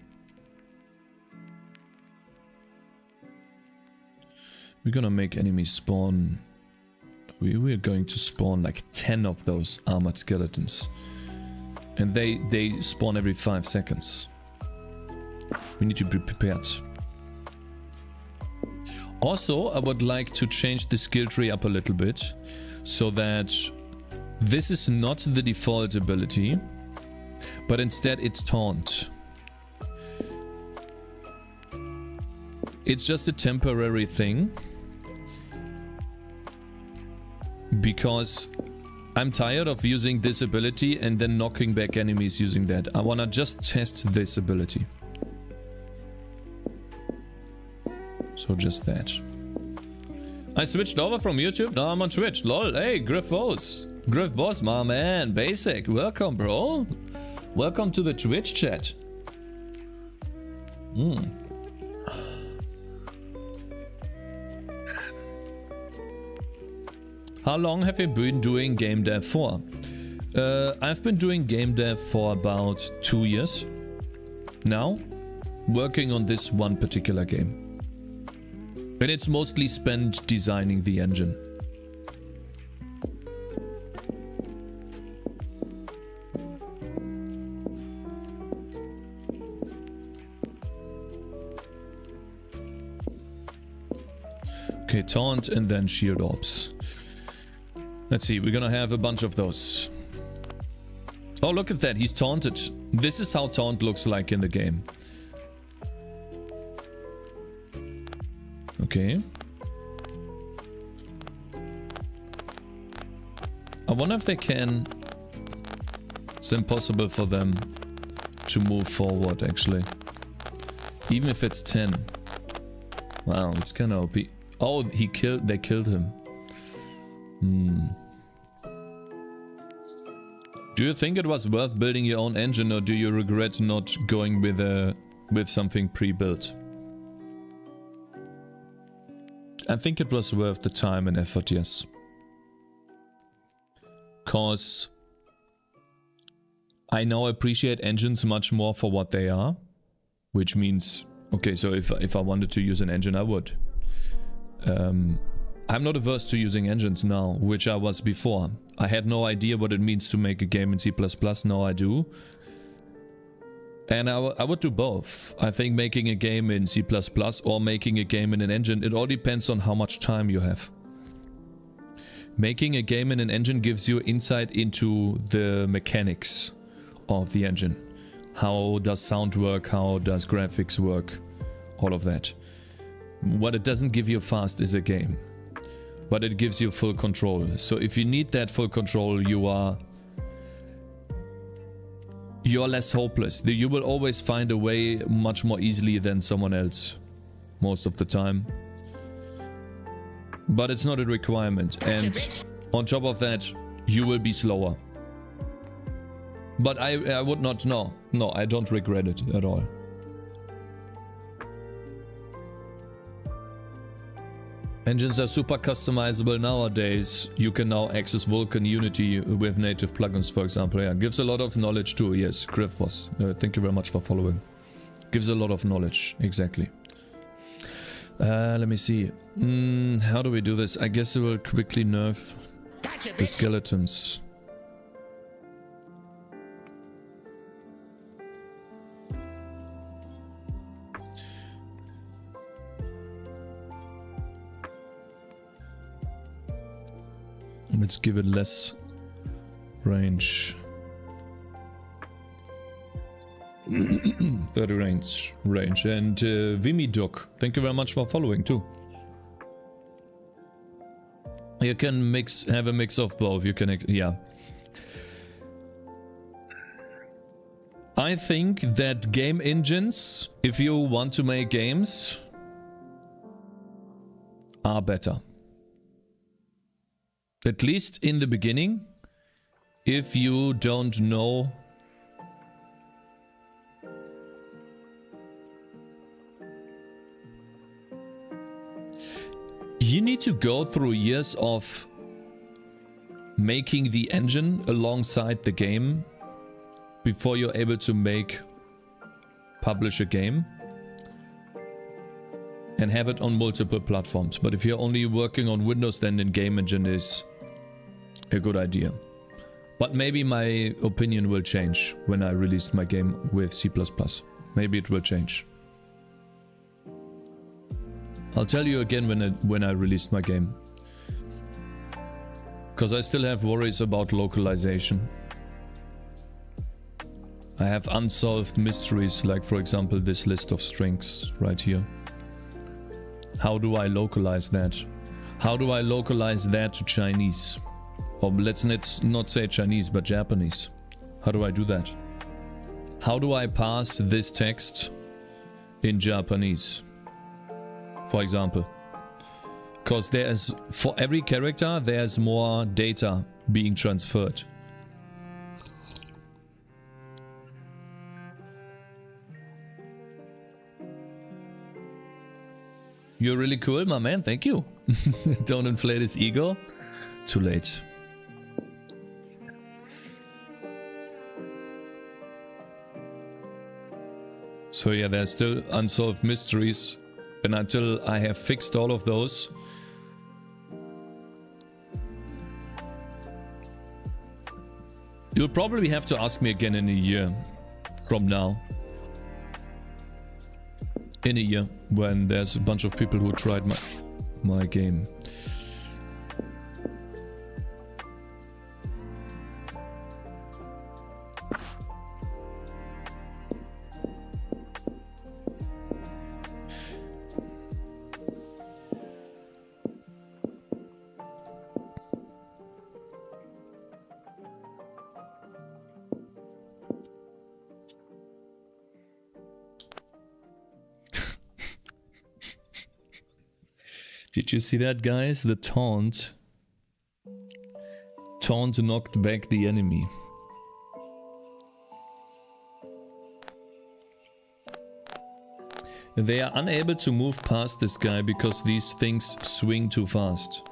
We're gonna make enemies spawn. We're going to spawn like 10 of those armored skeletons. And they spawn every 5 seconds. We need to be prepared. Also, I would like to change the skill tree up a little bit, so that this is not the default ability, but instead it's taunt. It's just a temporary thing, because I'm tired of using this ability and then knocking back enemies using that. I wanna just test this ability. So just that. I switched over from YouTube, now I'm on Twitch. Lol, hey, Griff Boss, my man, Basic, welcome bro. Welcome to the Twitch chat. How long have you been doing game dev for? I've been doing game dev for about 2 years now, working on this one particular game. And it's mostly spent designing the engine. Okay, taunt and then shield orbs. Let's see, we're gonna have a bunch of those. Oh, look at that, he's taunted. This is how taunt looks like in the game. Okay. I wonder if they can... It's impossible for them to move forward, actually. Even if it's 10. Wow, it's kind of OP. Oh, they killed him. Do you think it was worth building your own engine, or do you regret not going with something pre-built? I think it was worth the time and effort, yes. Cause I now appreciate engines much more for what they are. Which means, okay, so if I wanted to use an engine, I would. I'm not averse to using engines now, which I was before. I had no idea what it means to make a game in C++, now I do. And I would do both. I think making a game in C++ or making a game in an engine, it all depends on how much time you have. Making a game in an engine gives you insight into the mechanics of the engine. How does sound work? How does graphics work? All of that. What it doesn't give you fast is a game. But it gives you full control. So if you need that full control, you're less hopeless. You will always find a way much more easily than someone else. Most of the time. But it's not a requirement. And on top of that, you will be slower. But I would not know. No, I don't regret it at all. Engines are super customizable nowadays. You can now access Vulkan Unity with native plugins, for example. Yeah, gives a lot of knowledge too. Yes, Griff was. Thank you very much for following. Gives a lot of knowledge, exactly. Let me see. How do we do this? I guess it will quickly nerf the skeletons. Let's give it less range. 30 range. And Vimidoc, thank you very much for following too. You can have a mix of both. You can, yeah. I think that game engines, if you want to make games, are better. At least in the beginning, if you don't know you need to go through years of making the engine alongside the game before you're able to publish a game and have it on multiple platforms. But if you're only working on Windows, then the game engine is a good idea. But maybe my opinion will change when I release my game with C++. Maybe it will change. I'll tell you again when I released my game. Because I still have worries about localization. I have unsolved mysteries, like for example this list of strings right here. How do I localize that? How do I localize that to Chinese? Or let's not say Chinese, but Japanese. How do I do that? How do I pass this text in Japanese? For example. Because for every character, there's more data being transferred. You're really cool, my man. Thank you. Don't inflate his ego. Too late. So yeah, there's still unsolved mysteries. And until I have fixed all of those, you'll probably have to ask me again in a year from now. In a year, when there's a bunch of people who tried my game. Did you see that, guys? The taunt. Taunt knocked back the enemy. They are unable to move past this guy because these things swing too fast.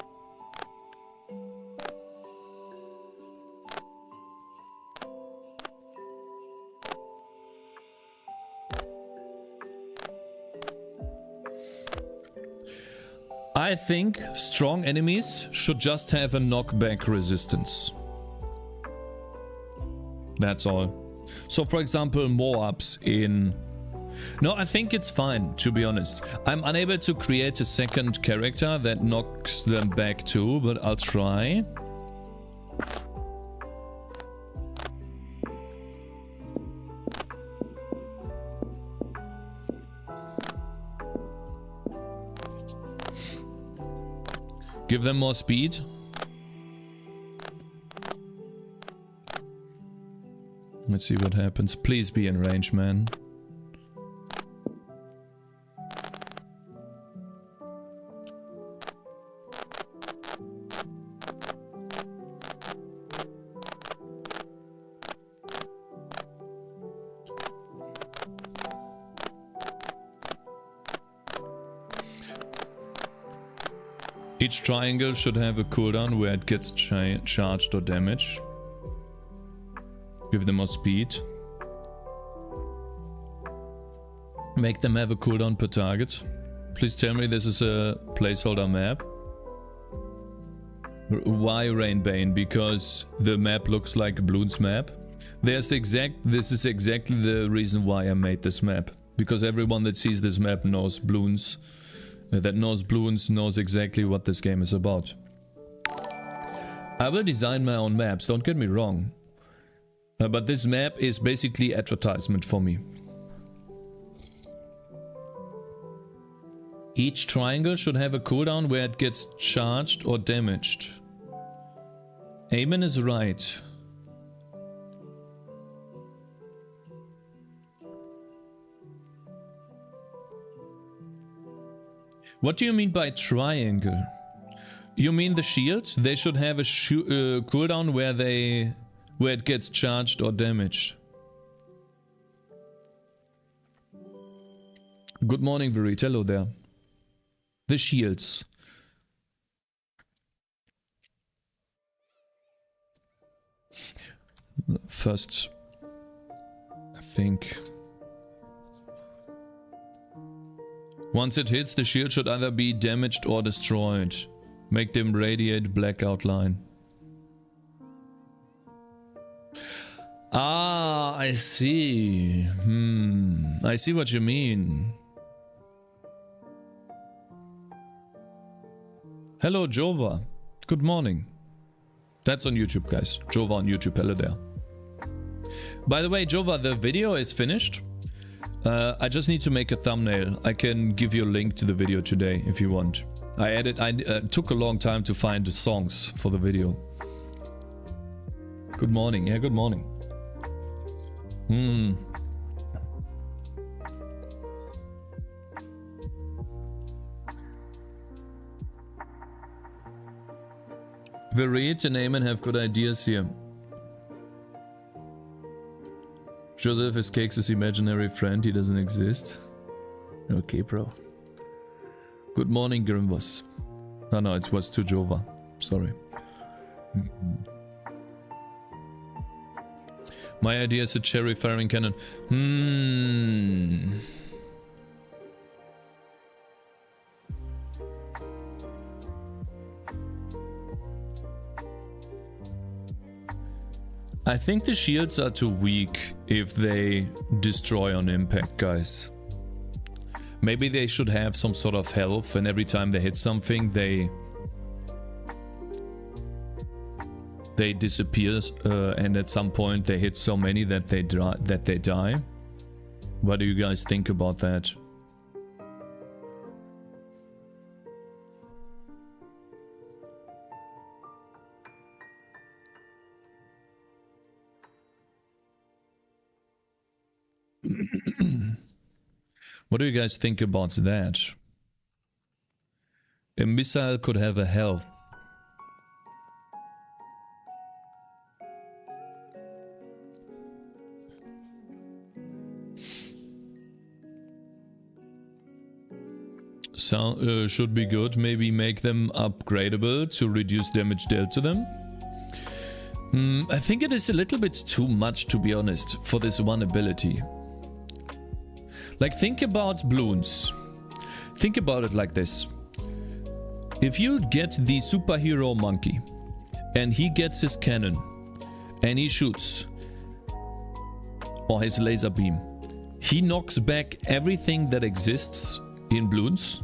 I think strong enemies should just have a knockback resistance. That's all. So for example, Moabs in No, I think it's fine, to be honest. I'm unable to create a second character that knocks them back too, but I'll try. Give them more speed. Let's see what happens. Please be in range, man. Each triangle should have a cooldown where it gets charged or damaged. Give them more speed. Make them have a cooldown per target. Please tell me this is a placeholder map. Why Rainbane? Because the map looks like Bloons map. This is exactly the reason why I made this map. Because everyone that sees this map knows Bloons. That knows Bloons knows exactly what this game is about. I will design my own maps, don't get me wrong. But this map is basically advertisement for me. Each triangle should have a cooldown where it gets charged or damaged. Eamon is right. What do you mean by triangle? You mean the shields? They should have a cooldown where it gets charged or damaged. Good morning, Verit. Hello there. The shields. First, I think. Once it hits, the shield should either be damaged or destroyed. Make them radiate black outline. Ah, I see. I see what you mean. Hello, Jova. Good morning. That's on YouTube, guys. Jova on YouTube. Hello there. By the way, Jova, the video is finished. I just need to make a thumbnail. I can give you a link to the video today if you want. I took a long time to find the songs for the video. Good morning. Yeah, good morning. Verit and Eamon have good ideas here. Joseph is Cakez' imaginary friend, he doesn't exist. Okay, bro. Good morning, Grimbus. No, it was to Jova. Sorry. My idea is a cherry firing cannon. I think the shields are too weak if they destroy on impact, guys. Maybe they should have some sort of health, and every time they hit something, they disappear, and at some point they hit so many that they die. What do you guys think about that? What do you guys think about that? A missile could have a health. So, should be good. Maybe make them upgradable to reduce damage dealt to them. I think it is a little bit too much, to be honest, for this one ability. Like, think about Bloons. Think about it like this. If you get the superhero monkey and he gets his cannon and he shoots, or his laser beam, He knocks back everything that exists in bloons.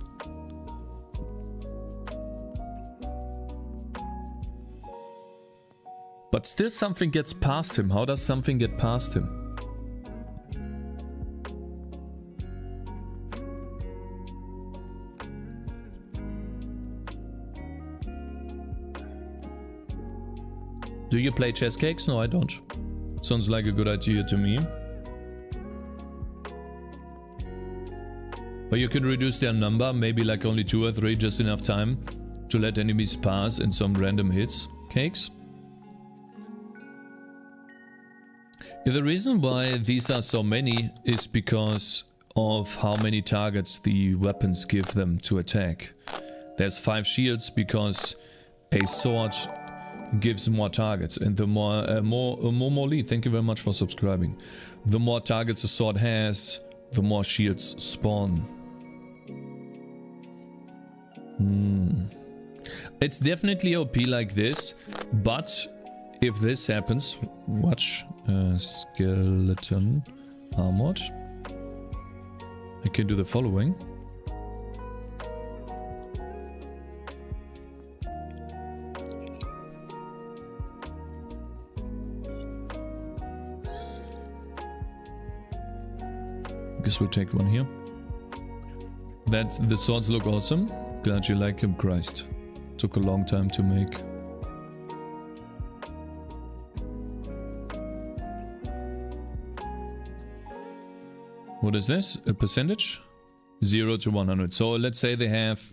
But still something gets past him. How does something get past him? Do you play chess, Cakes? No, I don't. Sounds like a good idea to me. But you can reduce their number, maybe like only 2 or 3, just enough time to let enemies pass and some random hits. Cakes? Yeah, the reason why these are so many is because of how many targets the weapons give them to attack. There's 5 shields because a sword gives more targets, and the more Lee, thank you very much for subscribing. The more targets a sword has, the more shields spawn. It's definitely OP like this, but if this happens, watch, skeleton armored. I can do the following. Guess we'll take one here. That the swords look awesome. Glad you like him, Christ. Took a long time to make. What is this? A percentage? 0 to 100. So let's say they have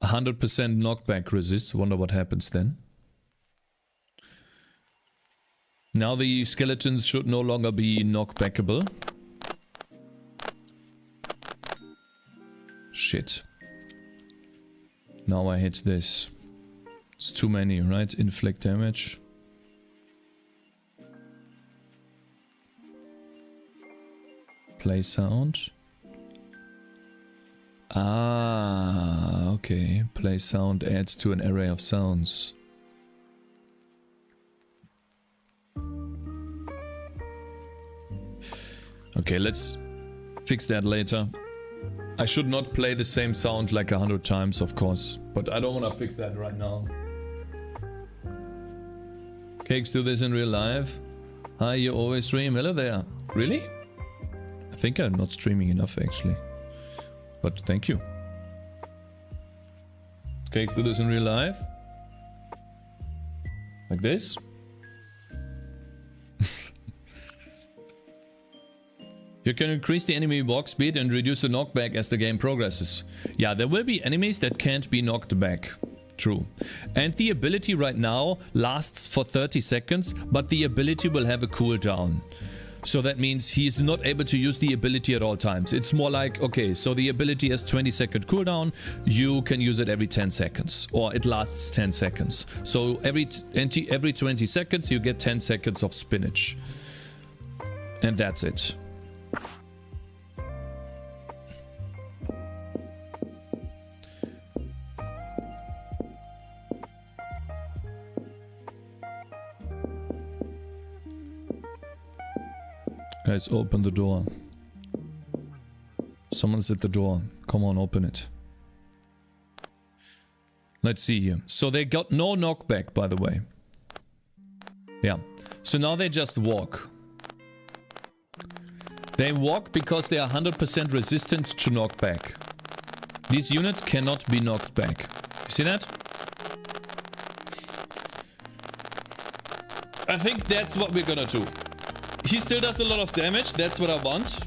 100% knockback resist. Wonder what happens then. Now the skeletons should no longer be knockbackable. Shit. Now I hit this. It's too many, right? Inflict damage. Play sound. Ah, okay. Play sound adds to an array of sounds. Okay, let's fix that later. I should not play the same sound like 100 times, of course, but I don't want to fix that right now. Cakes, do this in real life? Hi, you always stream. Hello there. Really? I think I'm not streaming enough, actually. But thank you. Cakes, do this in real life? Like this? You can increase the enemy walk speed and reduce the knockback as the game progresses. Yeah, there will be enemies that can't be knocked back. True. And the ability right now lasts for 30 seconds, but the ability will have a cooldown. So that means he's not able to use the ability at all times. It's more like, okay, so the ability has 20-second cooldown. You can use it every 10 seconds, or it lasts 10 seconds. So every 20 seconds you get 10 seconds of spinach. And that's it. Guys, open the door. Someone's at the door. Come on, open it. Let's see here. So they got no knockback, by the way. Yeah. So now they just walk. They walk because they are 100% resistant to knockback. These units cannot be knocked back. You see that? I think that's what we're gonna do. He still does a lot of damage, that's what I want.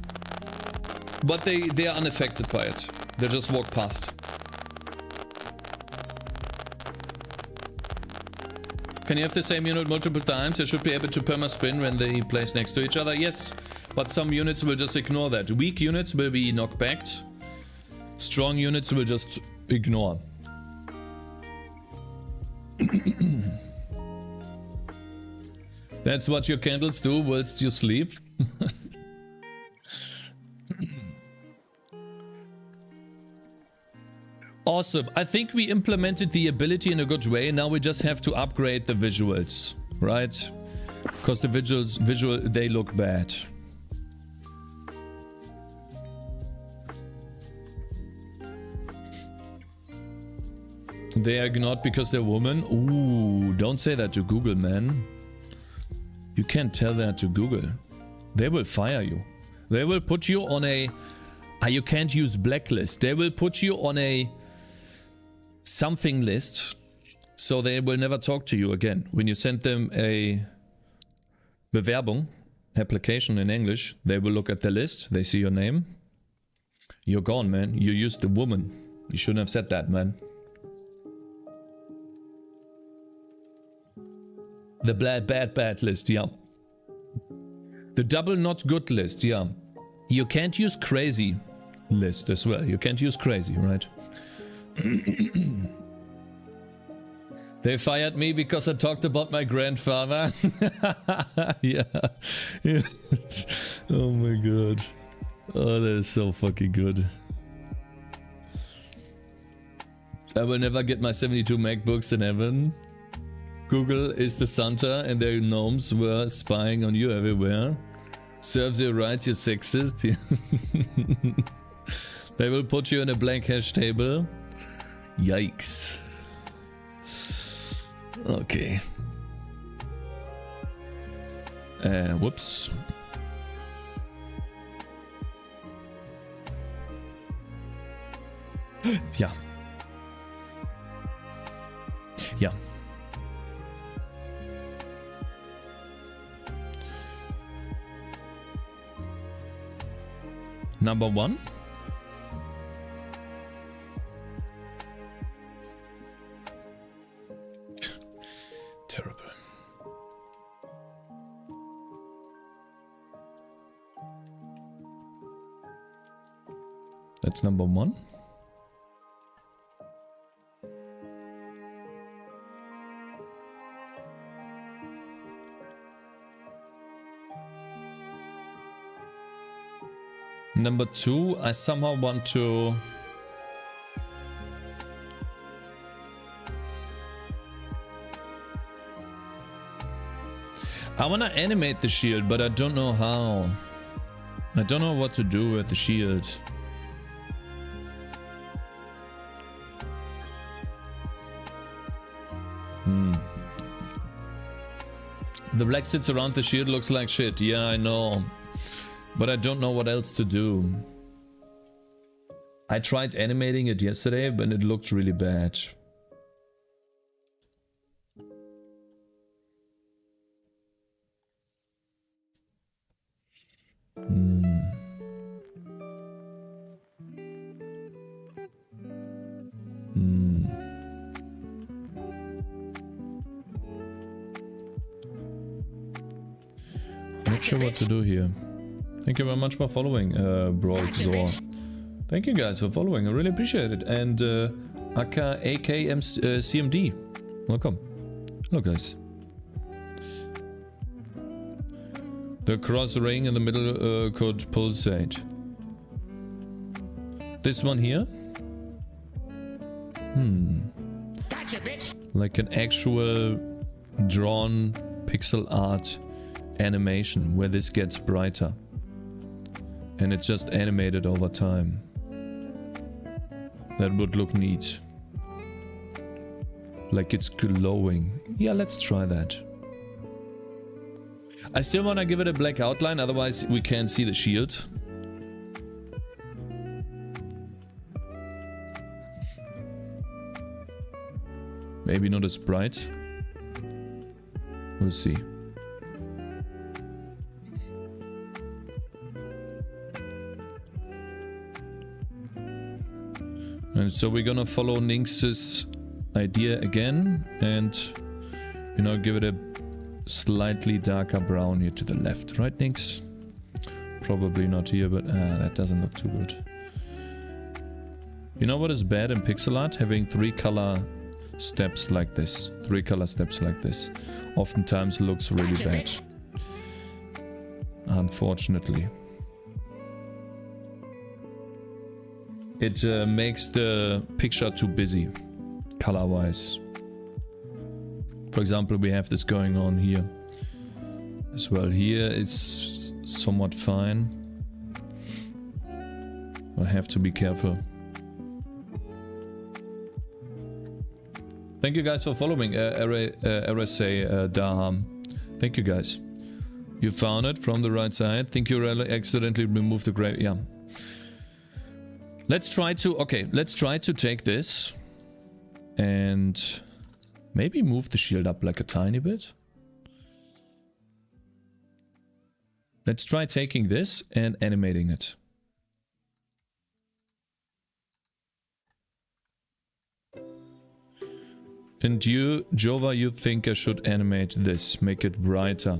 But they are unaffected by it. They just walk past. Can you have the same unit multiple times? They should be able to perma-spin when they place next to each other. Yes, but some units will just ignore that. Weak units will be knockbacked. Strong units will just ignore. That's what your candles do whilst you sleep. Awesome. I think we implemented the ability in a good way. Now we just have to upgrade the visuals, right? Because the visual, they look bad. They are ignored because they're women. Ooh, don't say that to Google, man. You can't tell that to Google. They will fire you. They will put you on a... you can't use blacklist. They will put you on a something list. So they will never talk to you again. When you send them a Bewerbung, application in English, they will look at the list. They see your name. You're gone, man. You used the woman. You shouldn't have said that, man. The bad list, yeah. The double not good list, yeah. You can't use crazy list as well. You can't use crazy, right? They fired me because I talked about my grandfather. Yeah. Yeah. Oh my god. Oh, that is so fucking good. I will never get my 72 MacBooks in heaven. Google is the Santa and their gnomes were spying on you everywhere. Serves you right, you sexist. They will put you in a blank hash table. Yikes. Okay. Whoops. Yeah. Yeah. Number one. Terrible. That's number one. Number two, I somehow want to... I want to animate the shield, but I don't know how. I don't know what to do with the shield. The black sits around the shield looks like shit. Yeah, I know. But I don't know what else to do. I tried animating it yesterday, but it looked really bad. Not sure what to do here. Thank you very much for following, Broxor. Thank you guys for following, I really appreciate it. And CMD, welcome. Hello guys. The cross ring in the middle could pulsate. This one here? Gotcha, bitch. Like an actual drawn pixel art animation where this gets brighter. And it's just animated over time. That would look neat. Like it's glowing. Yeah, let's try that. I still want to give it a black outline, otherwise we can't see the shield. Maybe not as bright. We'll see. And so we're gonna follow Nynx's idea again and, you know, give it a slightly darker brown here to the left. Right, Nynx? Probably not here, but that doesn't look too good. You know what is bad in pixel art? Having 3 color steps like this. 3 color steps like this. Oftentimes looks really bad. Unfortunately. It makes the picture too busy, color-wise. For example, we have this going on here as well. Here it's somewhat fine. I have to be careful. Thank you guys for following, RSA Daham. Thank you guys. You found it from the right side. Think you accidentally removed the gray. Yeah. Let's try to. Okay, let's try to take this and maybe move the shield up like a tiny bit. Let's try taking this and animating it. And you, Jova, you think I should animate this, make it brighter.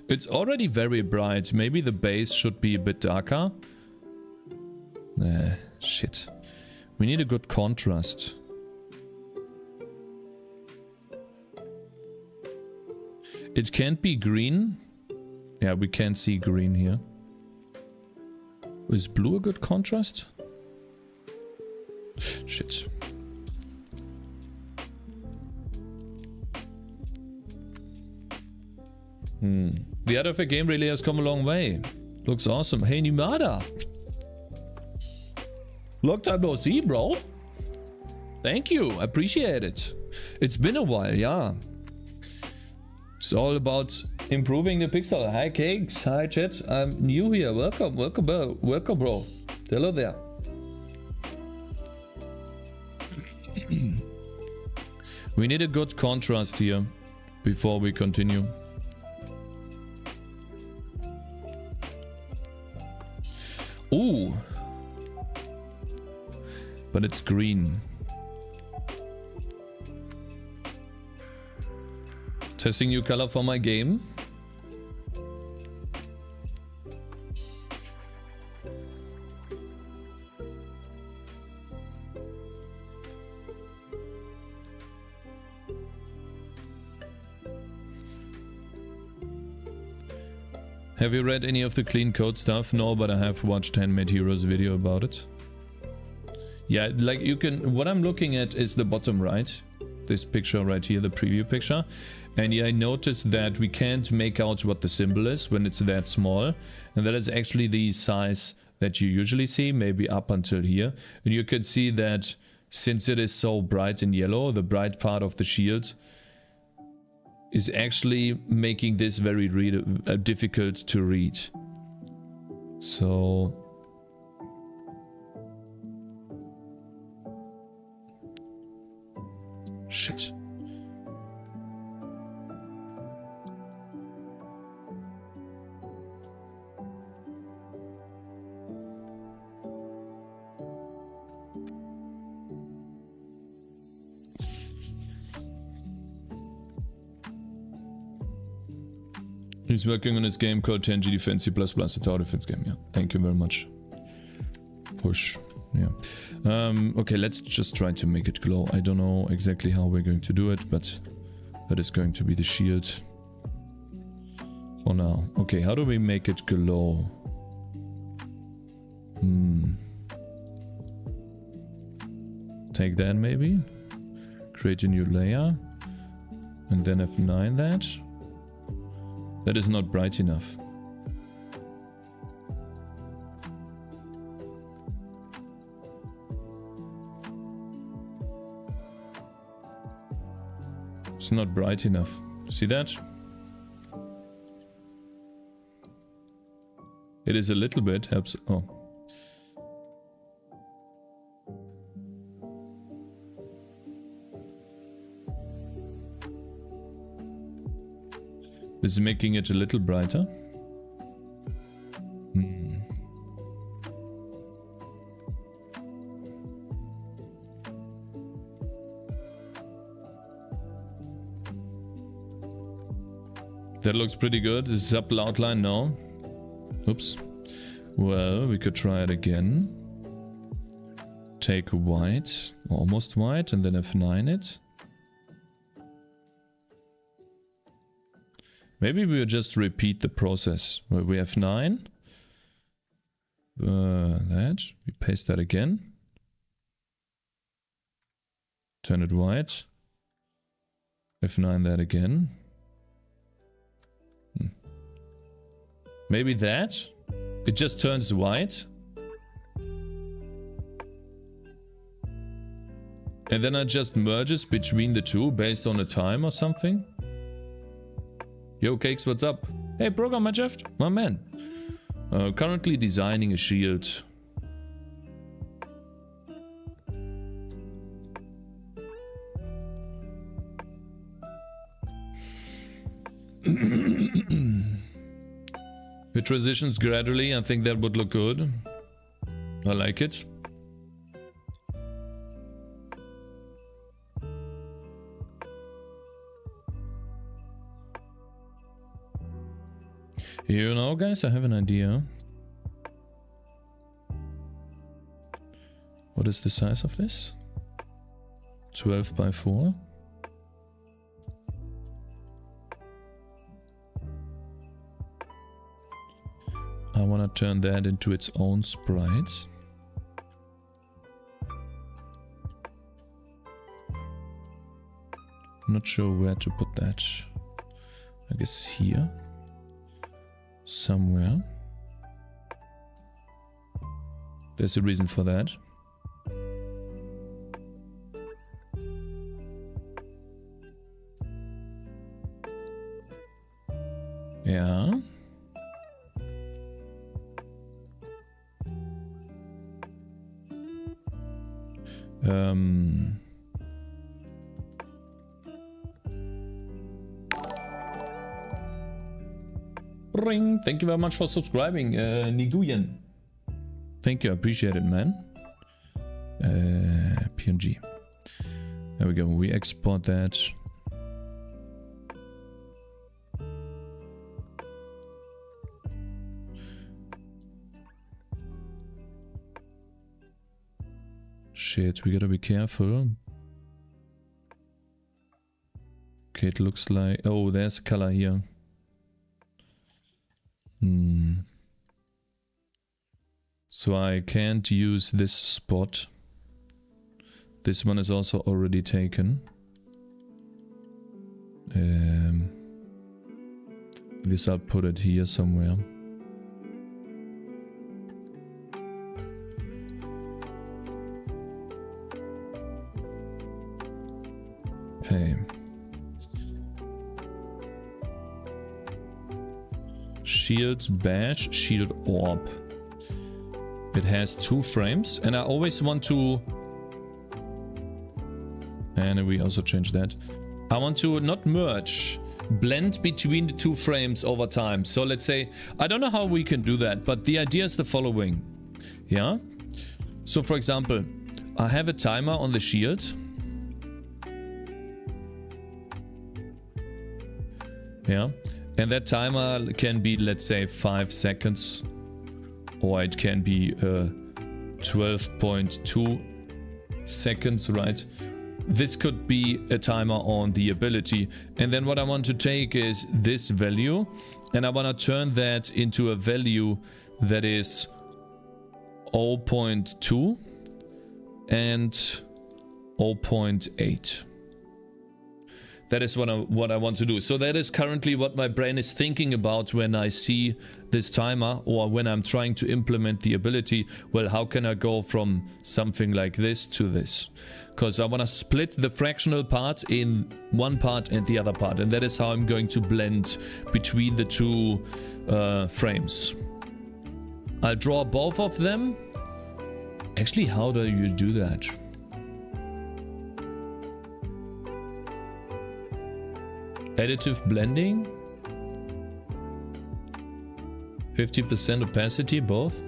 It's already very bright. Maybe the base should be a bit darker. Nah, shit. We need a good contrast. It can't be green. Yeah, we can't see green here. Is blue a good contrast? Shit. The other game really has come a long way. Looks awesome. Hey, Nimada. Long time no see, bro. Thank you. Appreciate it. It's been a while, yeah. It's all about improving the pixel. Hi, Cakez. Hi, chat. I'm new here. Welcome, welcome, bro. Welcome, bro. Hello there. We need a good contrast here before we continue. Ooh. But it's green. Testing new color for my game. Have you read any of the clean code stuff? No, but I have watched Handmade Heroes video about it. Yeah, like you can, what I'm looking at is the bottom right. This picture right here, the preview picture. And yeah, I noticed that we can't make out what the symbol is when it's that small. And that is actually the size that you usually see, maybe up until here. And you can see that since it is so bright in yellow, the bright part of the shield is actually making this very difficult to read. So shit. He's working on his game called 10G Defense C++. It's a tower defense game, yeah. Thank you very much. Push, yeah. Okay, let's just try to make it glow. I don't know exactly how we're going to do it, but that is going to be the shield for now. Okay, how do we make it glow? Take that maybe. Create a new layer. And then F9 that. That is not bright enough. It's not bright enough. See that? It is a little bit, helps. Oh. This is making it a little brighter. That looks pretty good. Is subtle outline? No. Oops. Well, we could try it again. Take white, almost white, and then F9 it. Maybe we'll just repeat the process. Where we have 9. That. We paste that again. Turn it white. F9 that again. Maybe that. It just turns white. And then I just merges between the two based on a time or something. Yo, Cakez, what's up? Hey, Programmer Jeff, my man. Currently designing a shield. It transitions gradually. I think that would look good. I like it. You know, guys, I have an idea. What is the size of this? 12 by 4. I want to turn that into its own sprite. Not sure where to put that. I guess here. Somewhere. There's a reason for that. Yeah. Ring. Thank you very much for subscribing, Niguyen. Thank you, I appreciate it, man. PNG. There we go. We export that. Shit, we gotta be careful. Okay, it looks like... Oh, there's a color here. So I can't use this spot. This one is also already taken. This I'll put it here somewhere. Okay. Shield badge, shield orb. It has 2 frames, and I always want to... And we also change that. I want to not merge, blend between the 2 frames over time. So let's say, I don't know how we can do that, but the idea is the following. Yeah? So for example, I have a timer on the shield. Yeah? And that timer can be, let's say, 5 seconds. Or it can be 12.2 seconds, right? This could be a timer on the ability. And then what I want to take is this value. And I want to turn that into a value that is 0.2 and 0.8. That is what I want to do. So that is currently what my brain is thinking about when I see this timer, or when I'm trying to implement the ability. Well, how can I go from something like this to this? Because I want to split the fractional part in one part and the other part. And that is how I'm going to blend between the 2 frames. I'll draw both of them. Actually, how do you do that? Additive blending, 50% opacity, both.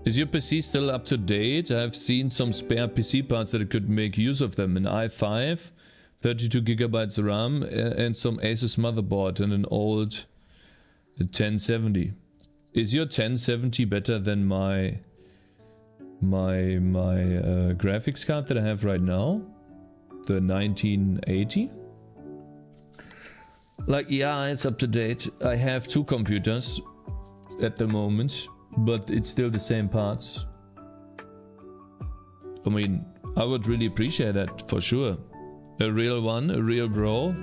Is your PC still up to date? I've seen some spare PC parts that could make use of them. An i5, 32 gigabytes RAM, and some Asus motherboard and an old 1070. Is your 1070 better than my graphics card that I have right now? The 1980? Like, yeah, it's up to date. I have 2 computers at the moment, but it's still the same parts. I mean, I would really appreciate that for sure. A real one, a real bro.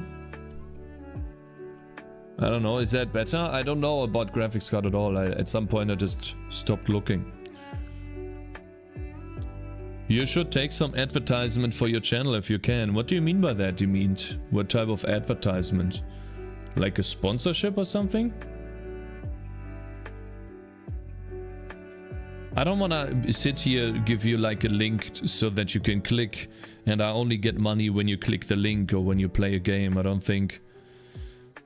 I don't know, is that better? I don't know about graphics card at all. At some point I just stopped looking. You should take some advertisement for your channel if you can. What do you mean by that? You mean what type of advertisement? Like a sponsorship or something? I don't want to sit here, give you like a link so that you can click, and I only get money when you click the link or when you play a game. I don't think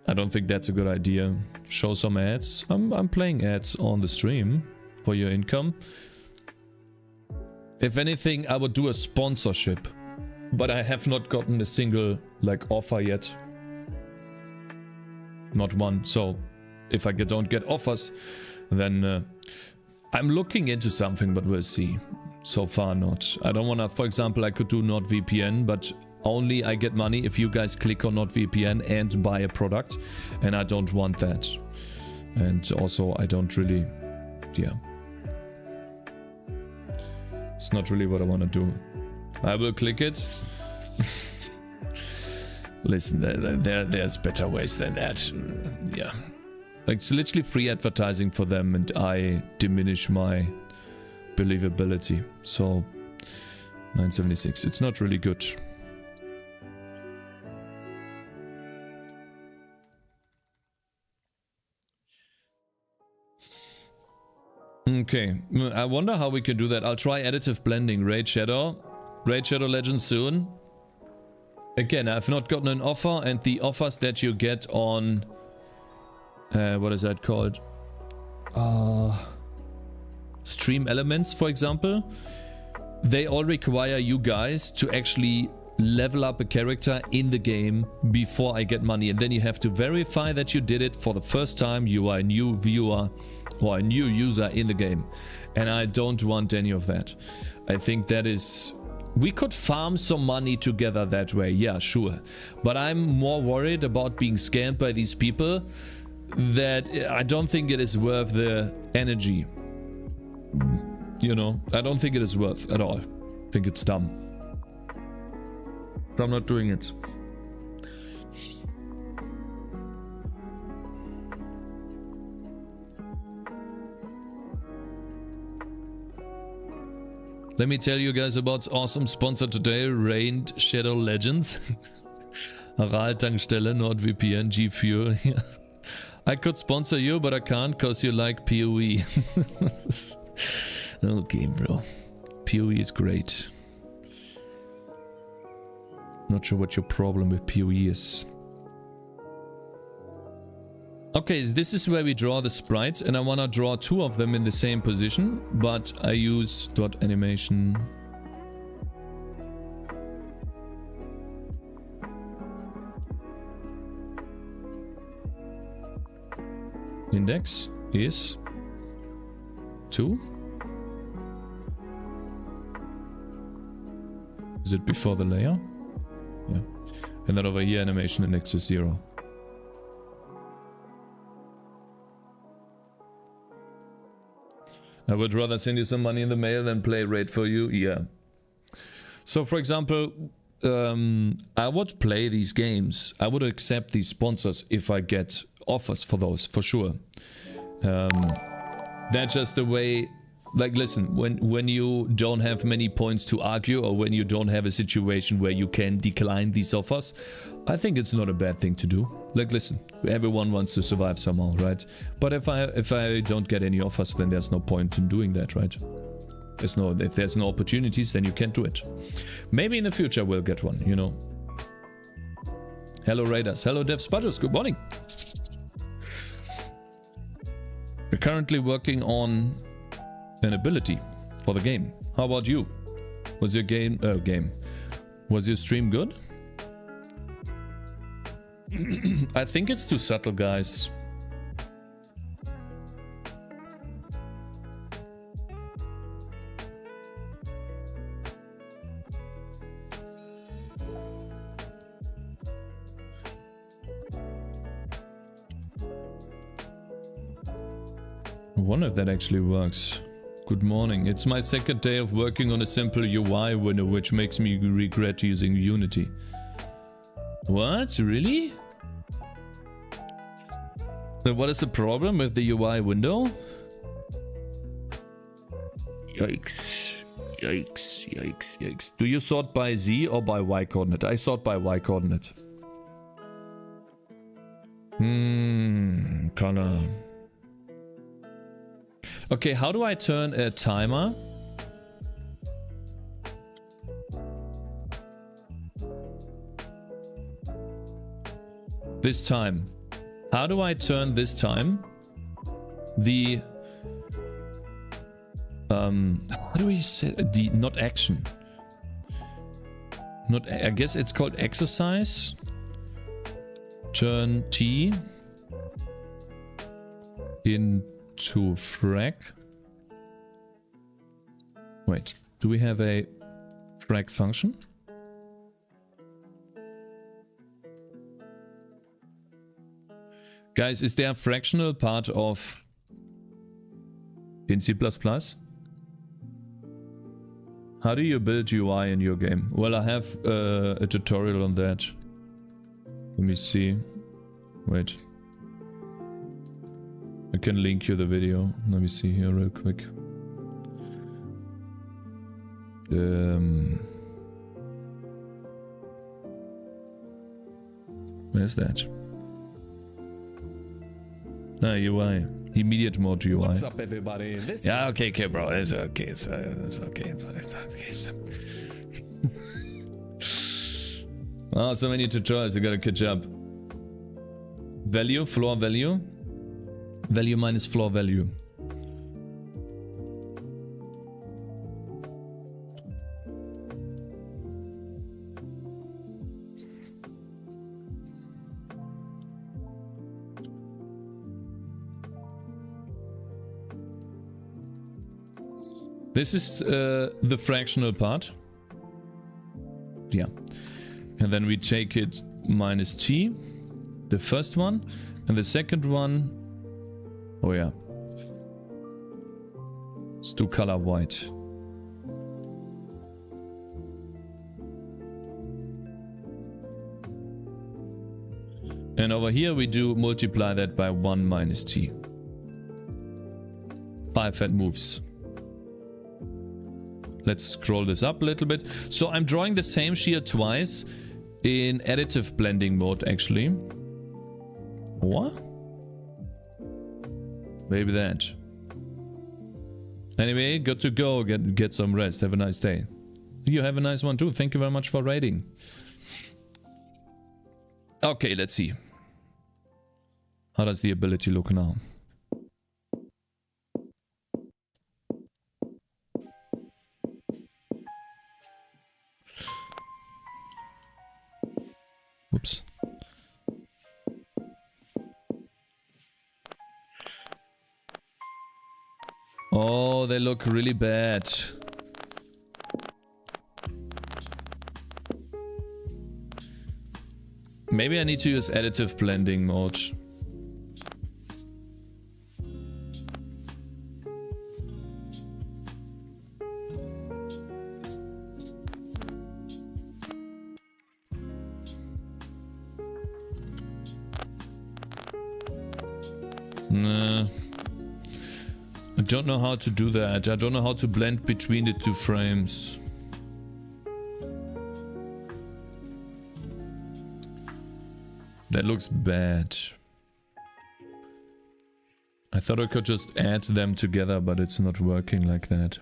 that's a good idea. Show some ads. I'm playing ads on the stream for your income. If anything, I would do a sponsorship, but I have not gotten a single like offer yet. Not one. So if I don't get offers, then I'm looking into something, but we'll see. So far not. I don't want to, for example, I could do NordVPN, but only I get money if you guys click on NordVPN and buy a product, and I don't want that. And also I don't really, yeah. It's not really what I want to do. I will click it. Listen, there's better ways than that. Yeah. Like, it's literally free advertising for them, and I diminish my believability. So, 976. It's not really good. Okay, I wonder how we can do that. I'll try additive blending. Raid Shadow Legends soon. Again, I've not gotten an offer, and the offers that you get on what is that called? Stream Elements, for example. They all require you guys to actually level up a character in the game before I get money, and then you have to verify that you did it for the first time. You are a new viewer or a new user in the game, and I don't want any of that. I think that is... We could farm some money together that way, yeah, sure. But I'm more worried about being scammed by these people, that I don't think it is worth the energy. You know, I don't think it is worth at all. I think it's dumb. So I'm not doing it. Let me tell you guys about awesome sponsor today, Raid Shadow Legends. Aral-Tankstelle, NordVPN, G-Fuel. I could sponsor you, but I can't cause you like PoE. Okay, bro. PoE is great. Not sure what your problem with PoE is. Okay, this is where we draw the sprites, and I want to draw two of them in the same position, but I use dot animation. Index is 2. Is it before the layer? Yeah. And then over here animation index is 0. I would rather send you some money in the mail than play Raid for you. Yeah. So for example, I would play these games. I would accept these sponsors if I get offers for those, for sure. That's just the way. Like, listen, when you don't have many points to argue, or when you don't have a situation where you can decline these offers, I think it's not a bad thing to do. Like, listen, everyone wants to survive somehow, right? But if I don't get any offers, then there's no point in doing that, right? If there's no opportunities, then you can't do it. Maybe in the future we'll get one, you know. Hello Raiders, hello Dev Sputters, good morning. We're currently working on an ability for the game. How about you? Was your Was your stream good? I think it's too subtle, guys. I wonder if that actually works. Good morning. It's my second day of working on a simple UI window, which makes me regret using Unity. What? Really? Then what is the problem with the UI window? Yikes. Yikes, yikes, yikes. Do you sort by Z or by Y coordinate? I sort by Y coordinate. Connor. Okay, how do I turn a timer? This time. How do I turn this time? The how do we say the not action? Not, I guess it's called exercise. Turn T into frag. Wait, do we have a frag function? Guys, is there a fractional part of in C++? How do you build UI in your game? Well, I have a tutorial on that. Let me see. Wait. I can link you the video. Let me see here real quick. Where's that? Ah, UI. Immediate mode UI. What's up, everybody? Yeah, okay, bro. It's okay. It's okay. It's okay. Oh, so many tutorials. You gotta catch up. Value, floor value. Value minus floor value. This is the fractional part. Yeah. And then we take it minus t, the first one, and the second one. Oh yeah. Let's do color white. And over here we do multiply that by 1 minus t. 5 head moves. Let's scroll this up a little bit. So I'm drawing the same shear twice in additive blending mode, actually. What? Maybe that. Anyway, good to go. Get some rest. Have a nice day. You have a nice one too. Thank you very much for raiding. Okay, let's see. How does the ability look now? Oops. Oh, they look really bad. Maybe I need to use additive blending mode. Nah. I don't know how to do that. I don't know how to blend between the two frames. That looks bad. I thought I could just add them together, but it's not working like that.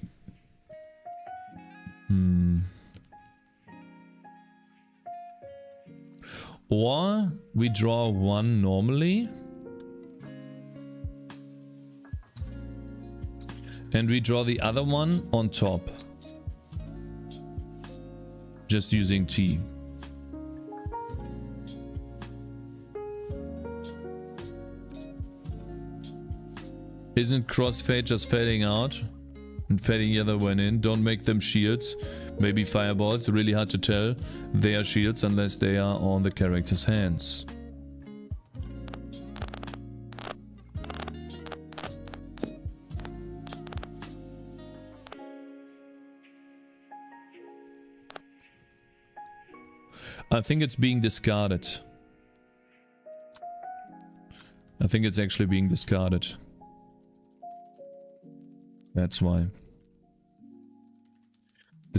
Or we draw one normally. And we draw the other one on top. Just using T. Isn't crossfade just fading out? And fading the other one in? Don't make them shields. Maybe fireballs, really hard to tell. They are shields unless they are on the character's hands. I think it's being discarded. I think it's actually being discarded. That's why.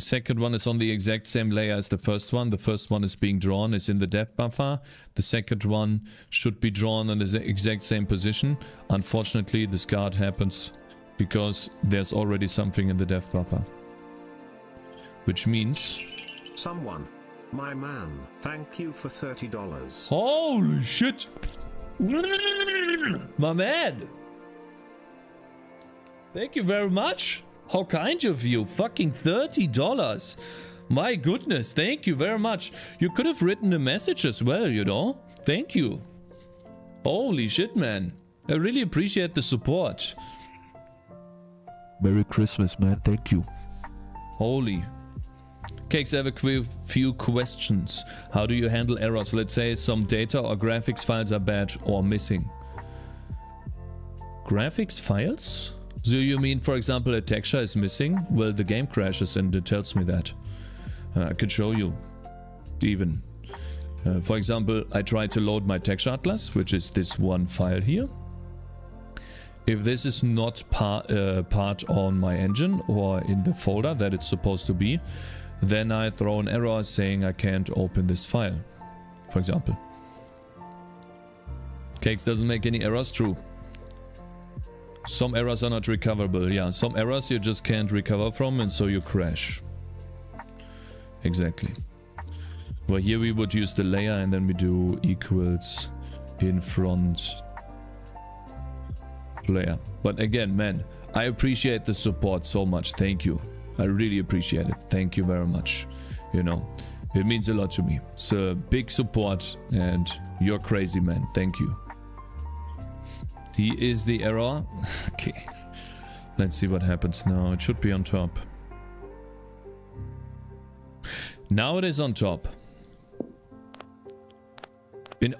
The second one is on the exact same layer as the first one. The first one is being drawn, is in the dev buffer. The second one should be drawn in the exact same position. Unfortunately, this guard happens because there's already something in the dev buffer. Which means... Someone. My man. Thank you for $30. Holy shit! My man! Thank you very much. How kind of you. Fucking $30. My goodness, thank you very much. You could have written a message as well, you know? Thank you. Holy shit, man. I really appreciate the support. Merry Christmas, man. Thank you. Holy. Cakez, I have a few questions. How do you handle errors? Let's say some data or graphics files are bad or missing. Graphics files? So you mean, for example, a texture is missing? Well, the game crashes and it tells me that. I could show you. Even. For example, I try to load my texture atlas, which is this one file here. If this is not part on my engine or in the folder that it's supposed to be, then I throw an error saying I can't open this file, for example. Cakez doesn't make any errors, true. Some errors are not recoverable, yeah. Some errors you just can't recover from and so you crash. Exactly. Well, here we would use the layer and then we do equals in front layer. But again, man, I appreciate the support so much. Thank you. I really appreciate it. Thank you very much. You know, it means a lot to me. It's a big support and you're crazy, man. Thank you. He is the error. Okay. Let's see what happens now. It should be on top. Now it is on top.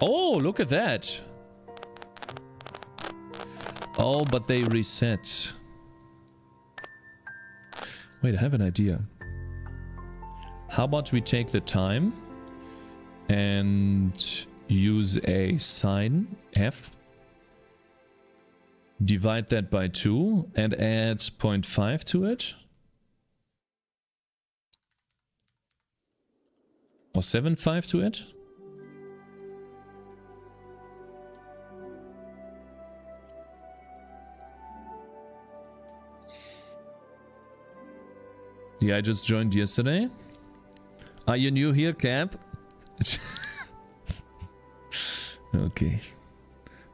Oh, look at that. Oh, but they reset. Wait, I have an idea. How about we take the time and use a sine f, divide that by 2 and add 0.5 to it? Or 7.5 to it? Yeah, I just joined yesterday. Are you new here, Cap? Okay.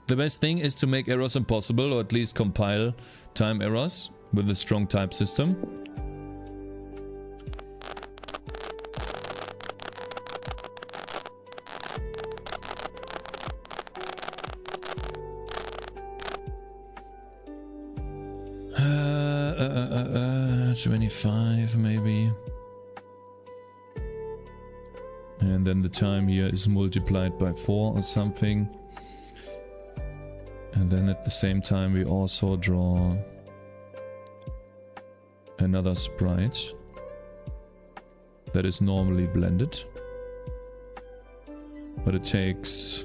The best thing is to make errors impossible, or at least compile time errors with a strong type system. Uh, 25 maybe. And then the time here is multiplied by 4 or something. And then at the same time we also draw another sprite that is normally blended. But it takes...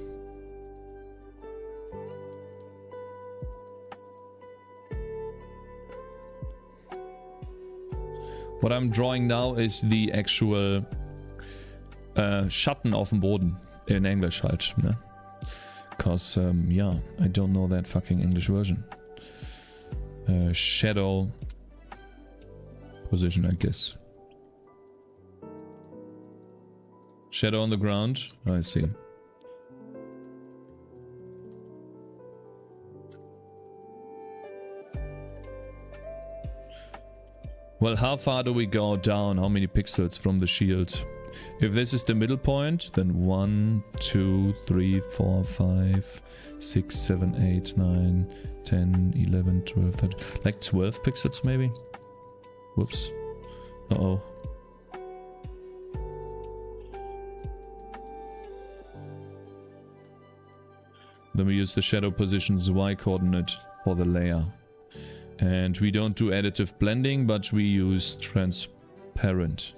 What I'm drawing now is the actual Schatten auf dem Boden. In English halt, ne? Because, yeah, I don't know that fucking English version. Shadow position, I guess. Shadow on the ground, I see. Well, how far do we go down? How many pixels from the shield? If this is the middle point, then 1, 2, 3, 4, 5, 6, 7, 8, 9, 10, 11, 12, 13. Like 12 pixels maybe? Whoops. Uh-oh. Then we use the shadow position's Y coordinate for the layer. And we don't do additive blending, but we use transparent.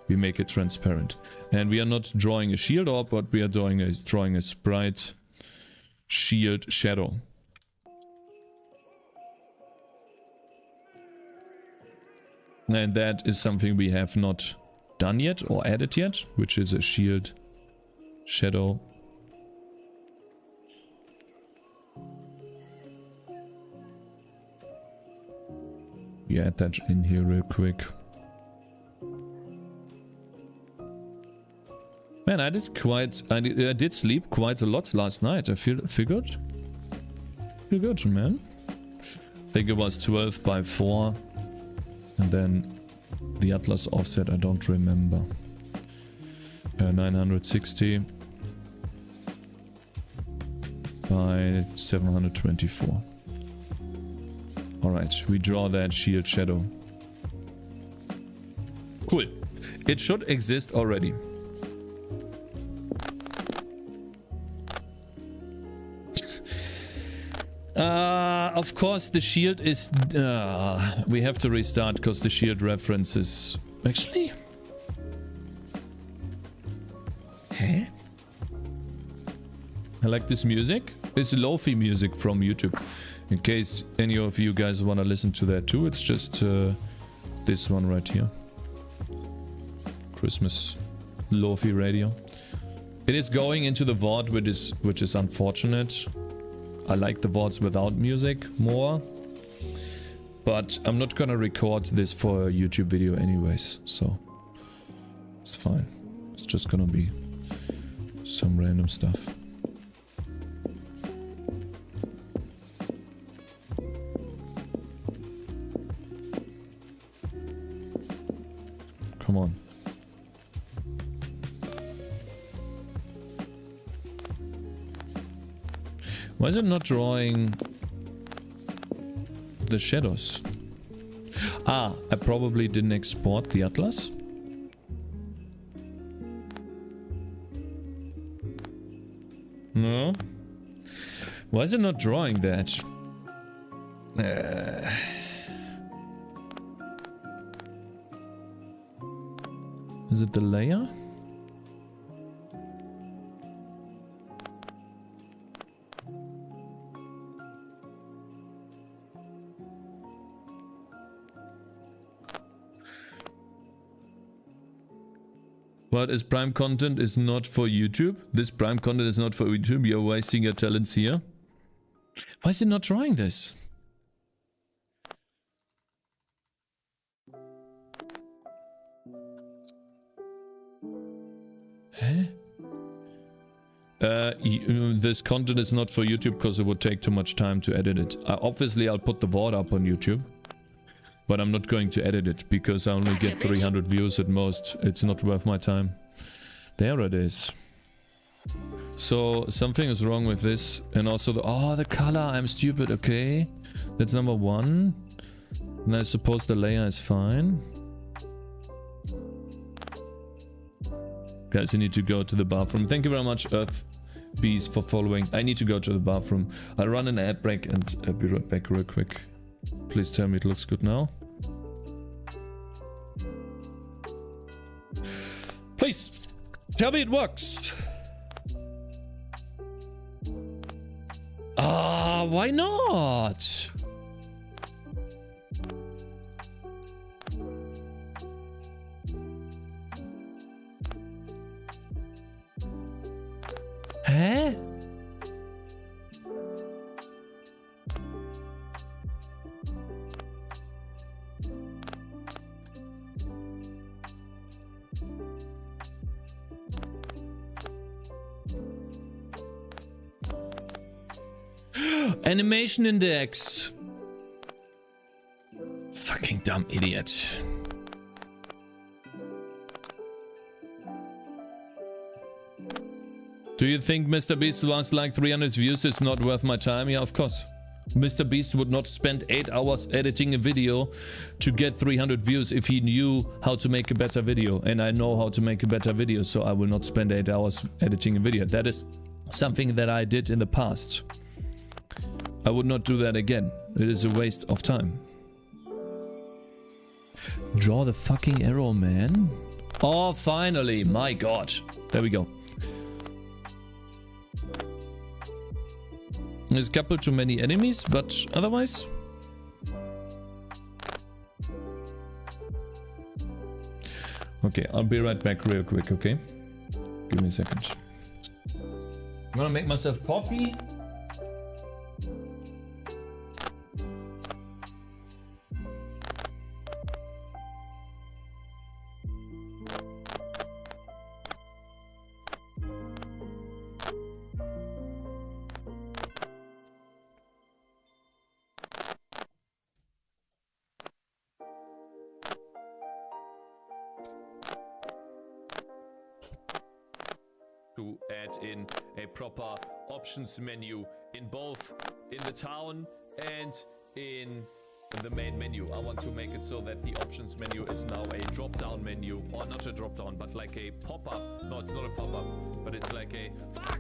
We make it transparent. And we are not drawing a shield orb, but we are drawing a sprite shield shadow. And that is something we have not done yet or added yet, which is a shield shadow. We add that in here real quick. Man, I did sleep quite a lot last night. I feel good. Feel good, man. I think it was 12 by 4. And then the Atlas offset, I don't remember. 960 by 724. Alright, we draw that shield shadow. Cool. It should exist already. Of course the shield is... we have to restart because the shield reference is... Actually... Huh? I like this music. It's lo-fi music from YouTube. In case any of you guys want to listen to that too, it's just this one right here. Christmas lo-fi radio. It is going into the VOD, which is unfortunate. I like the VODs without music more. But I'm not gonna record this for a YouTube video anyways, so it's fine. It's just gonna be some random stuff. Come on. Why is it not drawing the shadows? Ah, I probably didn't export the Atlas. No? Why is it not drawing that? Is it the layer? What is Prime content is not for YouTube? This Prime content is not for YouTube. You're wasting your talents here. Why is it not drawing this? Huh? This content is not for YouTube because it would take too much time to edit it. Obviously, I'll put the VOD up on YouTube. But I'm not going to edit it because I only get 300 views at most. It's not worth my time. There it is. So something is wrong with this. And also the color, I'm stupid, okay. That's number 1. And I suppose the layer is fine. Guys, you need to go to the bathroom. Thank you very much, Earth Bees, for following. I need to go to the bathroom. I'll run an ad break and I'll be right back real quick. Please tell me it looks good now. Please tell me it works. Why not? Huh? Animation index. Fucking dumb idiot. Do you think Mr. Beast wants like 300 views? It's not worth my time? Yeah, of course. Mr. Beast would not spend 8 hours editing a video to get 300 views if he knew how to make a better video. And I know how to make a better video, so I will not spend 8 hours editing a video. That is something that I did in the past. I would not do that again. It is a waste of time. Draw the fucking arrow, man. Oh, finally. My god. There we go. There's a couple too many enemies, but otherwise... Okay, I'll be right back real quick, okay? Give me a second. I'm gonna make myself coffee. To add in a proper options menu in both in the town and in the main menu. I want to make it so that the options menu is now a drop-down menu, or not a drop-down, but like a pop-up. No, it's not a pop-up, but it's like a fuck.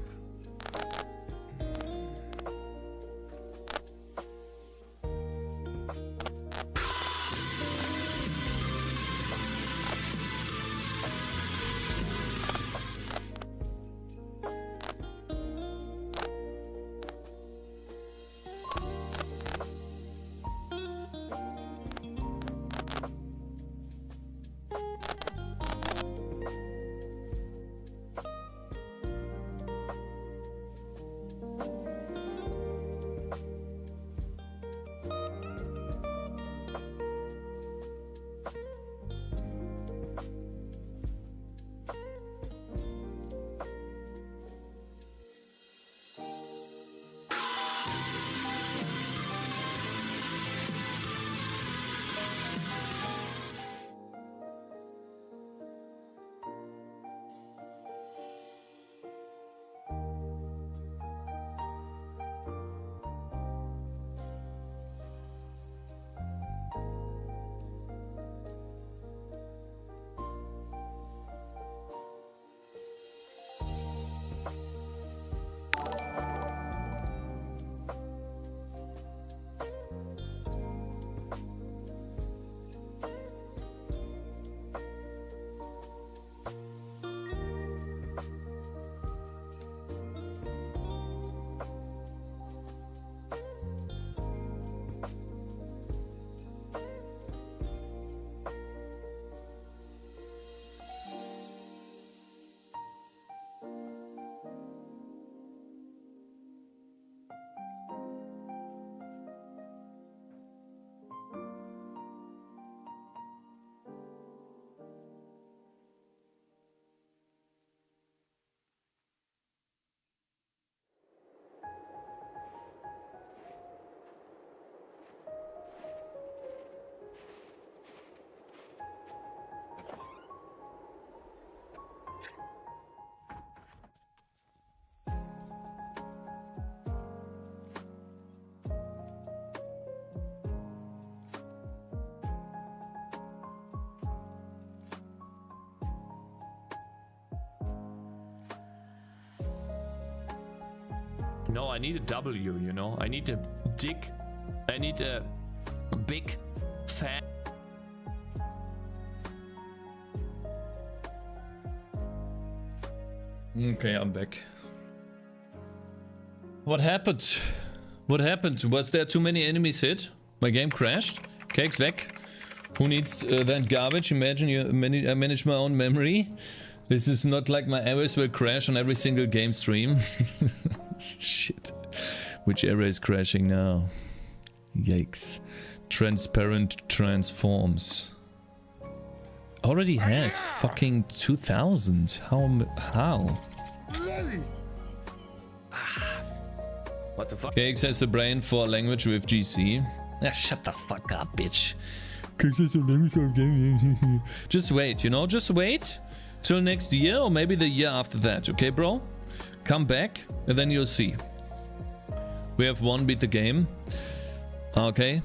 No, I need a W, you know? I need a dick. I need a big fat. Okay, I'm back. What happened? What happened? Was there too many enemies hit? My game crashed? Cakez weg. Who needs that garbage? Imagine I manage my own memory. This is not like my errors will crash on every single game stream. Shit. Which error is crashing now? Yikes. Transparent transforms. Already has fucking 2000. How? What the fuck? Cakez has the brain for language with GC. Ah, shut the fuck up, bitch. Cakez has the language for game. Just wait, you know? Just wait till next year or maybe the year after that, okay, bro? Come back and then you'll see. We have one beat the game. Okay.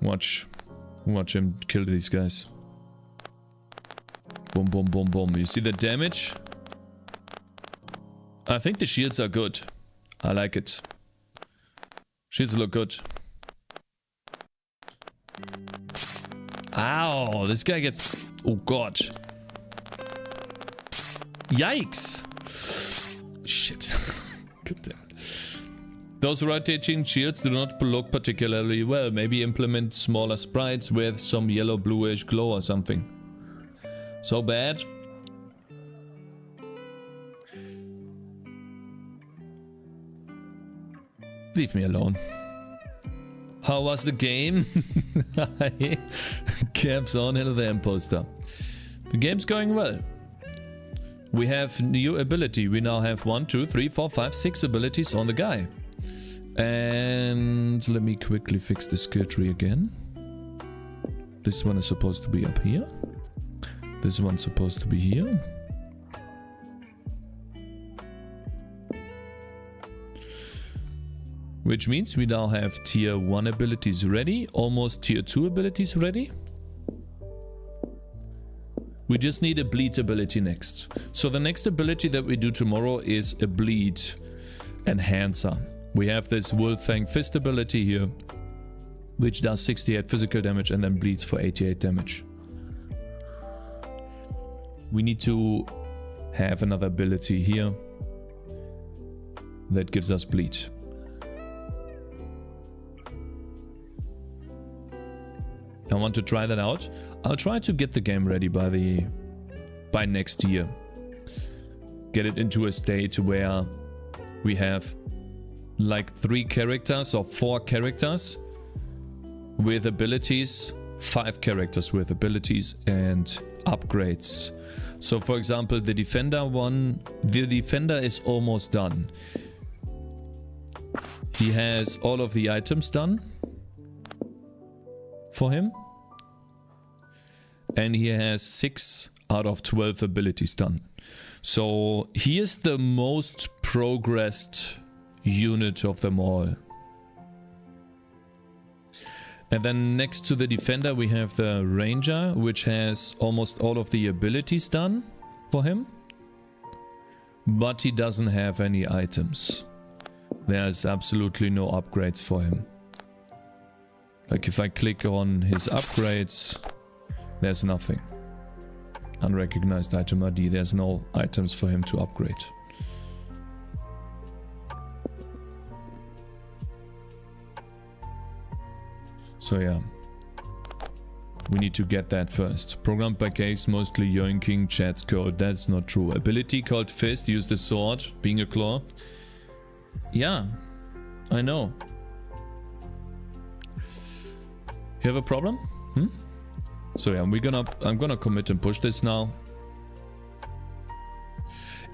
Watch him kill these guys. Boom, boom, boom, boom. You see the damage? I think the shields are good. I like it. Shields look good. Ow, this guy gets... Oh god. Yikes. Shit. Good damn it. Those rotating shields do not look particularly well. Maybe implement smaller sprites with some yellow bluish glow or something. So bad. Leave me alone. How was the game? Caps on Hill the Imposter. The game's going well. We have new ability. We now have 1, 2, 3, 4, 5, 6 abilities on the guy. And let me quickly fix the skill tree again. This one is supposed to be up here. This one's supposed to be here. Which means we now have tier 1 abilities ready, almost tier 2 abilities ready. We just need a bleed ability next. So the next ability that we do tomorrow is a bleed enhancer. We have this Wolfang Fist ability here, which does 68 physical damage and then bleeds for 88 damage. We need to have another ability here that gives us bleed. I want to try that out. I'll try to get the game ready by next year. Get it into a state where we have like 3 characters or 4 characters with abilities, 5 characters with abilities and upgrades. So for example, the defender is almost done. He has all of the items done for him, and he has 6 out of 12 abilities done. So he is the most progressed unit of them all. And then next to the defender we have the ranger, which has almost all of the abilities done for him, but he doesn't have any items. There's absolutely no upgrades for him. Like if I click on his upgrades, there's nothing. Unrecognized item ID, there's no items for him to upgrade. So yeah, we need to get that first. Programmed by Cakez, mostly yoinking chat's code. That's not true. Ability called Fist, use the sword, being a claw. Yeah, I know. You have a problem? So yeah, I'm gonna commit and push this now.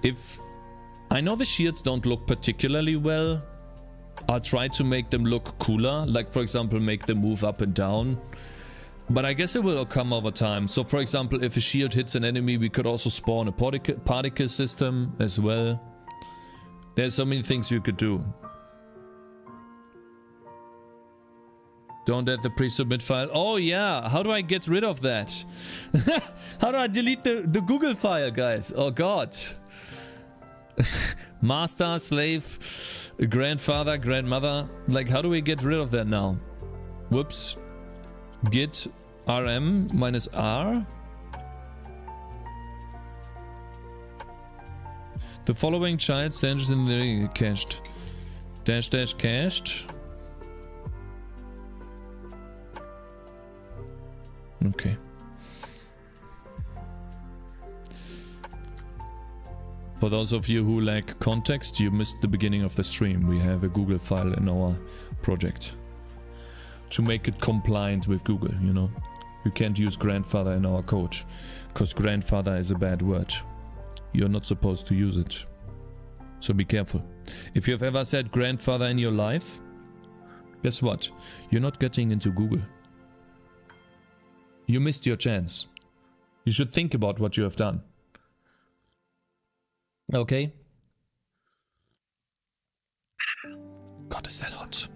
If I know the shields don't look particularly well, I'll try to make them look cooler. Like for example, make them move up and down. But I guess it will come over time. So for example, if a shield hits an enemy, we could also spawn a particle system as well. There's so many things you could do. Don't add the pre-submit file. Oh yeah, how do I get rid of that? How do I delete the Google file, guys? Oh god. Master, slave, grandfather, grandmother. Like, how do we get rid of that now? Whoops. Git rm -r. The following child stands in the cached. -- cached. Okay. For those of you who lack context, you missed the beginning of the stream. We have a Google file in our project to make it compliant with Google, you know. You can't use grandfather in our code because grandfather is a bad word. You're not supposed to use it. So be careful. If you've ever said grandfather in your life, guess what? You're not getting into Google. You missed your chance. You should think about what you have done. Okay? God, is that hot?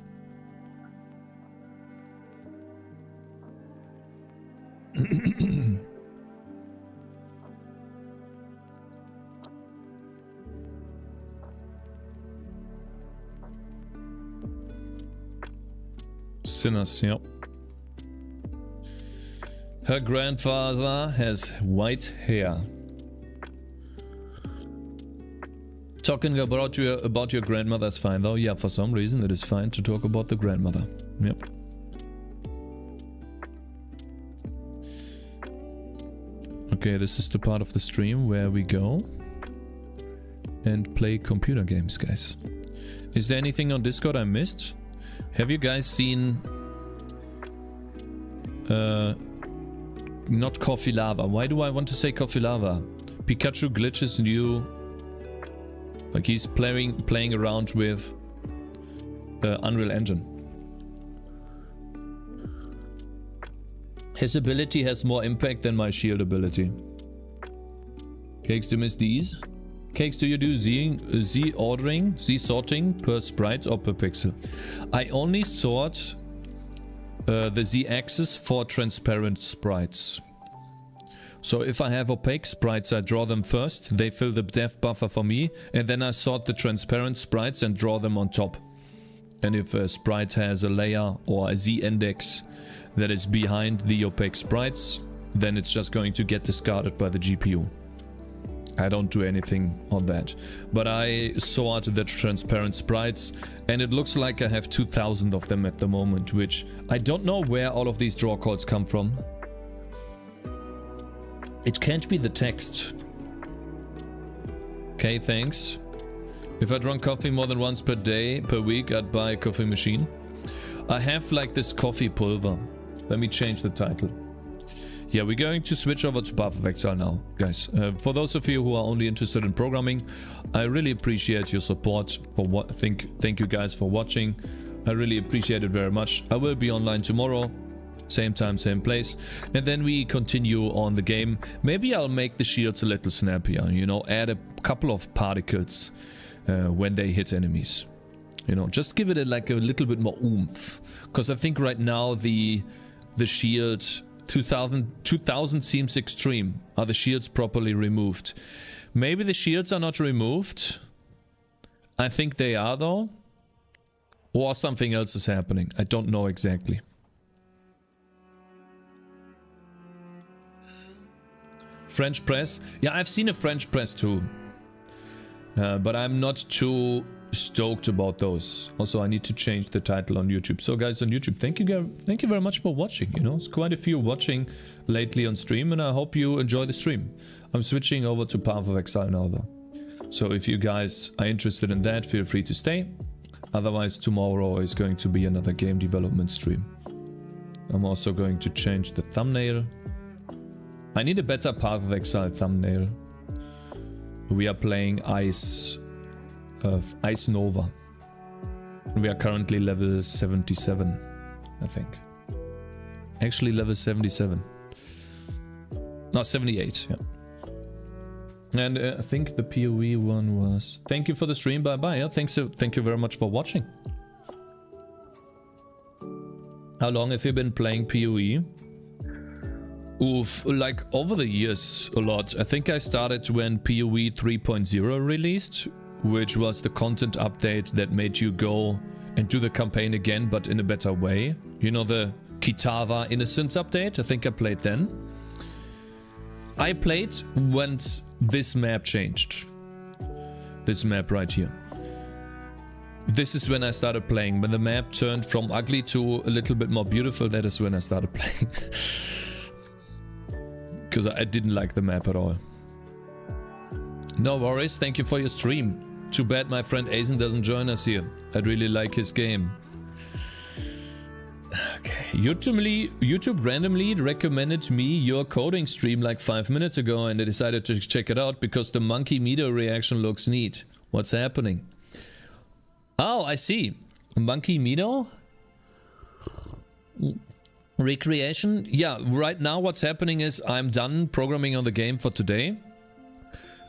Sinners, yeah. Her grandfather has white hair. Talking about your grandmother is fine though. Yeah, for some reason it is fine to talk about the grandmother. Yep. Okay, this is the part of the stream where we go and play computer games, guys. Is there anything on Discord I missed? Have you guys seen not Coffee Lava? Why do I want to say Coffee Lava? Pikachu glitches new. Like he's playing around with Unreal Engine. His ability has more impact than my shield ability. Cakez, do you miss these? Cakez, do you do Z ordering, Z sorting per sprite or per pixel? I only sort the Z axis for transparent sprites. So if I have opaque sprites, I draw them first, they fill the depth buffer for me, and then I sort the transparent sprites and draw them on top. And if a sprite has a layer or a Z index that is behind the opaque sprites, then it's just going to get discarded by the GPU. I don't do anything on that. But I sort the transparent sprites, and it looks like I have 2,000 of them at the moment, which I don't know where all of these draw calls come from. It can't be the text. Okay, thanks. If I drank coffee more than once per week, I'd buy a coffee machine. I have like this coffee pulver. Let me change the title. Yeah, we're going to switch over to Path of Exile now, guys. For those of you who are only interested in programming, I really appreciate your support. Thank you guys for watching. I really appreciate it very much. I will be online tomorrow, same time, same place, and then we continue on the game. Maybe I'll make the shields a little snappier, you know, add a couple of particles when they hit enemies. You know, just give it like a little bit more oomph. Because I think right now the shield 2000 seems extreme. Are the shields properly removed? Maybe the shields are not removed. I think they are though. Or something else is happening. I don't know exactly. French press. Yeah, I've seen a French press too. But I'm not too stoked about those. Also, I need to change the title on YouTube. So guys on YouTube, thank you very much for watching. You know, it's quite a few watching lately on stream, and I hope you enjoy the stream. I'm switching over to Path of Exile now though. So if you guys are interested in that, feel free to stay. Otherwise, tomorrow is going to be another game development stream. I'm also going to change the thumbnail. I need a better Path of Exile thumbnail. We are playing Ice Nova. We are currently level 77, I think. Actually level 77. No, 78, yeah. And I think the PoE one was... Thank you for the stream, bye-bye. Yeah, thank you very much for watching. How long have you been playing PoE? Oof, like over the years a lot. I think I started when PoE 3.0 released, which was the content update that made you go and do the campaign again, but in a better way. You know, the Kitava Innocence update? I think I played then. I played when this map changed. This map right here. This is when I started playing. When the map turned from ugly to a little bit more beautiful, that is when I started playing. Because I didn't like the map at all. No worries, thank you for your stream. Too bad my friend Asen doesn't join us here. I'd really like his game. Okay, YouTube randomly recommended me your coding stream like 5 minutes ago, and I decided to check it out because the monkey meter reaction looks neat. What's happening? Oh, I see. Monkey meter? Recreation? Yeah, right now what's happening is I'm done programming on the game for today.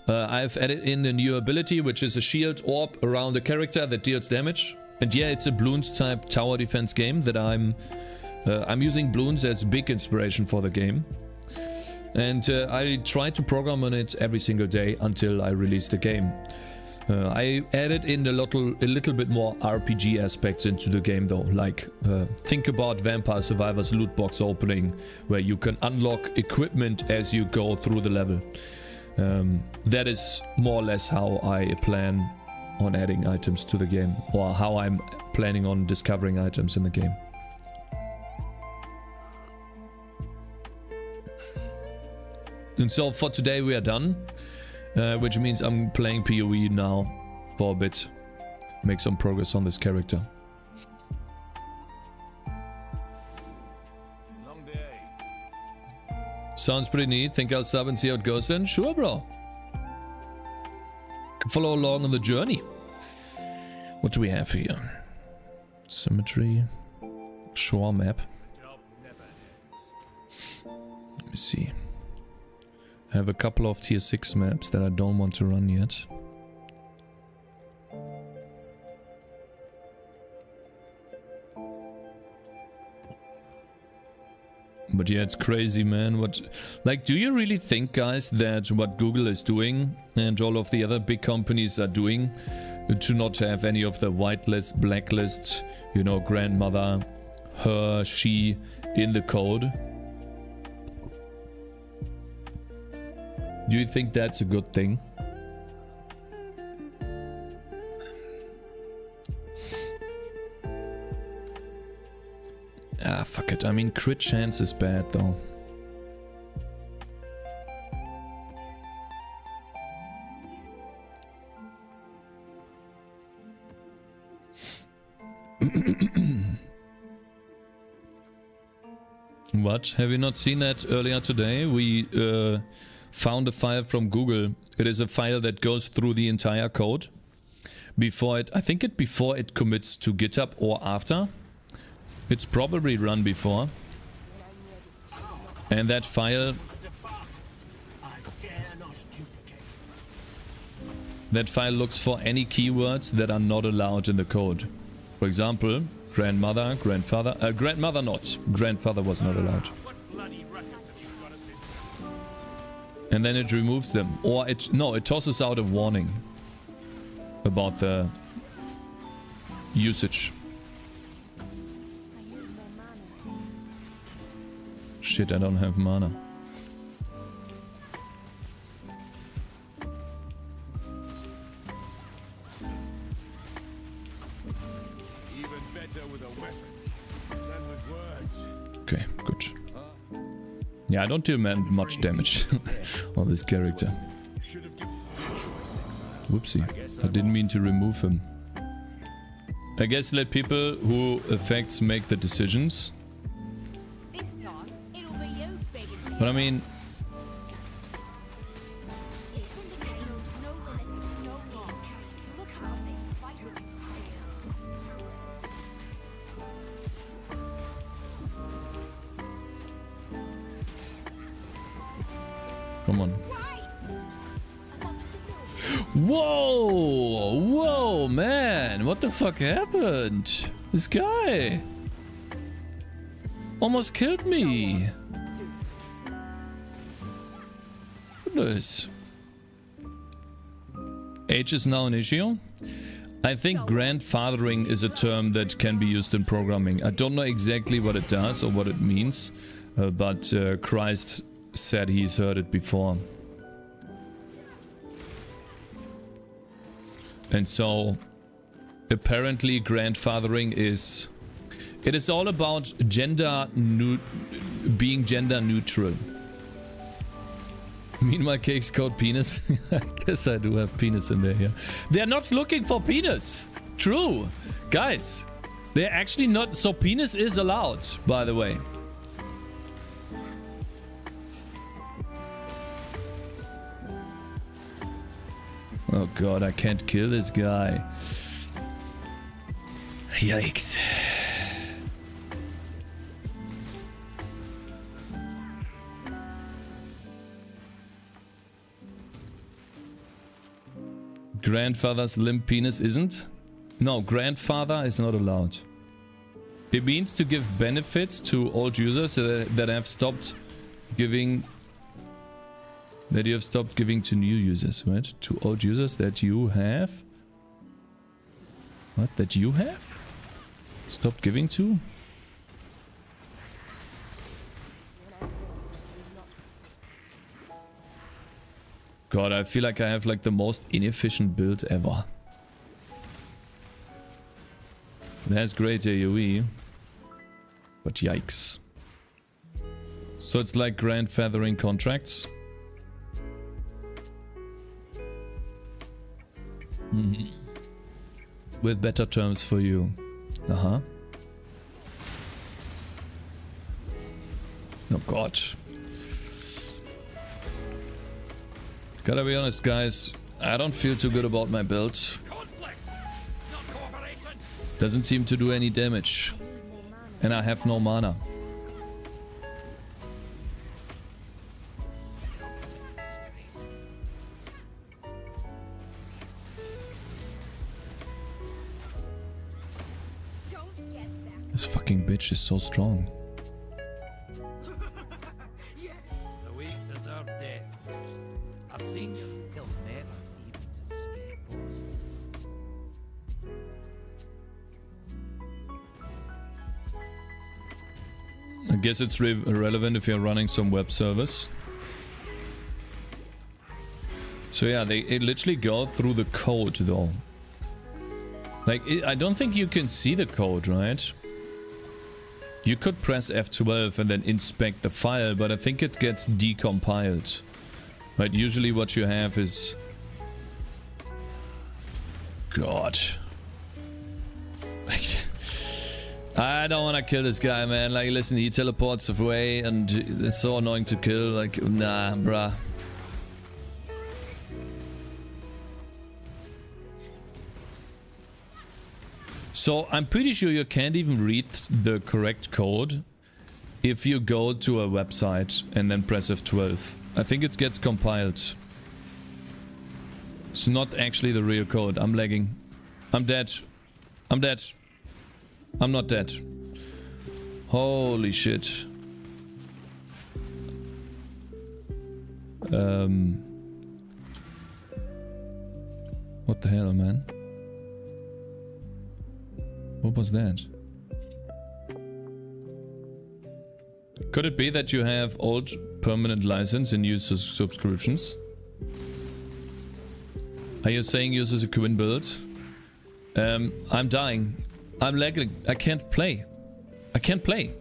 I've added in a new ability, which is a shield orb around the character that deals damage. And yeah, it's a balloons type tower defense game that I'm I'm using balloons as big inspiration for the game. And I try to program on it every single day until I release the game. I added in a little bit more RPG aspects into the game though, like think about Vampire Survivors loot box opening, where you can unlock equipment as you go through the level. That is more or less how I plan on adding items to the game, or how I'm planning on discovering items in the game. And so for today we are done. Which means I'm playing PoE now for a bit. Make some progress on this character. Long day. Sounds pretty neat. Think I'll sub and see how it goes then? Sure, bro. Can follow along on the journey. What do we have here? Symmetry. Shore map. Let me see. I have a couple of tier 6 maps that I don't want to run yet. But yeah, it's crazy, man. Like, do you really think, guys, that what Google is doing and all of the other big companies are doing to not have any of the whitelist, blacklist, you know, grandmother, her, she in the code? Do you think that's a good thing? Ah, fuck it. I mean, crit chance is bad, though. What? Have you not seen that earlier today? We, found a file from Google. It is a file that goes through the entire code before it, I think before it commits to GitHub or after. It's probably run before. And that file looks for any keywords that are not allowed in the code. For example, grandmother, grandfather, grandmother not. Grandfather was not allowed. And then it removes them. Or it tosses out a warning about the usage. Shit, I don't have mana. Even better with a weapon than with words. Okay, good. Yeah, I don't do much damage on this character. Whoopsie. I didn't mean to remove him. I guess let people who affects make the decisions. But I mean... Come on. Whoa! Whoa, man! What the fuck happened? This guy almost killed me. Goodness. Age is now an issue. I think grandfathering is a term that can be used in programming. I don't know exactly what it does or what it means, but Christ said he's heard it before. And so apparently grandfathering is... It is all about being gender neutral. Meanwhile, Cakez code penis. I guess I do have penis in there, yeah. They're not looking for penis. True. Guys, they're actually not... So penis is allowed, by the way. Oh god, I can't kill this guy. Yikes. Grandfather's limp penis isn't? No, grandfather is not allowed. It means to give benefits to old users that have stopped giving... That you have stopped giving to new users, right? To old users that you have... What? That you have? Stopped giving to? God, I feel like I have like the most inefficient build ever. It has great AoE, but yikes. So it's like grandfathering contracts. With better terms for you. Uh-huh. Oh god. Gotta be honest, guys. I don't feel too good about my build. Doesn't seem to do any damage. And I have no mana. This fucking bitch is so strong. The weak deserve death. I've seen you. He'll never even suspect, boss. I guess it's irrelevant if you're running some web service. So yeah, it literally go through the code though. Like, I don't think you can see the code, right? You could press F12 and then inspect the file, but I think it gets decompiled. Right, usually what you have is... God. Like, I don't want to kill this guy, man. Like, listen, he teleports away and it's so annoying to kill. Like, nah, bruh. So I'm pretty sure you can't even read the correct code if you go to a website and then press F12. I think it gets compiled. It's not actually the real code. I'm lagging. I'm dead. I'm dead. I'm not dead. Holy shit. What the hell, man? What was that? Could it be that you have old permanent license and use subscriptions? Are you saying use as a Quinn build? I'm dying. I'm lagging. I can't play. I can't play.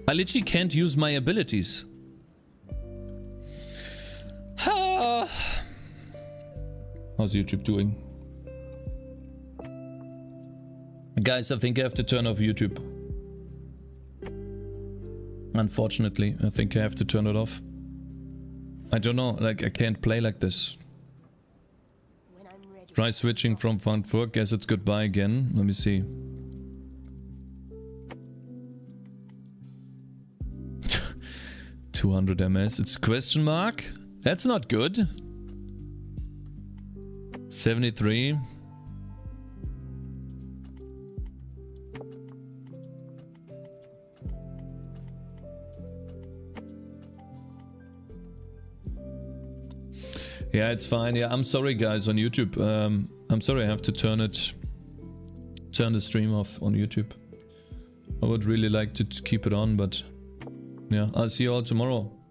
I literally can't use my abilities. How's YouTube doing? Guys, I think I have to turn off YouTube. Unfortunately, I think I have to turn it off. I don't know, like I can't play like this. Try switching from Fund 4, guess it's goodbye again. Let me see. $200 MS, it's question mark? That's not good. 73. Yeah, it's fine. Yeah, I'm sorry guys on YouTube. I'm sorry I have to turn the stream off on YouTube. I would really like to keep it on, but yeah, I'll see you all tomorrow.